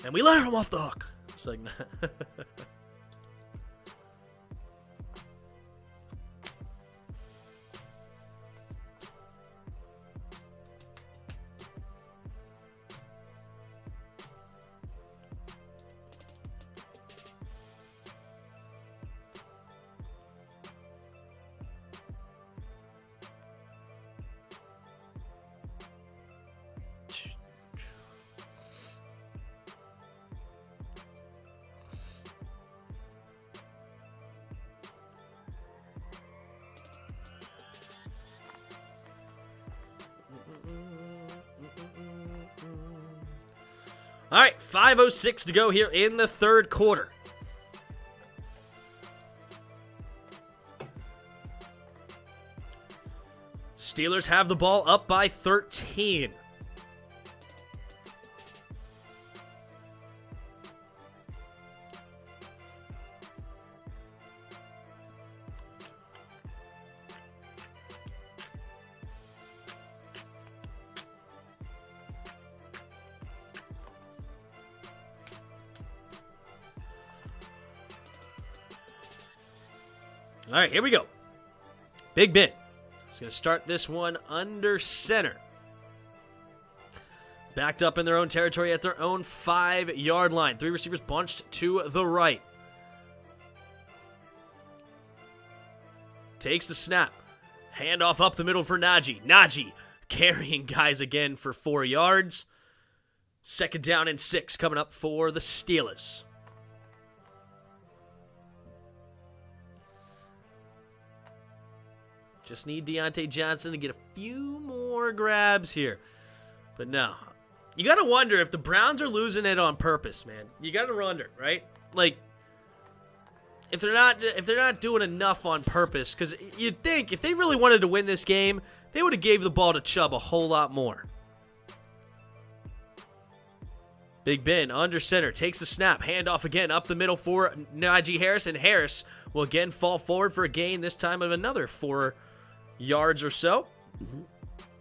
And we let them off the hook. It's like, all right, 5:06 to go here in the third quarter. Steelers have the ball up by 13. All right, here we go. Big Ben. He's going to start this one under center. Backed up in their own territory at their own 5-yard line. 3 receivers bunched to the right. Takes the snap. Handoff up the middle for Najee. Najee carrying guys again for 4 yards. 2nd down and 6 coming up for the Steelers. Just need Deontay Johnson to get a few more grabs here. But no. You got to wonder if the Browns are losing it on purpose, man. You got to wonder, right? Like, if they're not doing enough on purpose, because you'd think if they really wanted to win this game, they would have gave the ball to Chubb a whole lot more. Big Ben under center, takes the snap, handoff again up the middle for Najee Harris, and Harris will again fall forward for a gain, this time of another 4 yards or so.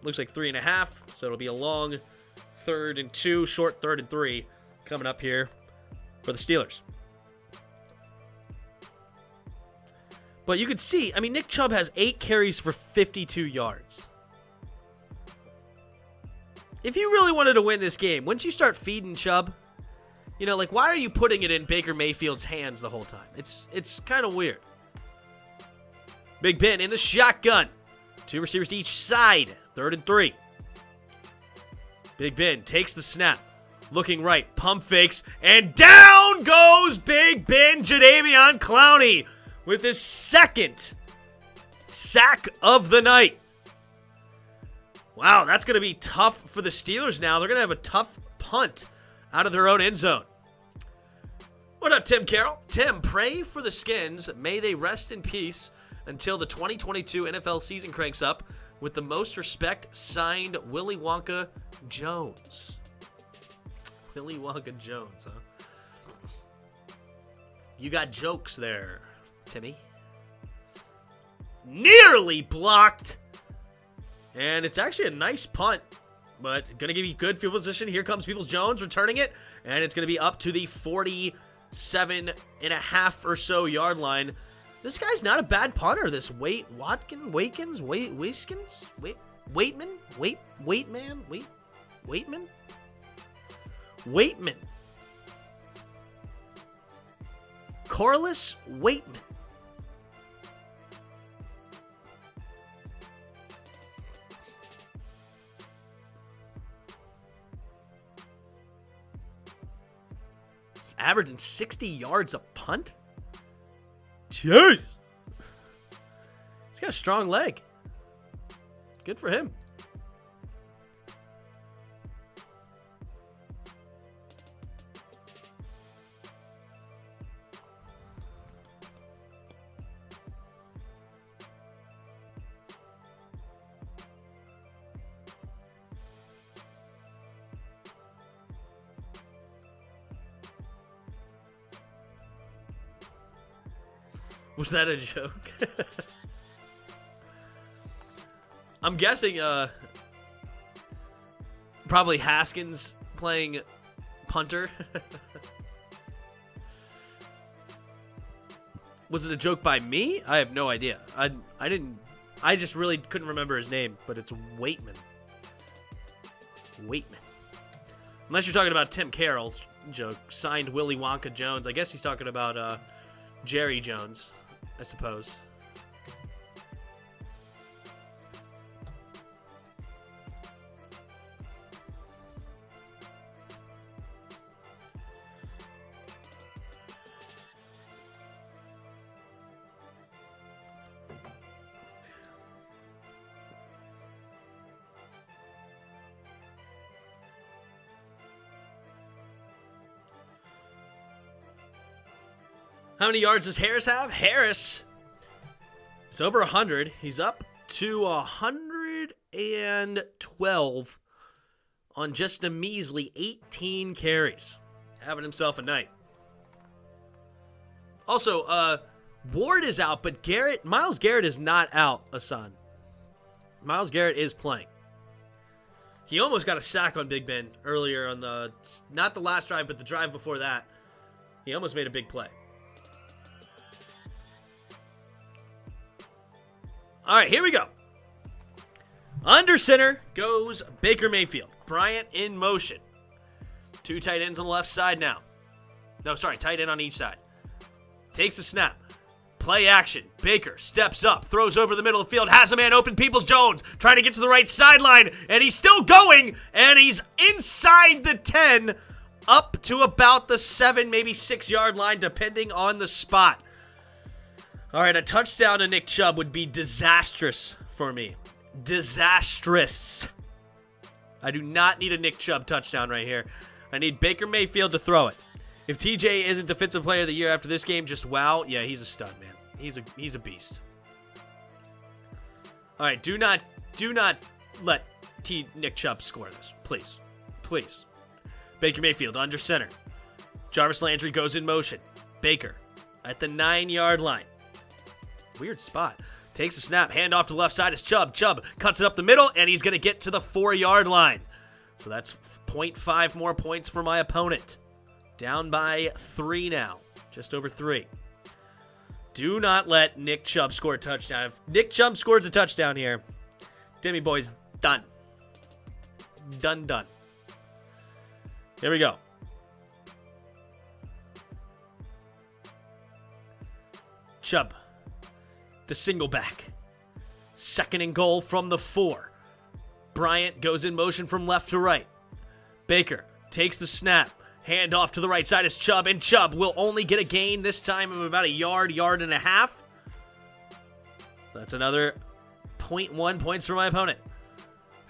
Looks like 3.5, so it'll be a long 3rd and 2, short 3rd and 3 coming up here for the Steelers. But you can see, I mean, Nick Chubb has 8 carries for 52 yards. if you really wanted to win this game, wouldn't you start feeding Chubb? You know, like, why are you putting it in Baker Mayfield's hands the whole time? It's kind of weird. Big Ben in the shotgun. 2 receivers to each side. 3rd and 3. Big Ben takes the snap. Looking right. Pump fakes. And down goes Big Ben Jadeveon Clowney with his 2nd sack of the night. Wow, that's going to be tough for the Steelers now. They're going to have a tough punt out of their own end zone. What up, Tim Carroll? Tim, pray for the Skins. May they rest in peace until the 2022 NFL season cranks up. With the most respect, signed Willy Wonka Jones. Willy Wonka Jones, huh? You got jokes there, Timmy. Nearly blocked. And it's actually a nice punt, but going to give you good field position. Here comes Peoples-Jones returning it, and it's going to be up to the 47.5 or so yard line. This guy's not a bad punter. This Waitman? Corliss Waitman. He's averaging 60 yards a punt? Jeez. He's got a strong leg. Good for him. Was that a joke? I'm guessing probably Haskins playing punter. Was it a joke by me? I have no idea. I just really couldn't remember his name, but it's Waitman. Unless you're talking about Tim Carroll's joke, signed Willy Wonka Jones. I guess he's talking about Jerry Jones, I suppose. How many yards does Harris have? Harris is over 100. He's up to 112 on just a measly 18 carries. Having himself a night. Also, Ward is out, but Myles Garrett is not out, Hassan. Myles Garrett is playing. He almost got a sack on Big Ben earlier on not the last drive, but the drive before that. He almost made a big play. All right, here we go. Under center goes Baker Mayfield. Bryant in motion. 2 tight ends on the left side now. No, sorry, tight end on each side. Takes a snap. Play action. Baker steps up, throws over the middle of the field, has a man open. Peoples-Jones trying to get to the right sideline, and he's still going, and he's inside the 10, up to about the 7, maybe 6 yard line, depending on the spot. All right, a touchdown to Nick Chubb would be disastrous for me. Disastrous. I do not need a Nick Chubb touchdown right here. I need Baker Mayfield to throw it. If TJ isn't Defensive Player of the Year after this game, just wow. Yeah, he's a stud, man. He's a beast. All right, do not let Nick Chubb score this. Please. Please. Baker Mayfield under center. Jarvis Landry goes in motion. Baker at the 9 yard line. Weird spot. Takes a snap. Hand off to the left side is Chubb. Chubb cuts it up the middle, and he's going to get to the 4 yard line. So that's 0.5 more points for my opponent. Down by 3 now. Just over 3. Do not let Nick Chubb score a touchdown. If Nick Chubb scores a touchdown here, Timmy Boy's done. Done. Here we go. Chubb, the single back. 2nd and goal from the 4. Bryant goes in motion from left to right. Baker takes the snap. Hand off to the right side is Chubb, and Chubb will only get a gain this time of about a yard and a half. That's another 0.1 points for my opponent.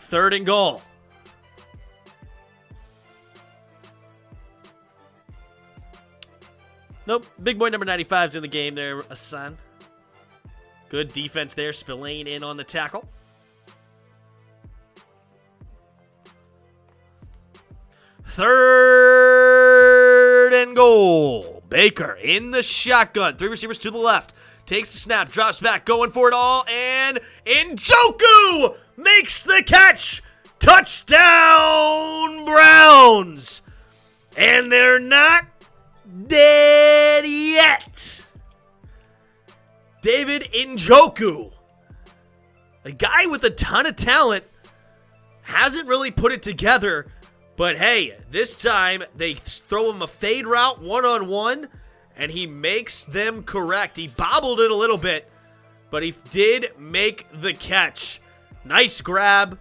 3rd and goal. Nope. Big boy number 95 is in the game there, Asan. Good defense there. Spillane in on the tackle. 3rd and goal. Baker in the shotgun. 3 receivers to the left. Takes the snap. Drops back. Going for it all. And Njoku makes the catch. Touchdown, Browns. And they're not dead yet. David Njoku, a guy with a ton of talent, hasn't really put it together, but hey, this time they throw him a fade route one-on-one, and he makes them correct. He bobbled it a little bit, but he did make the catch. Nice grab.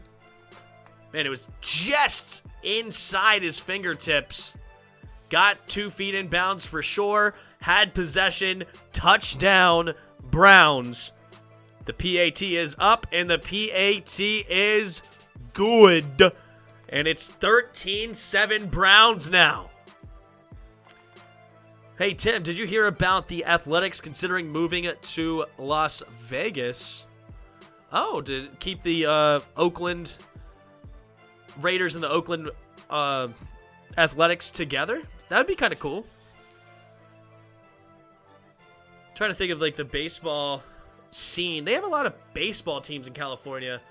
Man, it was just inside his fingertips. Got 2 feet in bounds for sure. Had possession. Touchdown, Browns. The PAT is up, and the PAT is good. And it's 13-7 Browns now. Hey, Tim, did you hear about the Athletics considering moving it to Las Vegas? Oh, to keep the Oakland Raiders and the Oakland Athletics together? That would be kind of cool. Trying to think of like the baseball scene. They have a lot of baseball teams in California.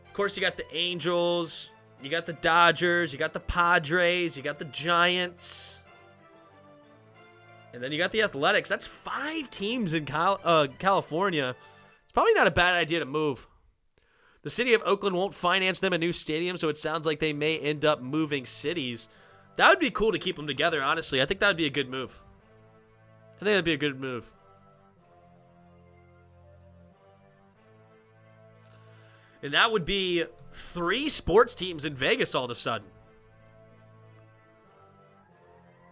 Of course, you got the Angels, you got the Dodgers, you got the Padres, you got the Giants, and then you got the Athletics. That's 5 teams in California. It's probably not a bad idea to move. The city of Oakland won't finance them a new stadium, so it sounds like they may end up moving cities. That would be cool to keep them together, honestly. I think that would be a good move. And that would be 3 sports teams in Vegas all of a sudden.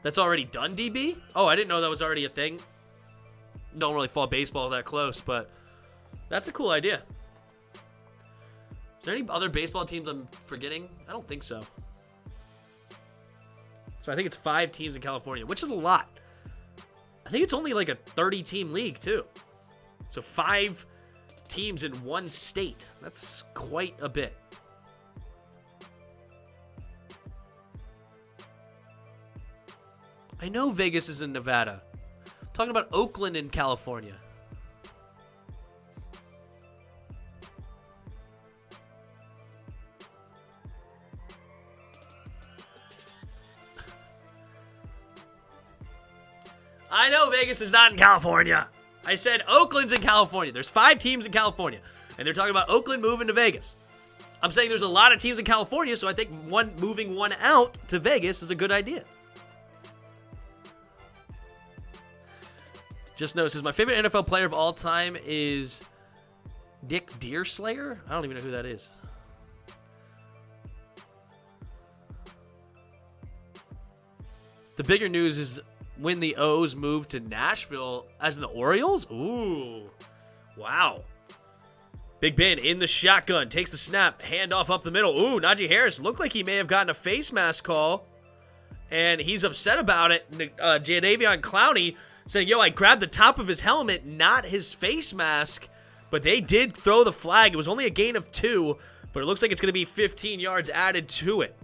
That's already done, DB? Oh, I didn't know that was already a thing. Don't really follow baseball that close, but that's a cool idea. Is there any other baseball teams I'm forgetting? I don't think so. So I think it's 5 teams in California, which is a lot. I think it's only like a 30-team league, too. So 5 teams in one state. That's quite a bit. I know Vegas is in Nevada. I'm talking about Oakland in California. I know Vegas is not in California. I said Oakland's in California. There's 5 teams in California, and they're talking about Oakland moving to Vegas. I'm saying there's a lot of teams in California, so I think moving one out to Vegas is a good idea. Just notices my favorite NFL player of all time is Dick Deerslayer. I don't even know who that is. The bigger news is when the O's moved to Nashville, as in the Orioles. Ooh, wow. Big Ben in the shotgun, takes the snap, handoff up the middle. Ooh, Najee Harris looked like he may have gotten a face mask call, and he's upset about it. Jadeveon Clowney saying, yo, I grabbed the top of his helmet, not his face mask, but they did throw the flag. It was only a gain of 2, but it looks like it's going to be 15 yards added to it.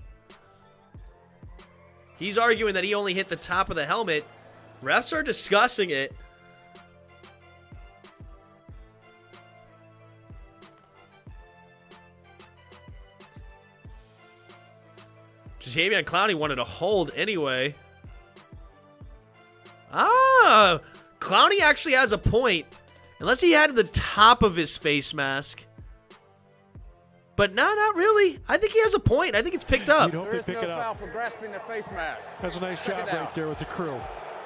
He's arguing that he only hit the top of the helmet. Refs are discussing it. Jadeveon Clowney wanted a hold anyway. Clowney actually has a point. Unless he had the top of his face mask. But no, not really. I think he has a point. I think it's picked up. There is no foul for grasping the face mask. That's a nice job right there with the crew.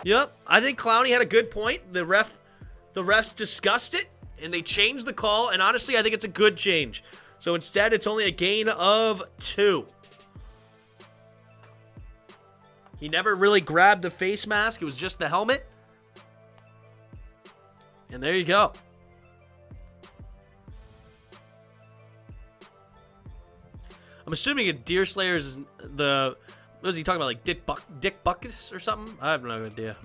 Yep. I think Clowney had a good point. The refs discussed it, and they changed the call, and honestly, I think it's a good change. So instead, it's only a gain of 2. He never really grabbed the face mask. It was just the helmet. And there you go. I'm assuming a Deerslayer is the... What is he talking about? Like Dick Buckus or something? I have no idea.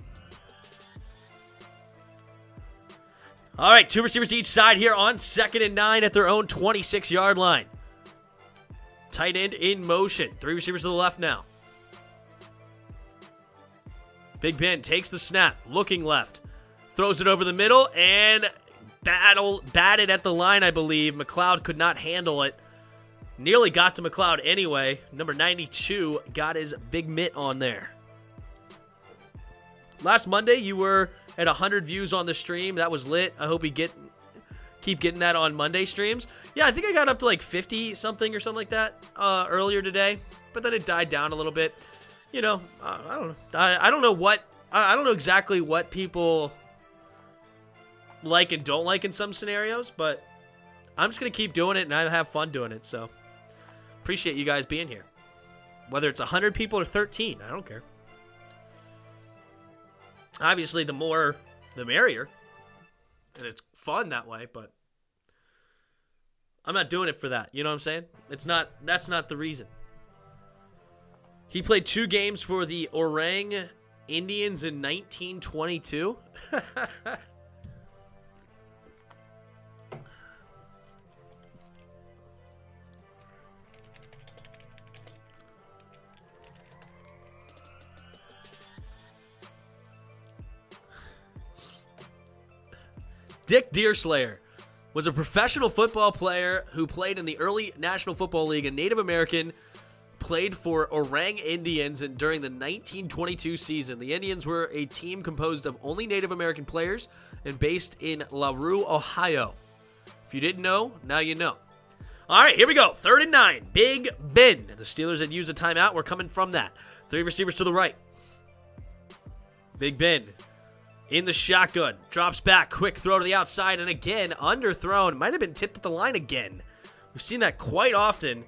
All right, 2 receivers each side here on 2nd and 9 at their own 26-yard line. Tight end in motion. 3 receivers to the left now. Big Ben takes the snap, looking left. Throws it over the middle and batted at the line, I believe. McLeod could not handle it. Nearly got to McLeod anyway. Number 92 got his big mitt on there. Last Monday, you were at 100 views on the stream. That was lit. I hope you keep getting that on Monday streams. Yeah, I think I got up to like 50-something or something like that earlier today. But then it died down a little bit. You know, I don't know. I don't know I don't know exactly what people like and don't like in some scenarios, but I'm just going to keep doing it, and I have fun doing it, so appreciate you guys being here. Whether it's 100 people or 13, I don't care. Obviously, the more, the merrier, and it's fun that way, but I'm not doing it for that, you know what I'm saying? That's not the reason. He played 2 games for the Orang Indians in 1922. Dick Deerslayer was a professional football player who played in the early National Football League, a Native American, played for Orang Indians during the 1922 season. The Indians were a team composed of only Native American players and based in LaRue, Ohio. If you didn't know, now you know. All right, here we go. 3rd and 9. Big Ben. The Steelers had used a timeout. We're coming from that. 3 receivers to the right. Big Ben in the shotgun. Drops back. Quick throw to the outside. And again, underthrown. Might have been tipped at the line again. We've seen that quite often.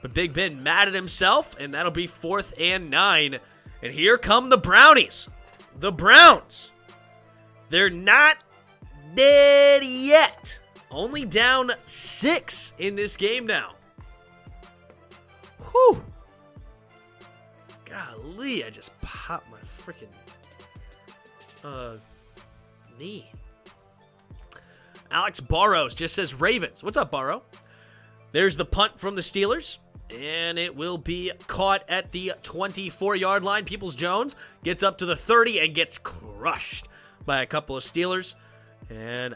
But Big Ben mad at himself. And that'll be 4th and 9. And here come the Brownies. The Browns. They're not dead yet. Only down 6 in this game now. Whew. Golly, I just popped my freaking knee. Alex Barrows just says Ravens. What's up, Barrow? There's the punt from the Steelers, and it will be caught at the 24-yard line. Peoples-Jones gets up to the 30 and gets crushed by a couple of Steelers. And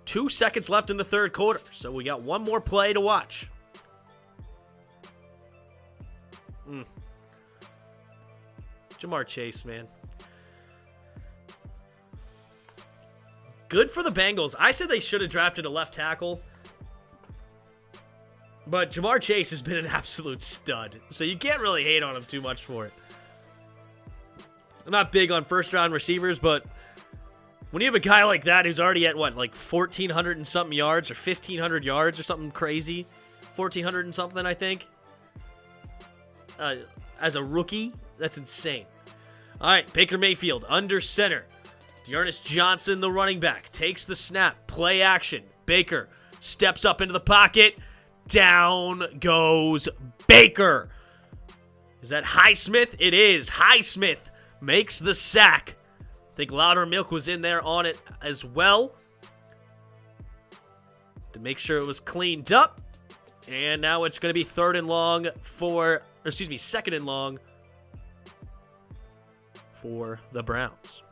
2 seconds left in the 3rd quarter, so we got one more play to watch. Jamar Chase, man. Good for the Bengals. I said they should have drafted a left tackle, but Jamar Chase has been an absolute stud, so you can't really hate on him too much for it. I'm not big on first-round receivers, but when you have a guy like that who's already at, what, like 1,400 and something yards or 1,500 yards or something crazy, 1,400 and something, I think, as a rookie, that's insane. All right, Baker Mayfield under center. Dearness Johnson, the running back, takes the snap. Play action. Baker steps up into the pocket. Down goes Baker. Is that Highsmith? It is. Highsmith makes the sack. I think Loudermilk was in there on it as well to make sure it was cleaned up. And now it's going to be 2nd and long for the Browns.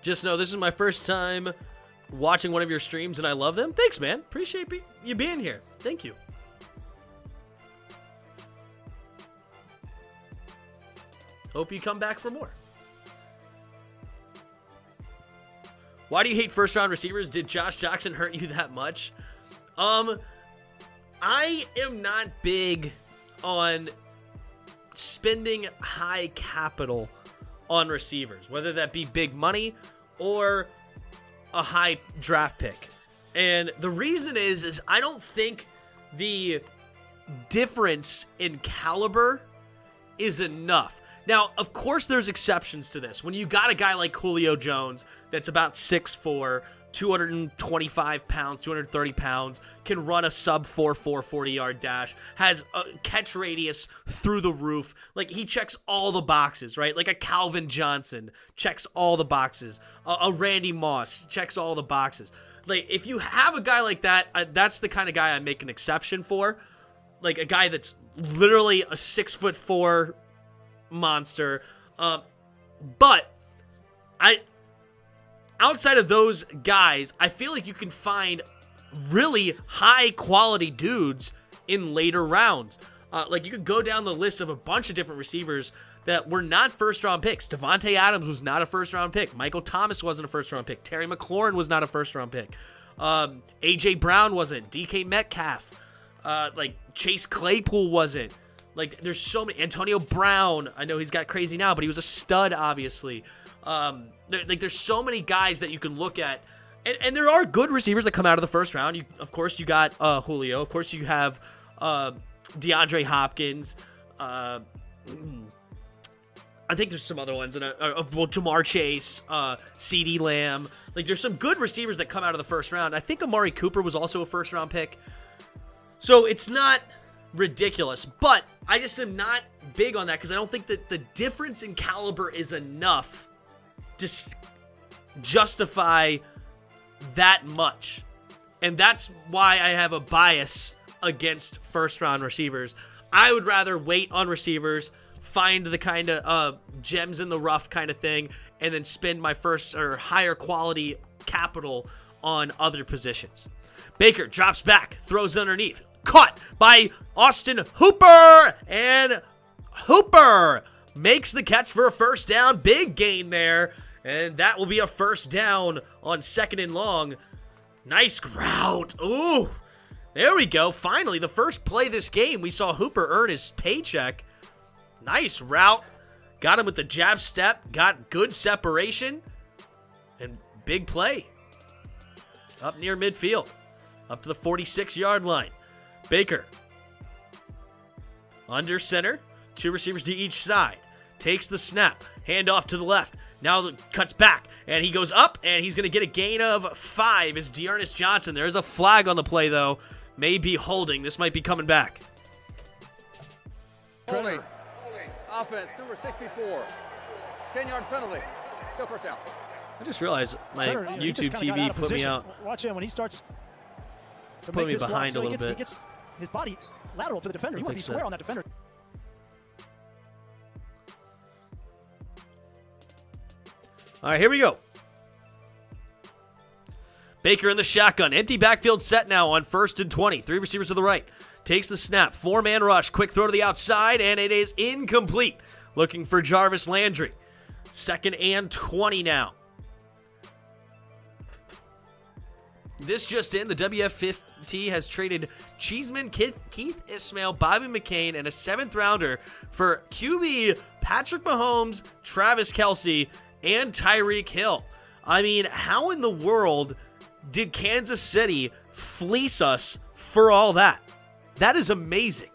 Just know this is my first time watching one of your streams, and I love them. Thanks, man. Appreciate you being here. Thank you. Hope you come back for more. Why do you hate first-round receivers? Did Josh Jackson hurt you that much? I am not big on spending high capital on receivers, whether that be big money or a high draft pick. And the reason is I don't think the difference in caliber is enough. Now, of course, there's exceptions to this. When you got a guy like Julio Jones that's about 6'4", 225 pounds, 230 pounds, can run a sub 4.4 40-yard dash, has a catch radius through the roof. Like, he checks all the boxes, right? Like a Calvin Johnson checks all the boxes. A Randy Moss checks all the boxes. Like, if you have a guy like that, that's the kind of guy I make an exception for. Like, a guy that's literally a 6'4" monster. But outside of those guys, I feel like you can find really high-quality dudes in later rounds. Like, you could go down the list of a bunch of different receivers that were not first-round picks. Devontae Adams was not a first-round pick. Michael Thomas wasn't a first-round pick. Terry McLaurin was not a first-round pick. A.J. Brown wasn't. D.K. Metcalf. Like, Chase Claypool wasn't. Like, there's so many. Antonio Brown. I know he's got crazy now, but he was a stud, obviously. There's so many guys that you can look at, and there are good receivers that come out of the first round. Of course, you got Julio. Of course, you have DeAndre Hopkins. I think there's some other ones, Jamar Chase, CeeDee Lamb. Like, there's some good receivers that come out of the first round. I think Amari Cooper was also a first round pick, so it's not ridiculous. But I just am not big on that because I don't think that the difference in caliber is enough to justify that much. And that's why I have a bias against first-round receivers. I would rather wait on receivers, find the kind of gems in the rough kind of thing, and then spend my first or higher quality capital on other positions. Baker drops back, throws underneath. Caught by Austin Hooper, and Hooper makes the catch for a first down. Big gain there. And that will be a first down on 2nd and long. Nice route. Ooh, there we go. Finally, the first play this game, we saw Hooper earn his paycheck. Nice route. Got him with the jab step. Got good separation. And big play. Up near midfield. Up to the 46-yard line. Baker. Under center. 2 receivers to each side. Takes the snap. Hand off to the left. Now cuts back, and he goes up, and he's going to get a gain of 5. Is Dearness Johnson. There's a flag on the play, though. May be holding. This might be coming back. Holding. Offense, number 64. 10-yard penalty. Still first down. I just realized my YouTube TV put me out. Watch him when he starts to put make me this behind block, a little bit. He gets his body lateral to the defender. You want to be square on that defender. All right, here we go. Baker in the shotgun. Empty backfield set now on 1st and 20. 3 receivers to the right. Takes the snap. 4-man rush. Quick throw to the outside, and it is incomplete. Looking for Jarvis Landry. 2nd and 20 now. This just in, the WFT has traded Cheeseman, Keith Ismail, Bobby McCain, and a 7th rounder for QB Patrick Mahomes, Travis Kelce, and Tyreek Hill. I mean, how in the world did Kansas City fleece us for all that? That is amazing.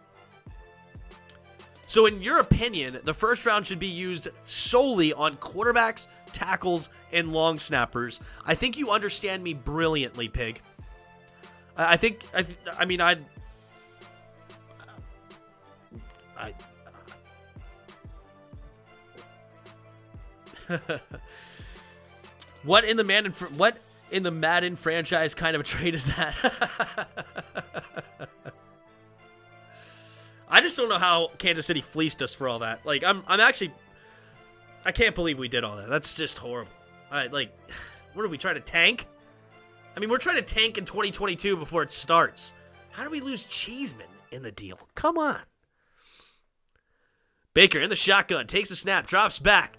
So in your opinion, the first round should be used solely on quarterbacks, tackles, and long snappers. I think you understand me brilliantly, Pig. What in the Madden franchise kind of a trade is that? I just don't know how Kansas City fleeced us for all that. Like, I can't believe we did all that. That's just horrible. Like, what are we trying to tank? I mean, we're trying to tank in 2022 before it starts. How do we lose Cheeseman in the deal? Come on. Baker in the shotgun, takes a snap, drops back,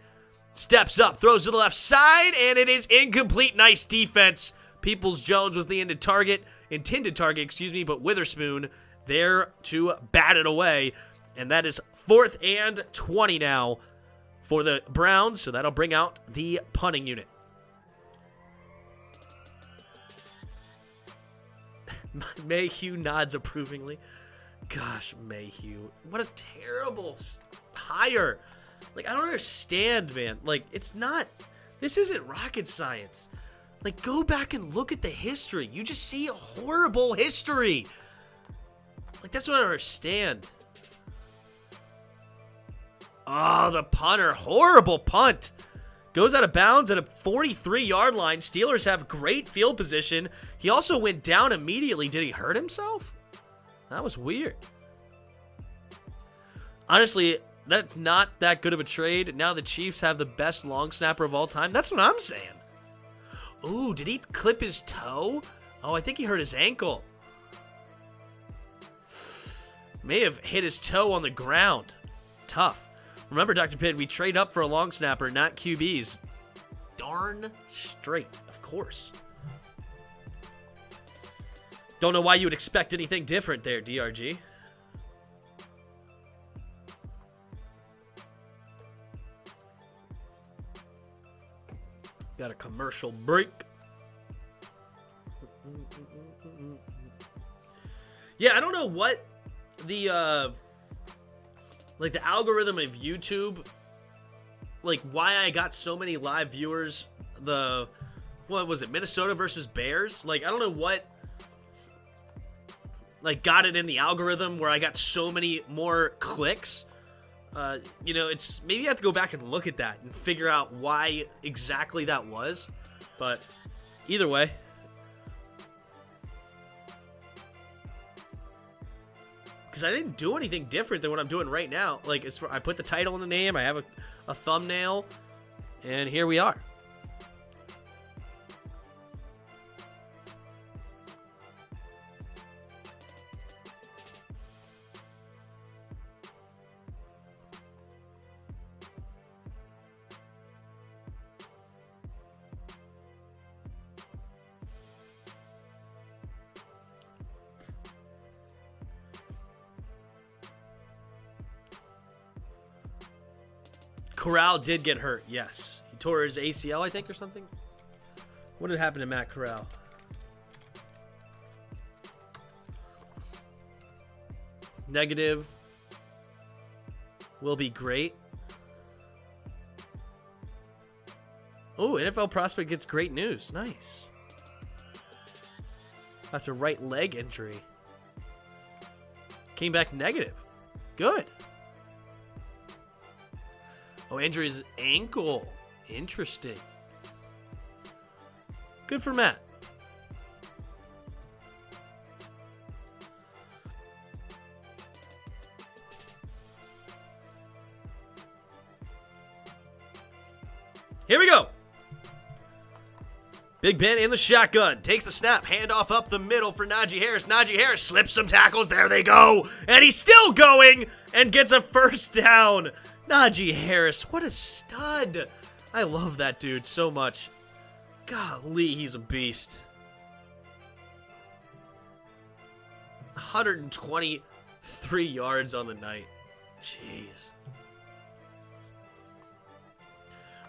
steps up, throws to the left side, and it is incomplete. Nice defense. Peoples-Jones was the intended target, but Witherspoon there to bat it away. And that is 4th and 20 now for the Browns, so that'll bring out the punting unit. Mayhew nods approvingly. Gosh, Mayhew. What a terrible hire. Like, I don't understand, man. Like, it's not... This isn't rocket science. Like, go back and look at the history. You just see a horrible history. Like, that's what I don't understand. Oh, the punter. Horrible punt. Goes out of bounds at a 43-yard line. Steelers have great field position. He also went down immediately. Did he hurt himself? That was weird. Honestly, that's not that good of a trade. Now the Chiefs have the best long snapper of all time. That's what I'm saying. Ooh, did he clip his toe? Oh, I think he hurt his ankle. May have hit his toe on the ground. Tough. Remember, Dr. Pitt, we trade up for a long snapper, not QBs. Darn straight, of course. Don't know why you would expect anything different there, DRG. Got a commercial break. Yeah, I don't know what the like the algorithm of YouTube, like why I got so many live viewers. What was it, Minnesota versus Bears? Like, I don't know what like got it in the algorithm where I got so many more clicks. It's maybe I have to go back and look at that and figure out why exactly that was. But either way, because I didn't do anything different than what I'm doing right now. Like, I put the title in the name, I have a thumbnail, and here we are. Corral did get hurt, yes. He tore his ACL, I think, or something. What did happen to Matt Corral? Negative. Will be great. Oh, NFL prospect gets great news. Nice. After right leg injury. Came back negative. Good. Oh, injury's ankle. Interesting. Good for Matt. Here we go. Big Ben in the shotgun. Takes the snap. Handoff up the middle for Najee Harris. Najee Harris slips some tackles. There they go. And he's still going and gets a first down. Najee Harris, what a stud. I love that dude so much. Golly, he's a beast. 123 yards on the night. Jeez.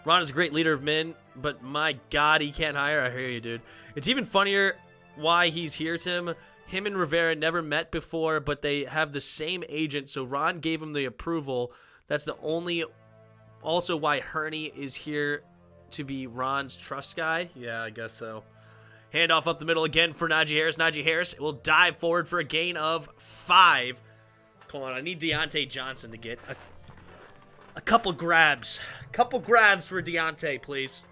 Ron is a great leader of men, but my God, he can't hire. I hear you, dude. It's even funnier why he's here, Tim. Him and Rivera never met before, but they have the same agent, so Ron gave him the approval. That's the only, also why Hurney is here to be Ron's trust guy. Yeah, I guess so. Handoff up the middle again for Najee Harris. Najee Harris will dive forward for a gain of 5. Hold on, I need Deontay Johnson to get a couple grabs. Couple grabs for Deontay, please.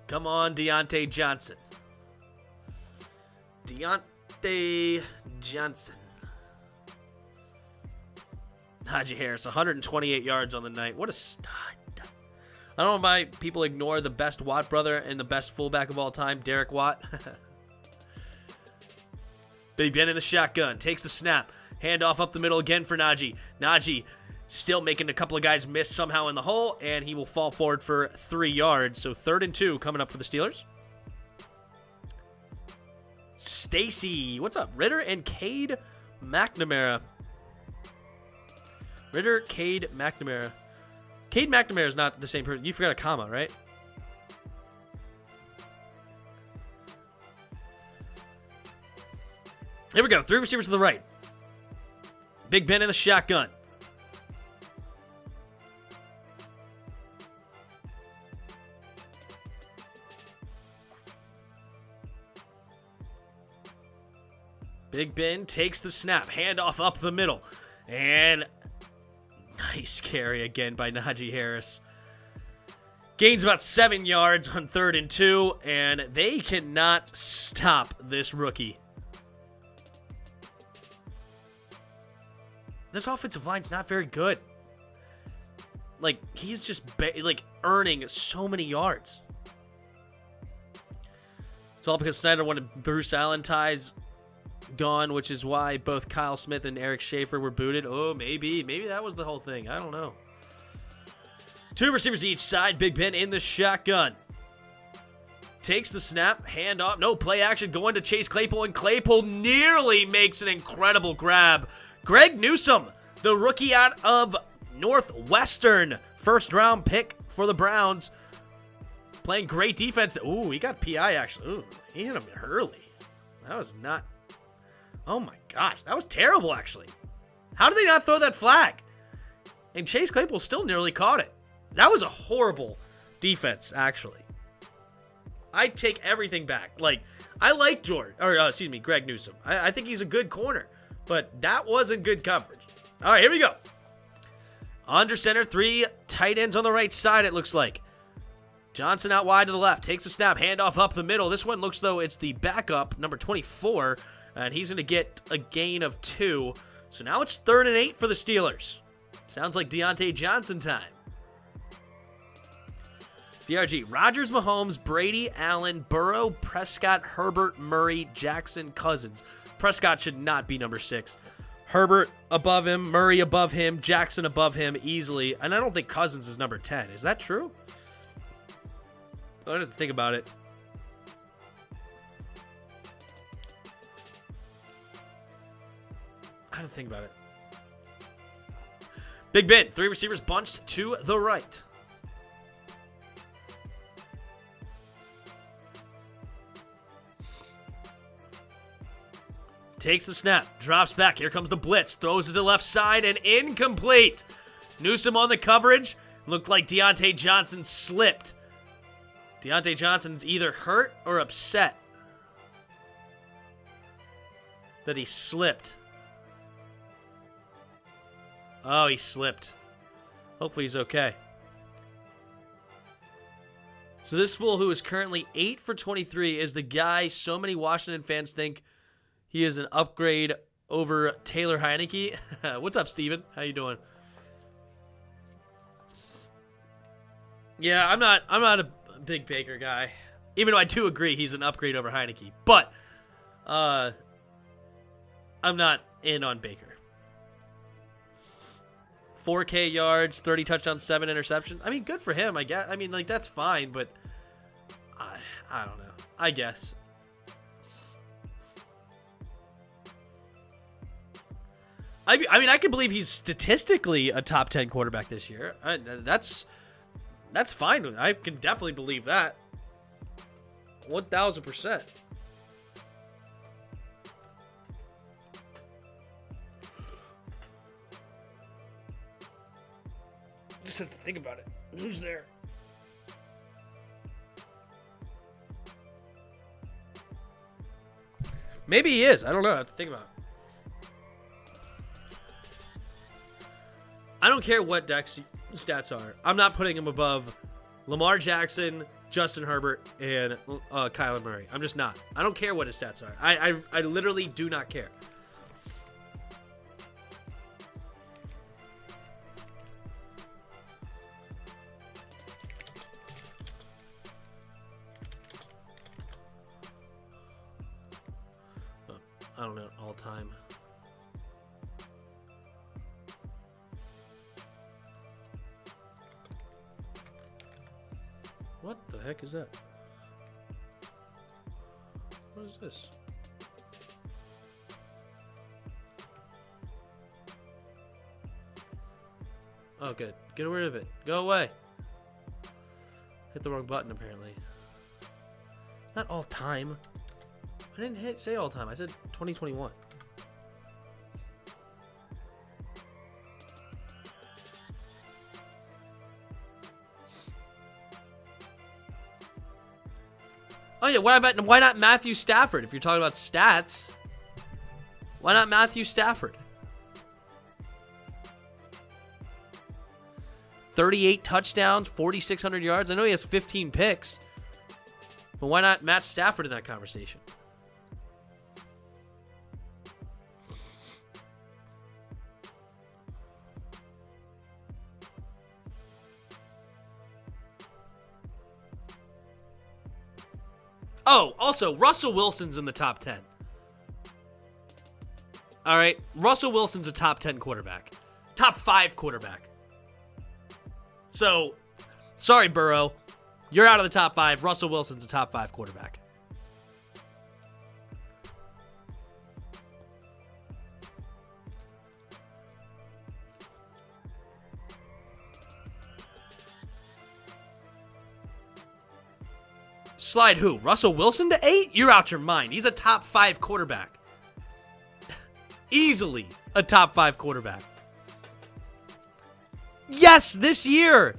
Come on, Deontay Johnson. Deontay Johnson. Najee Harris, 128 yards on the night. What a stud. I don't know why people ignore the best Watt brother and the best fullback of all time, Derek Watt. Big Ben in the shotgun. Takes the snap. Handoff up the middle again for Najee. Najee still making a couple of guys miss somehow in the hole, and he will fall forward for 3 yards. So 3rd and 2 coming up for the Steelers. Stacy. What's up? Ritter and Cade McNamara. Ritter, Cade McNamara. Cade McNamara is not the same person. You forgot a comma, right? Here we go. 3 receivers to the right. Big Ben in the shotgun. Big Ben takes the snap. Handoff up the middle. And nice carry again by Najee Harris. Gains about 7 yards on 3rd and 2. And they cannot stop this rookie. This offensive line's not very good. Like, he's just, earning so many yards. It's all because Snyder wanted Bruce Allen ties gone, which is why both Kyle Smith and Eric Schaefer were booted. Oh, maybe that was the whole thing. I don't know. 2 receivers each side. Big Ben in the shotgun. Takes the snap. Handoff. No, play action going to Chase Claypool, and Claypool nearly makes an incredible grab. Greg Newsome, the rookie out of Northwestern, 1st-round pick for the Browns, playing great defense. Ooh, he got PI, actually. Ooh, he hit him early. That was not... Oh, my gosh. That was terrible, actually. How did they not throw that flag? And Chase Claypool still nearly caught it. That was a horrible defense, actually. I take everything back. I like Greg Newsome. I think he's a good corner. But that wasn't good coverage. All right, here we go. Under center, 3 tight ends on the right side, it looks like. Johnson out wide to the left. Takes a snap. Handoff up the middle. This one looks though it's the backup, number 24. And he's going to get a gain of 2. So now it's 3rd and 8 for the Steelers. Sounds like Deontay Johnson time. DRG. Rodgers, Mahomes, Brady, Allen, Burrow, Prescott, Herbert, Murray, Jackson, Cousins. Prescott should not be number 6. Herbert above him, Murray above him, Jackson above him easily. And I don't think Cousins is number 10. Is that true? I have to think about it. I have to think about it. Big Ben, 3 receivers bunched to the right. Takes the snap, drops back. Here comes the blitz. Throws it to the left side and incomplete. Newsome on the coverage. Looked like Deontay Johnson slipped. Deontay Johnson's either hurt or upset that he slipped. Oh, he slipped. Hopefully he's okay. So this fool who is currently 8 for 23 is the guy so many Washington fans think he is an upgrade over Taylor Heineke. What's up, Steven? How you doing? Yeah, I'm not a big Baker guy. Even though I do agree he's an upgrade over Heineke. But I'm not in on Baker. 4K yards, 30 touchdowns, 7 interceptions. I mean, good for him, I guess. I mean, that's fine, but I don't know. I guess. I mean, I can believe he's statistically a top 10 quarterback this year. That's fine. I can definitely believe that. 1,000%. Just have to think about it. Who's there? Maybe he is. I don't know. I have to think about it. I don't care what Dak's stats are. I'm not putting him above Lamar Jackson, Justin Herbert, and Kyler Murray. I'm just not. I don't care what his stats are. I literally do not care. I don't know, all time. What the heck is that? What is this? Oh, good. Get rid of it. Go away. Hit the wrong button, apparently. Not all time. I didn't say all time. I said 2021. Oh, yeah. Why not Matthew Stafford? If you're talking about stats, why not Matthew Stafford? 38 touchdowns, 4,600 yards. I know he has 15 picks. But why not Matt Stafford in that conversation? Oh, also, Russell Wilson's in the top 10. All right, Russell Wilson's a top 10 quarterback. Top 5 quarterback. So, sorry, Burrow. You're out of the top 5. Russell Wilson's a top 5 quarterback. Slide who? Russell Wilson to 8? You're out your mind. He's a top 5 quarterback. Easily a top 5 quarterback. Yes, this year.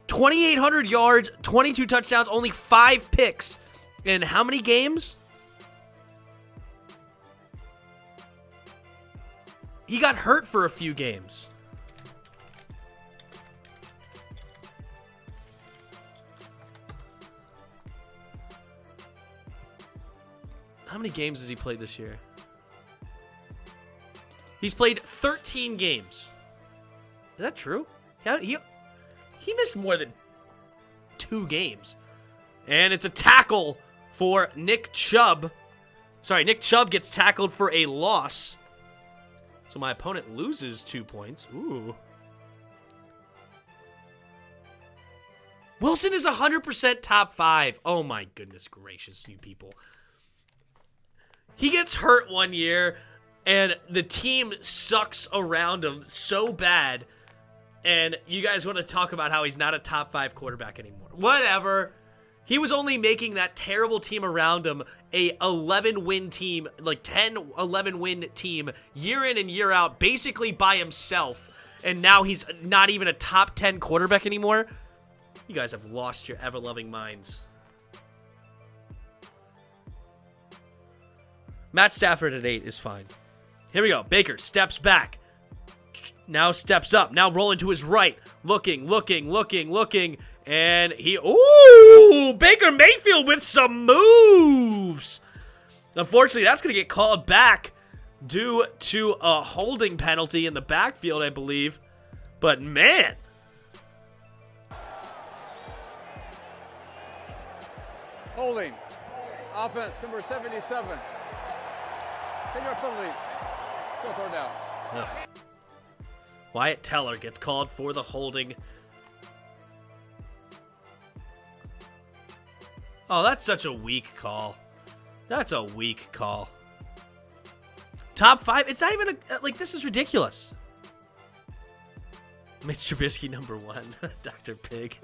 2,800 yards, 22 touchdowns, only 5 picks. In how many games? He got hurt for a few games. How many games has he played this year? He's played 13 games. Is that true? He missed more than 2 games. And it's a tackle for Nick Chubb. Sorry, Nick Chubb gets tackled for a loss. So my opponent loses 2 points. Ooh. Wilson is 100% top 5. Oh my goodness gracious, you people. He gets hurt one year, and the team sucks around him so bad, and you guys want to talk about how he's not a top 5 quarterback anymore. Whatever. He was only making that terrible team around him a 11-win team, like 10, 11-win team, year in and year out, basically by himself, and now he's not even a top 10 quarterback anymore. You guys have lost your ever-loving minds. Matt Stafford at 8 is fine. Here we go. Baker steps back. Now steps up. Now rolling to his right. Looking. And ooh! Baker Mayfield with some moves. Unfortunately, that's going to get called back due to a holding penalty in the backfield, I believe. But, man. Holding. Offense, number 77. 10-yard penalty. Go third down. Ugh. Wyatt Teller gets called for the holding. Oh, that's such a weak call. That's a weak call. Top 5? It's not even like, this is ridiculous. Mitch Trubisky, number 1. Dr. Pig.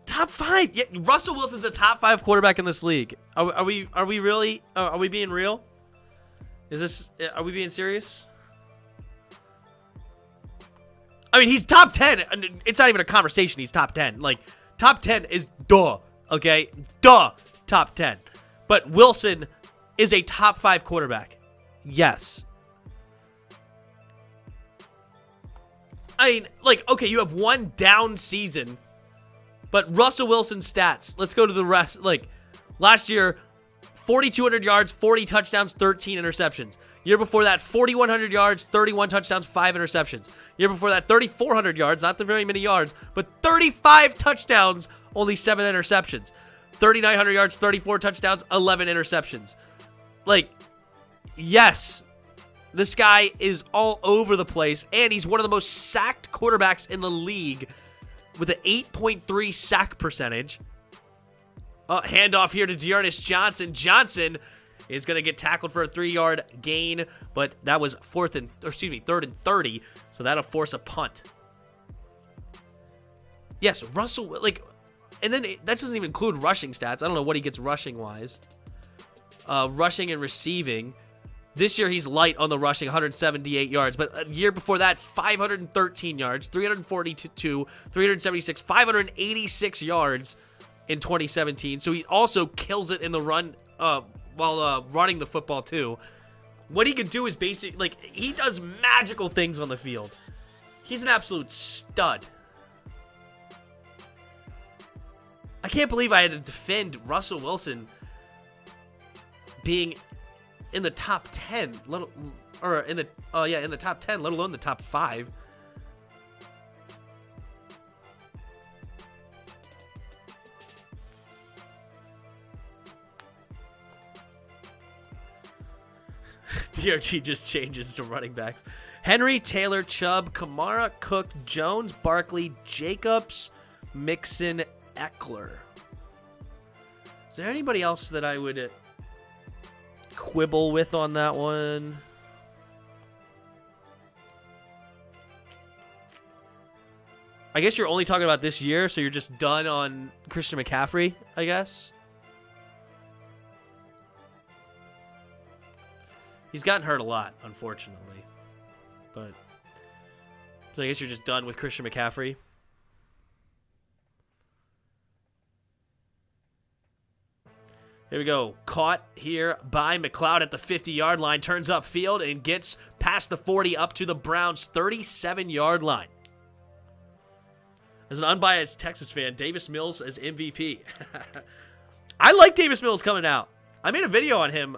Top 5. Yeah, Russell Wilson's a top 5 quarterback in this league. Are we really? Are we being real? Are we being serious? I mean, he's top 10. It's not even a conversation. He's top 10. Like, top 10 is duh. Okay? Duh. Top 10. But Wilson is a top 5 quarterback. Yes. I mean, like, okay, you have one down season. But Russell Wilson's stats, let's go to the rest. Like, last year, 4,200 yards, 40 touchdowns, 13 interceptions. Year before that, 4,100 yards, 31 touchdowns, 5 interceptions. Year before that, 3,400 yards, not the very many yards, but 35 touchdowns, only 7 interceptions. 3,900 yards, 34 touchdowns, 11 interceptions. Like, yes, this guy is all over the place, and he's one of the most sacked quarterbacks in the league with an 8.3 sack percentage. Handoff here to Dearness Johnson. Johnson is going to get tackled for a 3-yard gain, but that was third and 30, so that'll force a punt. Yes, Russell, like, and then that doesn't even include rushing stats. I don't know what he gets rushing-wise. Rushing and receiving. This year he's light on the rushing, 178 yards, but a year before that, 513 yards, 342, 376, 586 yards in 2017. So he also kills it in the run while running the football too. What he can do is basically, like, he does magical things on the field. He's an absolute stud. I can't believe I had to defend Russell Wilson being in the top 10, in the top 10, let alone the top 5. DRG just changes to running backs. Henry, Taylor, Chubb, Kamara, Cook, Jones, Barkley, Jacobs, Mixon, Eckler. Is there anybody else that I would quibble with on that one? I guess you're only talking about this year, so you're just done on Christian McCaffrey, I guess. He's gotten hurt a lot, unfortunately. But so I guess you're just done with Christian McCaffrey. Here we go. Caught here by McLeod at the 50-yard line. Turns upfield and gets past the 40 up to the Browns' 37-yard line. As an unbiased Texas fan, Davis Mills as MVP. I like Davis Mills coming out. I made a video on him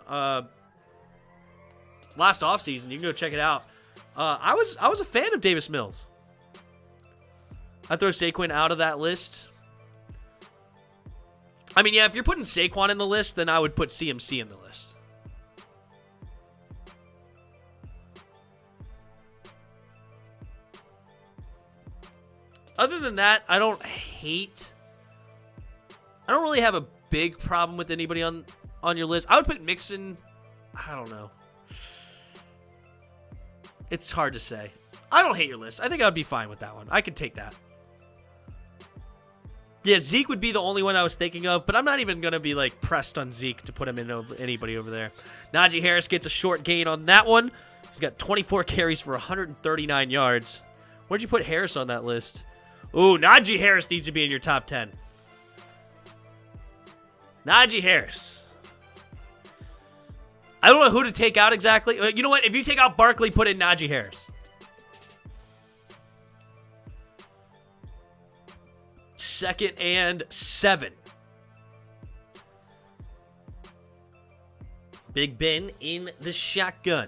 last offseason. You can go check it out. I was a fan of Davis Mills. I throw Saquon out of that list. I mean, yeah, if you're putting Saquon in the list, then I would put CMC in the list. Other than that, I don't really have a big problem with anybody on your list. I would put Mixon. I don't know. It's hard to say. I don't hate your list. I think I'd be fine with that one. I could take that. Yeah, Zeke would be the only one I was thinking of, but I'm not even going to be, like, pressed on Zeke to put him in over anybody over there. Najee Harris gets a short gain on that one. He's got 24 carries for 139 yards. Where'd you put Harris on that list? Ooh, Najee Harris needs to be in your top 10. Najee Harris. I don't know who to take out exactly. You know what? If you take out Barkley, put in Najee Harris. Second and 7. Big Ben in the shotgun.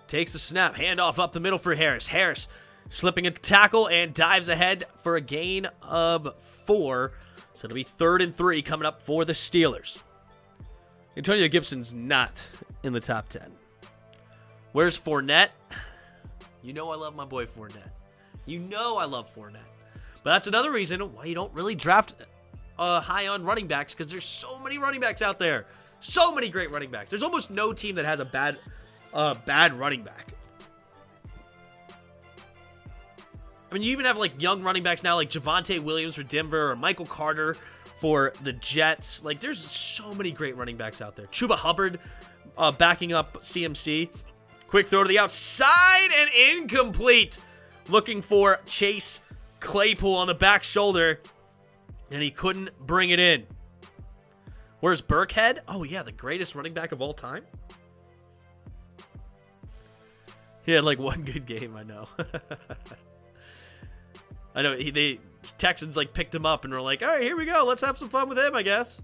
Takes the snap. Handoff up the middle for Harris. Harris slipping a tackle and dives ahead for a gain of 4. So it'll be 3rd and 3 coming up for the Steelers. Antonio Gibson's not in the top 10. Where's Fournette? You know I love my boy Fournette. You know I love Fournette. But that's another reason why you don't really draft high on running backs, because there's so many running backs out there. So many great running backs. There's almost no team that has a bad running back. I mean, you even have like young running backs now, like Javonte Williams for Denver or Michael Carter for the Jets. Like, there's so many great running backs out there. Chuba Hubbard backing up CMC. Quick throw to the outside and incomplete. Looking for Chase Claypool on the back shoulder, and he couldn't bring it in. Where's Burkhead? Oh, yeah, the greatest running back of all time. He had like one good game, I know. I know the Texans like picked him up and were like, all right, here we go. Let's have some fun with him, I guess.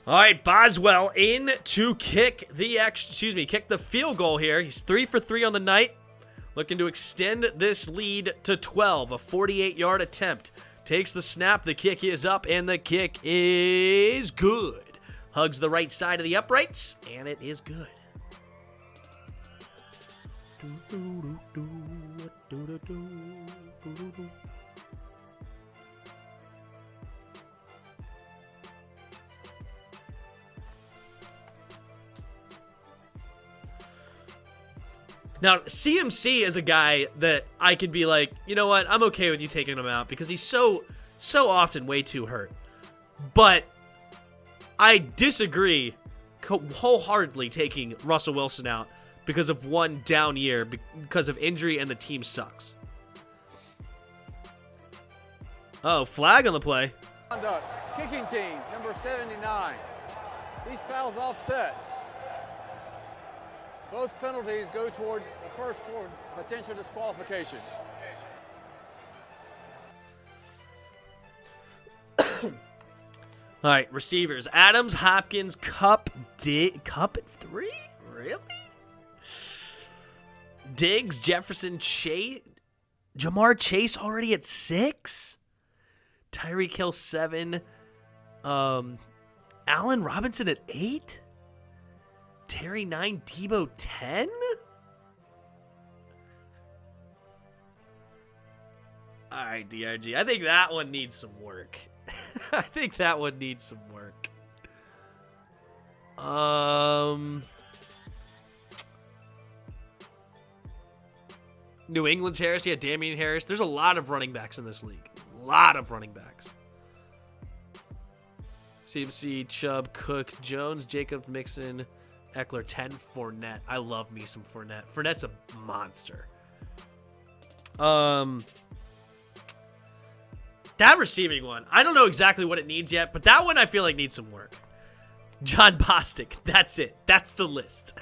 All right, Boswell in to kick the field goal here. He's 3 for 3 on the night. Looking to extend this lead to 12. A 48-yard attempt. Takes the snap. The kick is up, and the kick is good. Hugs the right side of the uprights, and it is good. Now, CMC is a guy that I could be like, you know what, I'm okay with you taking him out because he's so often way too hurt. But I disagree wholeheartedly taking Russell Wilson out because of one down year, because of injury, and the team sucks. Oh, flag on the play. Conduct. Kicking team, number 79. These fouls offset. Both penalties go toward the first for potential disqualification. All right, receivers. Adams, Hopkins, Cup at 3? Really? Diggs, Jefferson, Chase. Jamar Chase already at 6? Tyreek Hill 7. Allen Robinson at 8? Terry 9, Debo 10? All right, DRG. I think that one needs some work. I think that one needs some work. New England's Harris. Yeah, Damian Harris. There's a lot of running backs in this league. A lot of running backs. CMC, Chubb, Cook, Jones, Jacobs, Mixon, Eckler, 10, Fournette. I love me some Fournette. Fournette's a monster. That receiving one, I don't know exactly what it needs yet, but that one I feel like needs some work. John Bostic, that's it. That's the list.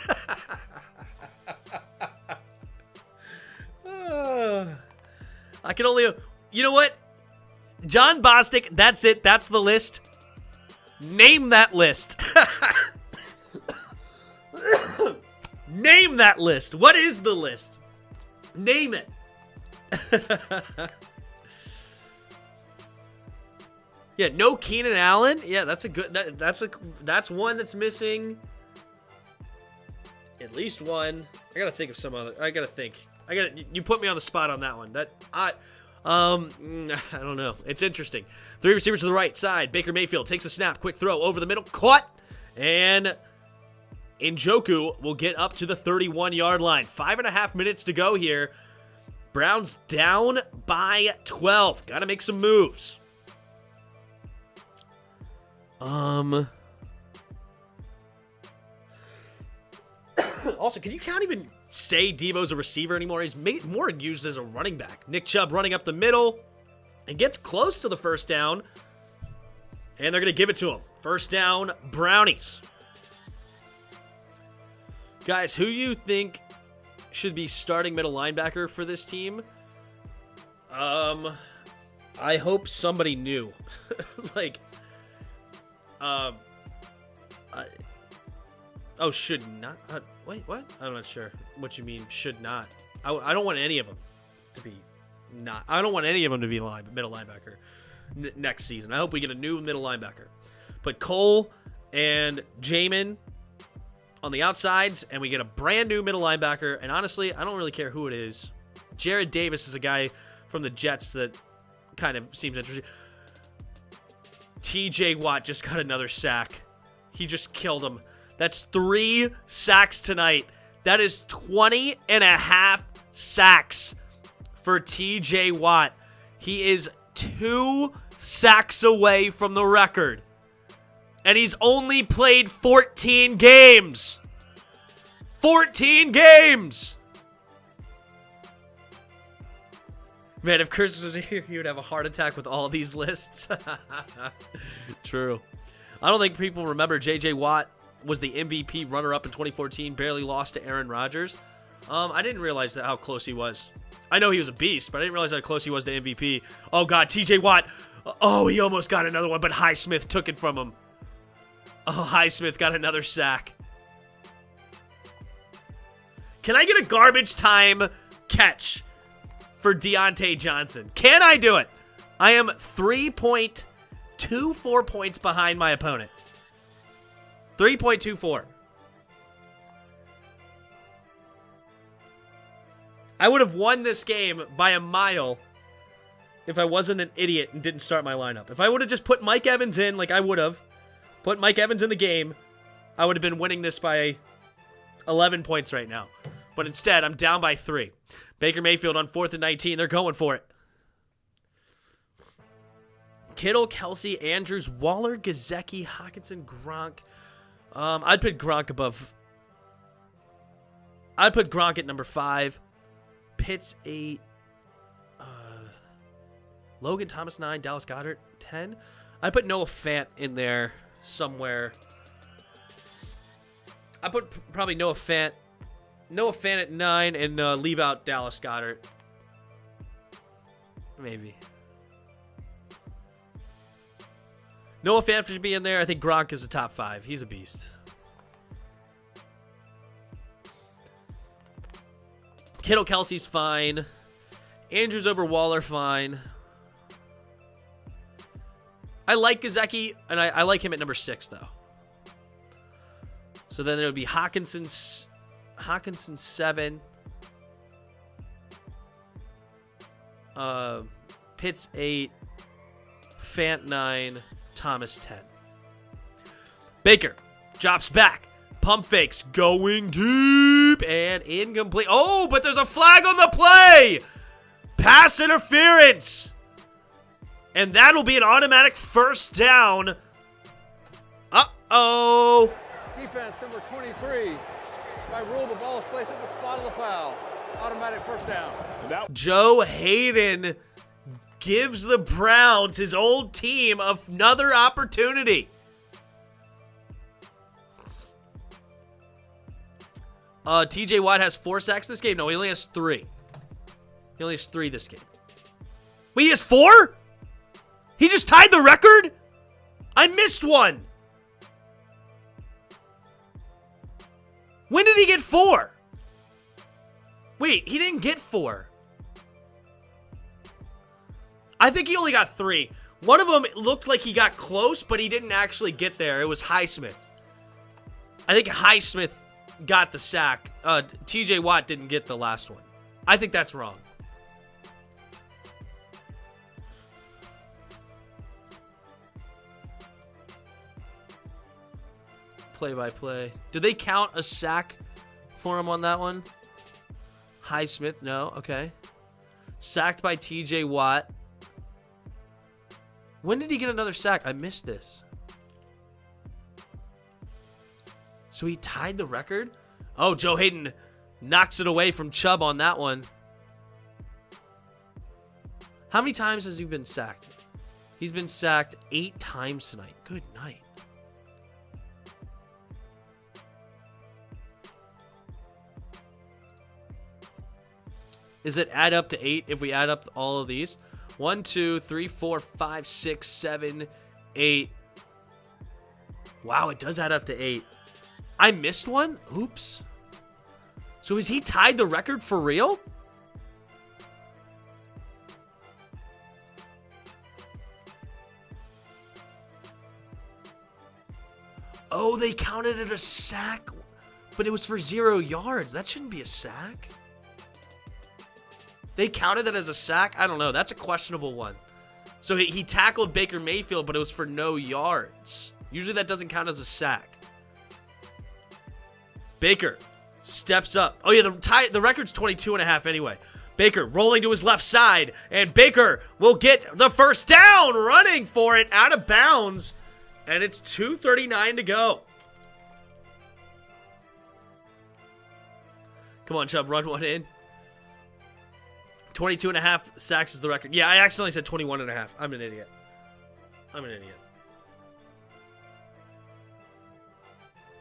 I can only... You know what? John Bostic, that's it. That's the list. Name that list. Name that list. What is the list? Name it. Yeah, no Keenan Allen. Yeah, that's a good. That's one that's missing. At least one. I gotta think of some other. You put me on the spot on that one. I don't know. It's interesting. 3 receivers to the right side. Baker Mayfield takes a snap. Quick throw over the middle. Caught. And Njoku will get up to the 31-yard line. 5.5 minutes to go here. Browns down by 12. Got to make some moves. Also, can you can't even say Devo's a receiver anymore? He's more used as a running back. Nick Chubb running up the middle and gets close to the first down. And they're going to give it to him. First down, Brownies. Guys, who you think should be starting middle linebacker for this team? I hope somebody new. Should not. Wait, what? I'm not sure what you mean, should not. I don't want any of them to be not. I don't want any of them to be middle linebacker next season. I hope we get a new middle linebacker. Put Cole and Jamin on the outsides, and we get a brand new middle linebacker. And honestly, I don't really care who it is. Jared Davis is a guy from the Jets that kind of seems interesting. TJ Watt just got another sack. He just killed him. That's 3 sacks tonight. That is 20.5 sacks for TJ Watt. He is 2 sacks away from the record. And he's only played 14 games. 14 games! Man, if Chris was here, he would have a heart attack with all these lists. True. I don't think people remember J.J. Watt was the MVP runner-up in 2014, barely lost to Aaron Rodgers. I didn't realize how close he was. I know he was a beast, but I didn't realize how close he was to MVP. Oh, God, T.J. Watt. Oh, he almost got another one, but Highsmith took it from him. Oh, Highsmith got another sack. Can I get a garbage time catch for Deontay Johnson? Can I do it? I am 3.24 points behind my opponent. 3.24. I would have won this game by a mile if I wasn't an idiot and didn't start my lineup. If I would have just put Mike Evans in like I would have, put Mike Evans in the game, I would have been winning this by 11 points right now. But instead, I'm down by 3. Baker Mayfield on 4th and 19. They're going for it. Kittle, Kelsey, Andrews, Waller, Gesicki, Hockenson, Gronk. I'd put Gronk above. I'd put Gronk at number 5. Pitts 8. Logan Thomas 9. Dallas Goedert 10. I put Noah Fant in there somewhere. I put probably Noah Fant at 9 and leave out Dallas Goedert. Maybe. Noah Fant should be in there. I think Gronk is a top 5. He's a beast. Kittle, Kelsey's fine. Andrews over Waller, fine. I like Gesicki, and I like him at number 6, though. So then there would be Hockenson 7. Pitts 8. Fant 9. Thomas 10. Baker drops back. Pump fakes going deep and incomplete. Oh, but there's a flag on the play. Pass interference. And that'll be an automatic first down. Uh-oh. Defense number 23. By rule, the ball is placed at the spot of the foul. Automatic first down. Joe Hayden gives the Browns, his old team, another opportunity. TJ Watt has 4 sacks this game. No, he only has 3. He only has 3 this game. Wait, he has 4? He just tied the record? I missed one. When did he get 4? Wait, he didn't get 4. I think he only got 3. One of them looked like he got close, but he didn't actually get there. It was Highsmith. I think Highsmith got the sack. TJ Watt didn't get the last one. I think that's wrong. Play-by-play. Did they count a sack for him on that one? Highsmith, no. Okay. Sacked by TJ Watt. When did he get another sack? I missed this. So he tied the record? Oh, Joe Hayden knocks it away from Chubb on that one. How many times has he been sacked? He's been sacked 8 times tonight. Good night. Does it add up to 8 if we add up all of these? 1, 2, 3, 4, 5, 6, 7, 8. Wow, it does add up to 8. I missed one? Oops. So has he tied the record for real? Oh, they counted it a sack, but it was for 0 yards. That shouldn't be a sack. They counted that as a sack? I don't know. That's a questionable one. So he tackled Baker Mayfield, but it was for no yards. Usually that doesn't count as a sack. Baker steps up. Oh, yeah, the record's 22.5 anyway. Baker rolling to his left side, and Baker will get the first down, running for it out of bounds, and it's 2:39 to go. Come on, Chubb, run one in. 22.5 sacks is the record. Yeah, I accidentally said 21.5. I'm an idiot.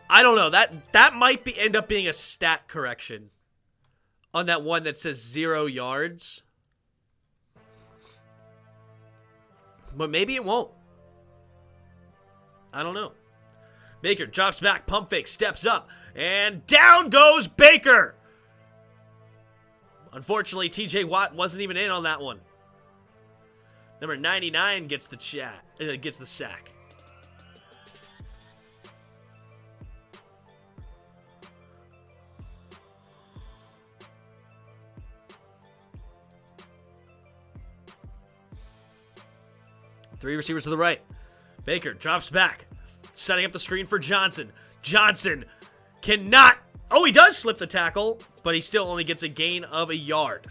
I don't know. That might end up being a stat correction on that one that says 0 yards. But maybe it won't. I don't know. Baker drops back, pump fake, steps up, and down goes Baker. Unfortunately, TJ Watt wasn't even in on that one. Number 99 gets the sack. Three receivers to the right. Baker drops back, setting up the screen for Johnson. Johnson cannot. Oh, he does slip the tackle, but he still only gets a gain of a yard.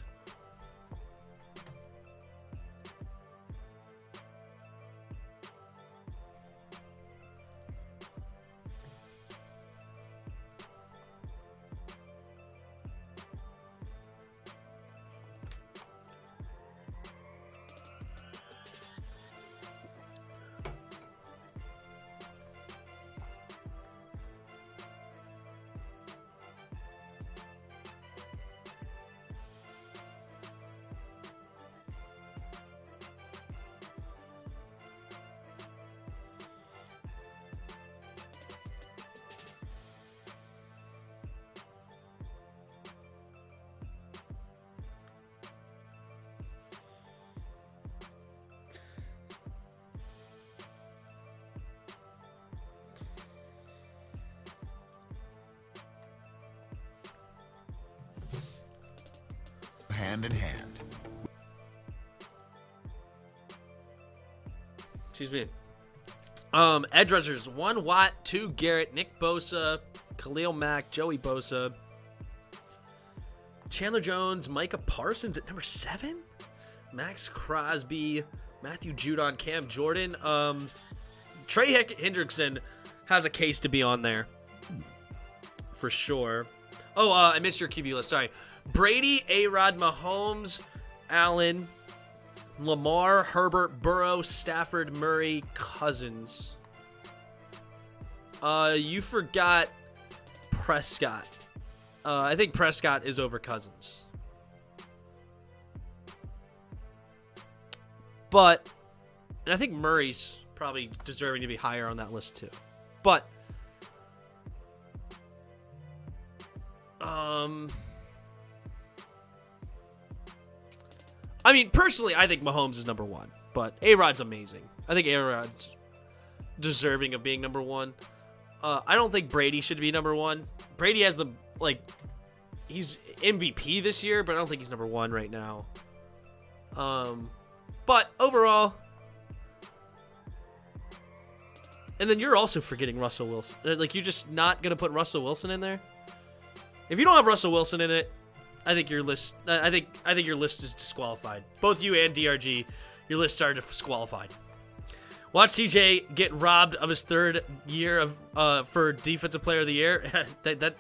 Hand in hand. Excuse me. Edge rushers, 1 Watt, 2 Garrett, Nick Bosa, Khalil Mack, Joey Bosa, Chandler Jones, Micah Parsons at number 7, Max Crosby, Matthew Judon, Cam Jordan. Trey Hendrickson has a case to be on there for sure. Oh, I missed your QB list. Sorry. Brady, A-Rod, Mahomes, Allen, Lamar, Herbert, Burrow, Stafford, Murray, Cousins. You forgot Prescott. I think Prescott is over Cousins. But, and I think Murray's probably deserving to be higher on that list too. But, I mean, personally, I think Mahomes is number 1, but A-Rod's amazing. I think A-Rod's deserving of being number 1. I don't think Brady should be number 1. Brady has the, he's MVP this year, but I don't think he's number 1 right now. But overall, and then you're also forgetting Russell Wilson. You're just not going to put Russell Wilson in there? If you don't have Russell Wilson in it, I think your list. I think your list is disqualified. Both you and DRG, your lists are disqualified. Watch TJ get robbed of his 3rd year of for Defensive Player of the Year. that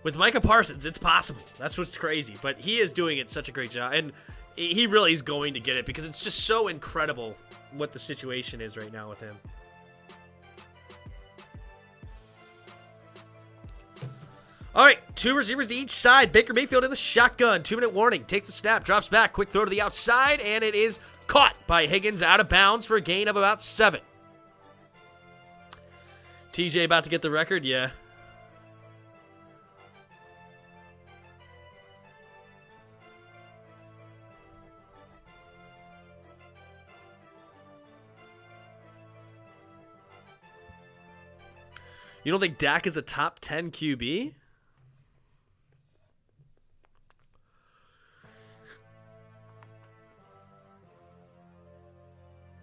with Micah Parsons, it's possible. That's what's crazy. But he is doing it such a great job, and he really is going to get it because it's just so incredible what the situation is right now with him. All right, 2 receivers each side. Baker Mayfield in the shotgun. 2-minute warning. Takes the snap, drops back. Quick throw to the outside, and it is caught by Higgins out of bounds for a gain of about 7. TJ about to get the record? Yeah. You don't think Dak is a top 10 QB?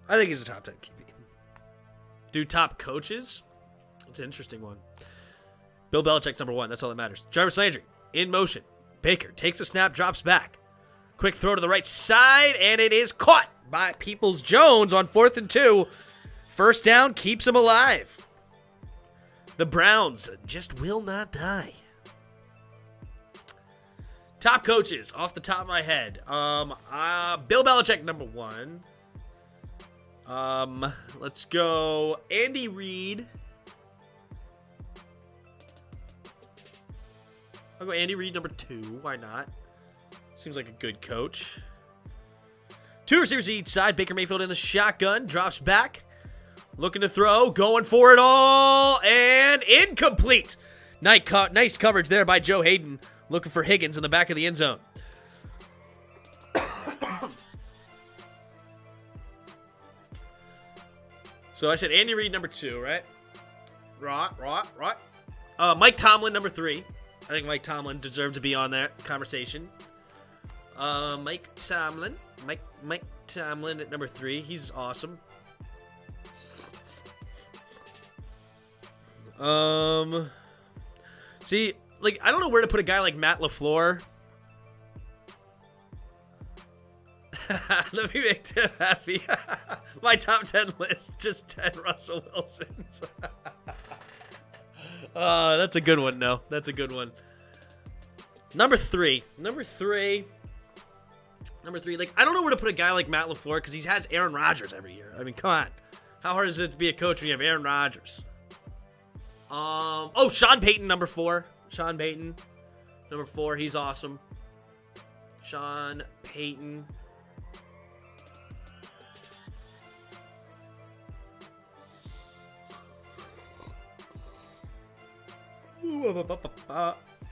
I think he's a top 10 QB. Do top coaches? It's an interesting one. Bill Belichick's number 1. That's all that matters. Jarvis Landry in motion. Baker takes a snap, drops back. Quick throw to the right side, and it is caught by Peoples-Jones on 4th and 2. First down keeps him alive. The Browns just will not die. Top coaches off the top of my head. Bill Belichick number 1. Let's go Andy Reid. I'll go Andy Reid number 2. Why not? Seems like a good coach. 2 receivers each side. Baker Mayfield in the shotgun. Drops back. Looking to throw. Going for it all. And incomplete. Nice coverage there by Joe Hayden. Looking for Higgins in the back of the end zone. So I said Andy Reid number 2, right? Right. Mike Tomlin number 3. I think Mike Tomlin deserved to be on that conversation. Mike Tomlin. Tomlin at number 3. He's awesome. See, like, I don't know where to put a guy like Matt LaFleur. Let me make Tim happy. My top 10 list, just 10 Russell Wilsons. That's a good one, no. That's a good one. Number three. Like, I don't know where to put a guy like Matt LaFleur because he has Aaron Rodgers every year. I mean, come on. How hard is it to be a coach when you have Aaron Rodgers? Sean Payton, number 4. Sean Payton, number 4. He's awesome. Sean Payton.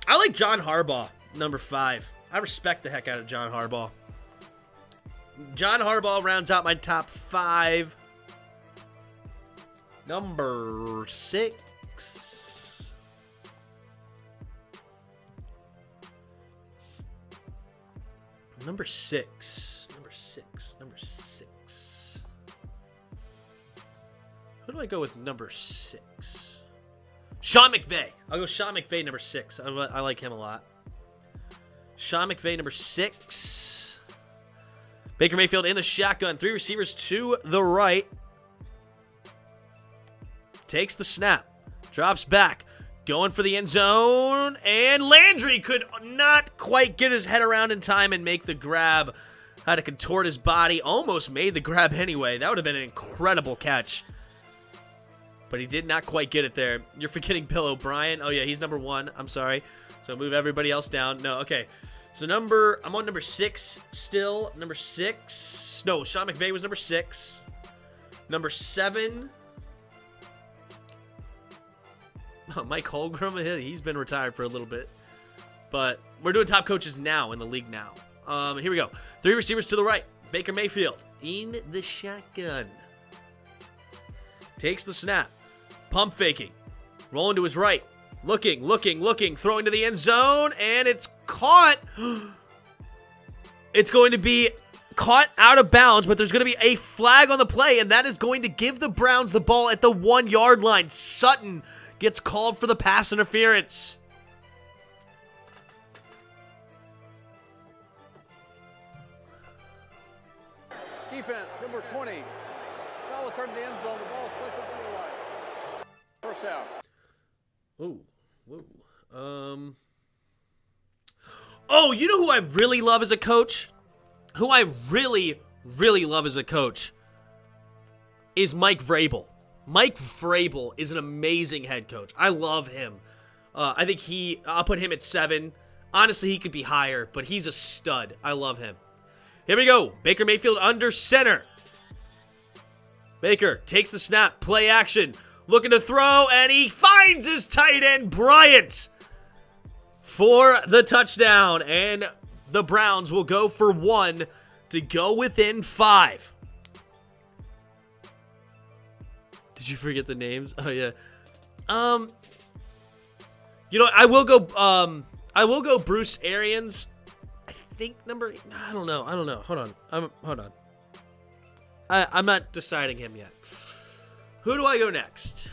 I like John Harbaugh, number 5. I respect the heck out of John Harbaugh. John Harbaugh rounds out my top 5. Number 6. Number 6. Who do I go with number 6? Sean McVay. I'll go Sean McVay, number 6. I like him a lot. Sean McVay, number 6. Baker Mayfield in the shotgun. 3 receivers to the right. Takes the snap. Drops back. Going for the end zone. And Landry could not quite get his head around in time and make the grab. Had to contort his body. Almost made the grab anyway. That would have been an incredible catch. But he did not quite get it there. You're forgetting Bill O'Brien. Oh, yeah, he's number 1. I'm sorry. So move everybody else down. No, okay. So I'm on number 6 still. Number 6. No, Sean McVay was number 6. Number 7. Oh, Mike Holmgren, he's been retired for a little bit. But we're doing top coaches now in the league now. Here we go. 3 receivers to the right. Baker Mayfield in the shotgun. Takes the snap. Pump faking. Rolling to his right. Looking. Throwing to the end zone. And it's caught. It's going to be caught out of bounds, but there's going to be a flag on the play, and that is going to give the Browns the ball at the 1-yard line. Sutton gets called for the pass interference. Defense, number 20. Foul occurred in the end zone. The ball is placed at the goal line. First down. Whoa. Oh, you know who I really love as a coach? Who I really, really love as a coach is Mike Vrabel. Mike Vrabel is an amazing head coach. I love him. I think I'll put him at 7. Honestly, he could be higher, but he's a stud. I love him. Here we go. Baker Mayfield under center. Baker takes the snap. Play action. Looking to throw, and he finds his tight end, Bryant, for the touchdown. And the Browns will go for 1 to go within 5. Did you forget the names? Oh, yeah. You know, I will go Bruce Arians. I think number 8. I don't know. Hold on. I'm not deciding him yet. Who do I go next?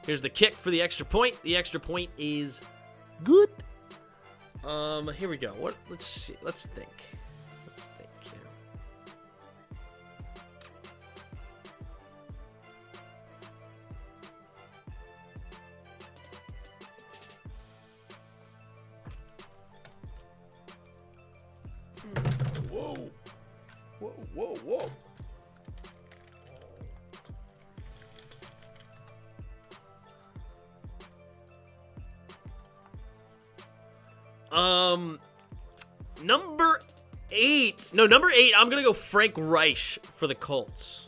Here's the kick for the extra point. The extra point is good. Here we go. Let's see. Let's think here. Whoa. Number 8. No, number 8, I'm going to go Frank Reich for the Colts.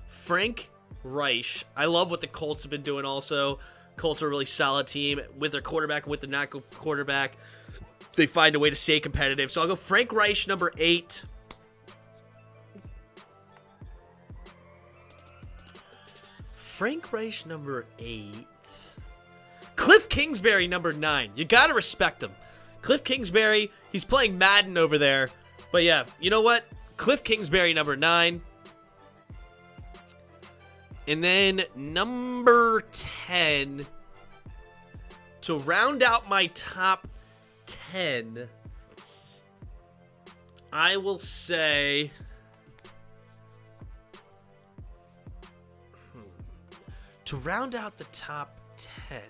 Frank Reich. I love what the Colts have been doing also. Colts are a really solid team with their quarterback and with the not quarterback. They find a way to stay competitive. So I'll go Frank Reich, number 8. Frank Reich, number 8. Cliff Kingsbury, number 9. You gotta respect him. Cliff Kingsbury, he's playing Madden over there. But yeah, you know what? Cliff Kingsbury, number 9. And then number 10, to round out my top 10, I will say... To round out the top 10.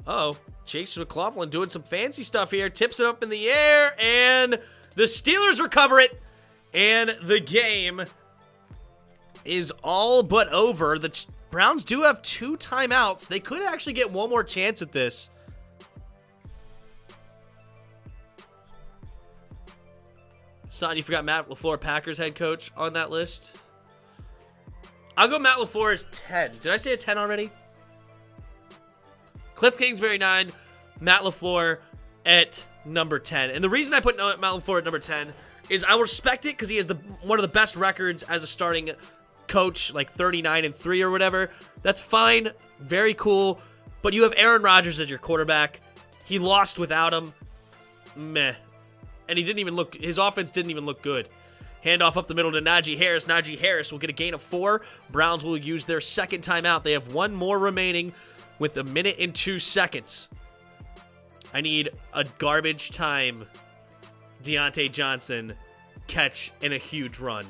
Uh-oh. Chase McLaughlin doing some fancy stuff here. Tips it up in the air, and the Steelers recover it. And the game is all but over. The Browns do have 2 timeouts. They could actually get one more chance at this. Son, you forgot Matt LaFleur, Packers head coach, on that list? I'll go Matt LaFleur as 10. Did I say a 10 already? Cliff Kingsbury, 9. Matt LaFleur at number 10. And the reason I put Matt LaFleur at number 10 is I respect it because he has one of the best records as a starting coach, like 39-3 or whatever. That's fine. Very cool. But you have Aaron Rodgers as your quarterback. He lost without him. Meh. And his offense didn't even look good. Handoff up the middle to Najee Harris. Najee Harris will get a gain of 4. Browns will use their second timeout. They have 1 more remaining with 1 minute and 2 seconds. I need a garbage time Deontay Johnson catch and a huge run.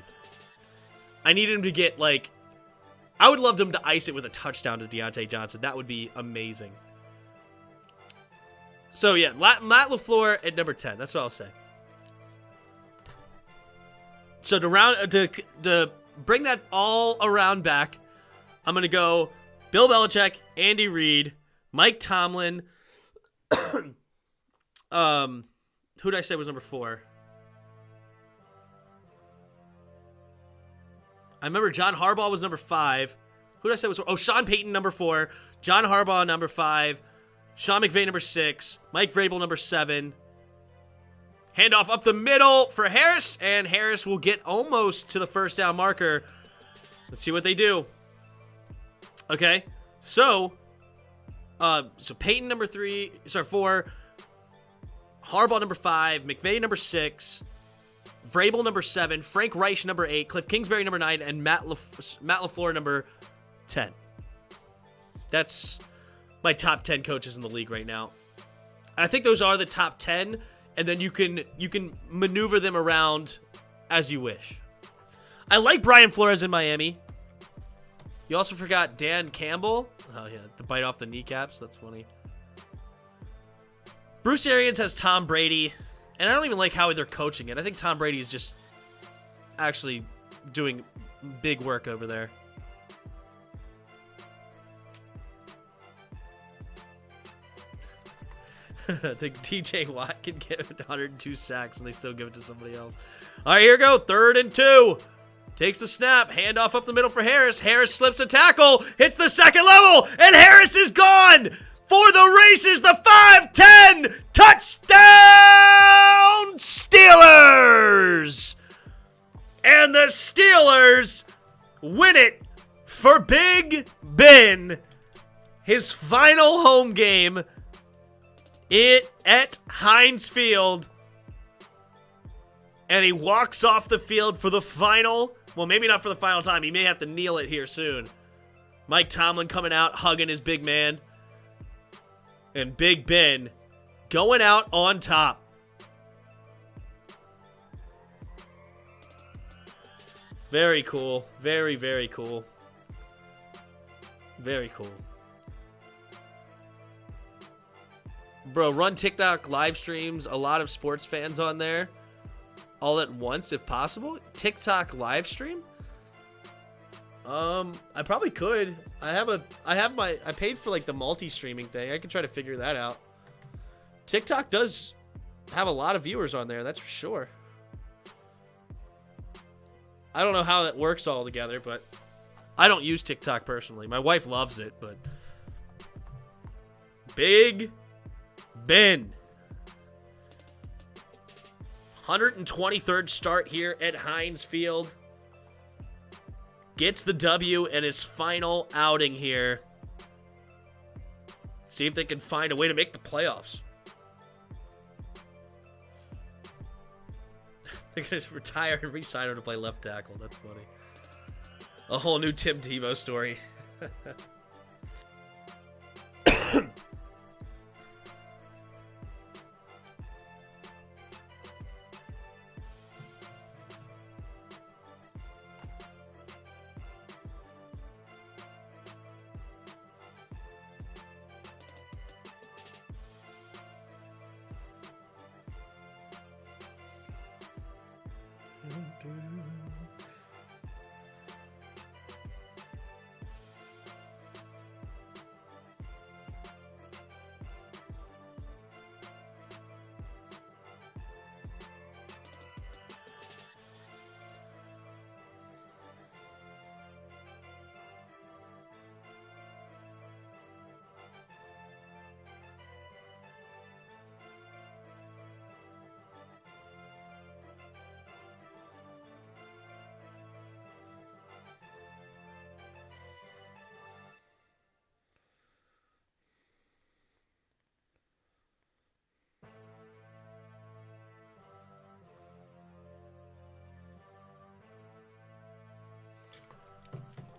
I need him to get, I would love him to ice it with a touchdown to Deontay Johnson. That would be amazing. So, yeah, Matt LaFleur at number 10. That's what I'll say. So to bring that all around back, I'm going to go Bill Belichick, Andy Reid, Mike Tomlin. Who did I say was number 4? I remember John Harbaugh was number 5. Who did I say was... Oh, Sean Payton, number 4. John Harbaugh, number 5. Sean McVay, number 6. Mike Vrabel, number 7. Handoff up the middle for Harris, and Harris will get almost to the first down marker. Let's see what they do. Okay, so Peyton number 4, Harbaugh number 5, McVay number 6, Vrabel number 7, Frank Reich number 8, Cliff Kingsbury number 9, and Matt LaFleur number 10. That's my top 10 coaches in the league right now. I think those are the top 10. And then you can maneuver them around as you wish. I like Brian Flores in Miami. You also forgot Dan Campbell. Oh, yeah, the bite off the kneecaps. That's funny. Bruce Arians has Tom Brady. And I don't even like how they're coaching it. I think Tom Brady is just actually doing big work over there. I think TJ Watt can get 102 sacks and they still give it to somebody else. All right, here we go. 3rd and 2. Takes the snap. Handoff up the middle for Harris. Harris slips a tackle. Hits the second level. And Harris is gone. For the races, the 5-10. Touchdown Steelers. And the Steelers win it for Big Ben. His final home game at Heinz Field, and he walks off the field for the final, well, maybe not for the final time. He may have to kneel it here soon. Mike Tomlin coming out, hugging his big man, and Big Ben going out on top. Very cool. Very, very cool. Very cool. Bro, run TikTok live streams, a lot of sports fans on there, all at once if possible. TikTok live stream? I probably could. I paid for the multi-streaming thing. I could try to figure that out. TikTok does have a lot of viewers on there, that's for sure. I don't know how that works all together, but I don't use TikTok personally. My wife loves it, but Big Ben. 123rd start here at Heinz Field. gets the W in his final outing here. See if they can find a way to make the playoffs. They're going to retire and re-sign him to play left tackle. That's funny. A whole new Tim Tebow story.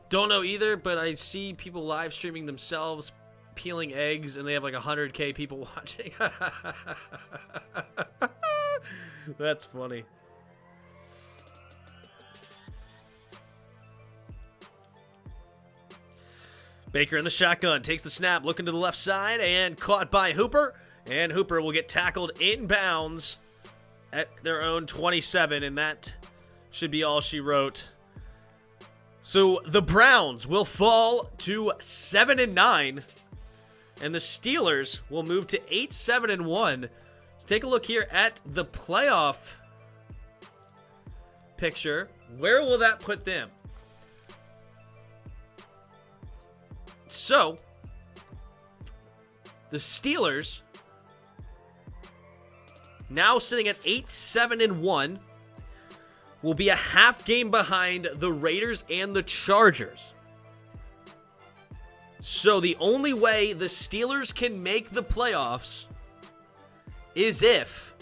Don't know either, but I see people live streaming themselves peeling eggs, and they have like 100K people watching. That's funny. Baker in the shotgun, takes the snap, looking to the left side, and caught by Hooper. And Hooper will get tackled inbounds at their own 27, and that should be all she wrote. So the Browns will fall to 7-9, and the Steelers will move to 8-7-1. Let's take a look here at the playoff picture. Where will that put them? So, the Steelers now sitting at 8-7-1. Will be a half game behind the Raiders and the Chargers. So the only way the Steelers can make the playoffs is if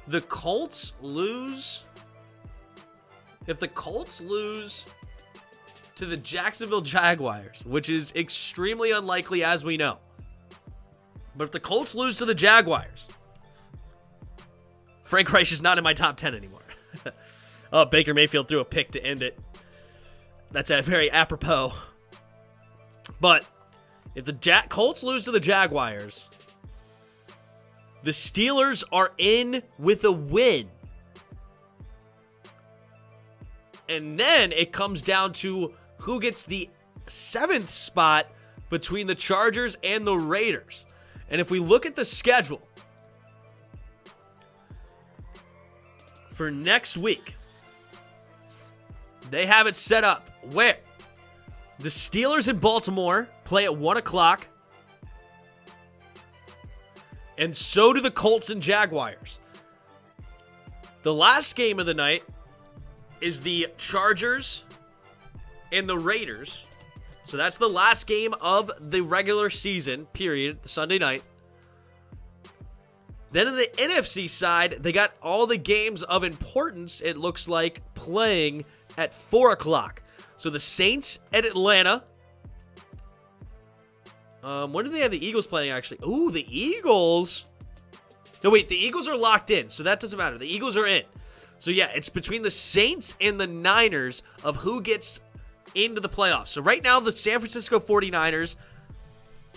the Colts lose. If the Colts lose to the Jacksonville Jaguars, which is extremely unlikely as we know. But if the Colts lose to the Jaguars, Frank Reich is not in my top 10 anymore. Oh, Baker Mayfield threw a pick to end it. That's very apropos. But if the Colts lose to the Jaguars, the Steelers are in with a win. And then it comes down to who gets the 7th spot between the Chargers and the Raiders. And if we look at the schedule for next week, they have it set up where the Steelers in Baltimore play at 1 o'clock, and so do the Colts and Jaguars. The last game of the night is the Chargers and the Raiders. So that's the last game of the regular season, period, Sunday night. Then on the NFC side, they got all the games of importance, it looks like, playing at 4 o'clock. So the Saints at Atlanta. When do they have the Eagles playing, actually? Ooh, the Eagles. No, wait, the Eagles are locked in, so that doesn't matter. The Eagles are in. So yeah, it's between the Saints and the Niners of who gets into the playoffs. So right now, the San Francisco 49ers,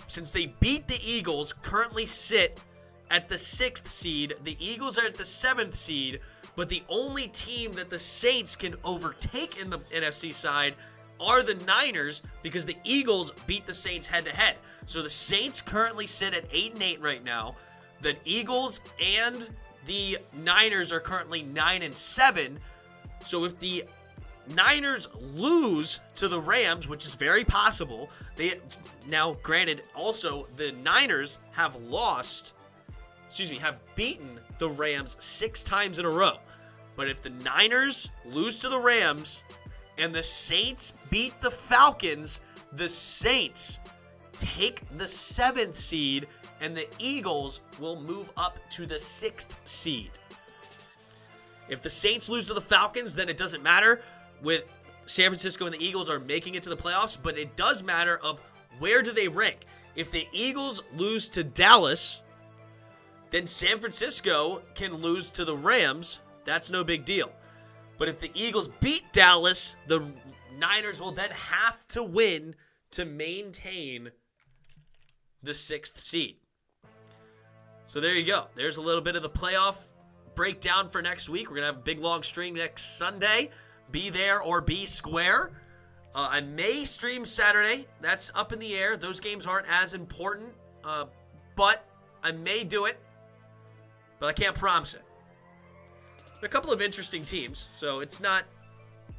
since they beat the Eagles, currently sit at the 6th seed. The Eagles are at the 7th seed. But the only team that the Saints can overtake in the NFC side are the Niners, because the Eagles beat the Saints head-to-head. So the Saints currently sit at 8-8 right now. The Eagles and the Niners are currently 9-7. So if the Niners lose to the Rams, which is very possible, now granted, also the Niners have beaten the Rams 6 times in a row. But if the Niners lose to the Rams and the Saints beat the Falcons, the Saints take the 7th seed, and the Eagles will move up to the 6th seed. If the Saints lose to the Falcons, then it doesn't matter. With San Francisco and the Eagles are making it to the playoffs, but it does matter of where do they rank. If the Eagles lose to Dallas, then San Francisco can lose to the Rams. That's no big deal. But if the Eagles beat Dallas, the Niners will then have to win to maintain the 6th seed. So there you go. There's a little bit of the playoff breakdown for next week. We're going to have a big long stream next Sunday. Be there or be square. I may stream Saturday. That's up in the air. Those games aren't as important, but I may do it. But I can't promise it. There are a couple of interesting teams, so it's not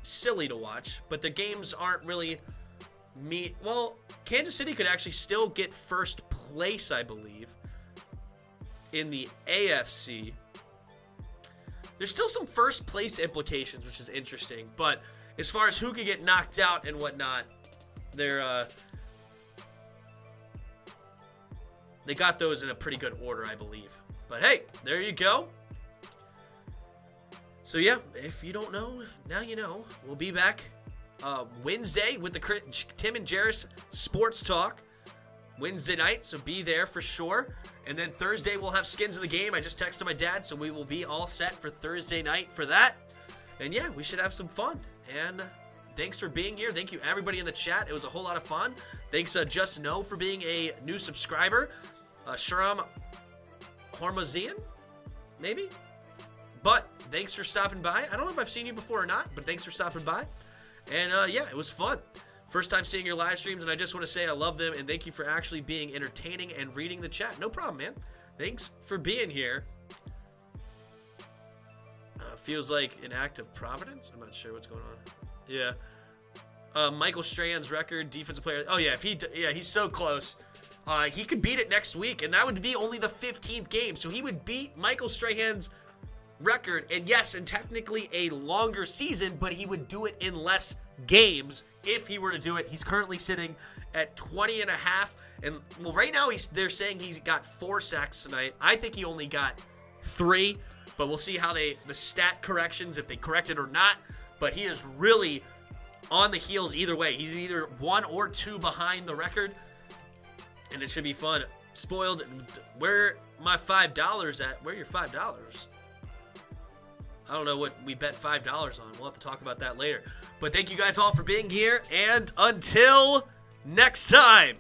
silly to watch, but the games aren't really well, Kansas City could actually still get first place, I believe, in the AFC. There's still some first place implications, which is interesting, but as far as who could get knocked out and whatnot, they got those in a pretty good order, I believe. But hey, there you go. So yeah, if you don't know, now you know. We'll be back Wednesday with the Tim and Jarris Sports Talk. Wednesday night, so be there for sure. And then Thursday we'll have skins of the game. I just texted my dad, so we will be all set for Thursday night for that. And yeah, we should have some fun. And thanks for being here. Thank you everybody in the chat. It was a whole lot of fun. Thanks Just Know for being a new subscriber. Sharam Hormozian, maybe? But thanks for stopping by. I don't know if I've seen you before or not, but thanks for stopping by. And yeah, it was fun. First time seeing your live streams, and I just want to say I love them, and thank you for actually being entertaining and reading the chat. No problem, man. Thanks for being here. Feels like an act of providence. I'm not sure what's going on. Yeah. Michael Strahan's record, defensive player. Oh, yeah, he's so close. He could beat it next week, and that would be only the 15th game. So he would beat Michael Strahan's record, and yes, and technically a longer season, but he would do it in less games if he were to do it. He's currently sitting at 20 and a half, and well, right now they're saying he's got 4 sacks tonight. I think he only got 3, but we'll see how the stat corrections, if they correct it or not. But he is really on the heels either way. He's either 1 or 2 behind the record, and it should be fun. Spoiled, where my $5 at? Where are your $5? I don't know what we bet $5 on. We'll have to talk about that later. But thank you guys all for being here, and until next time.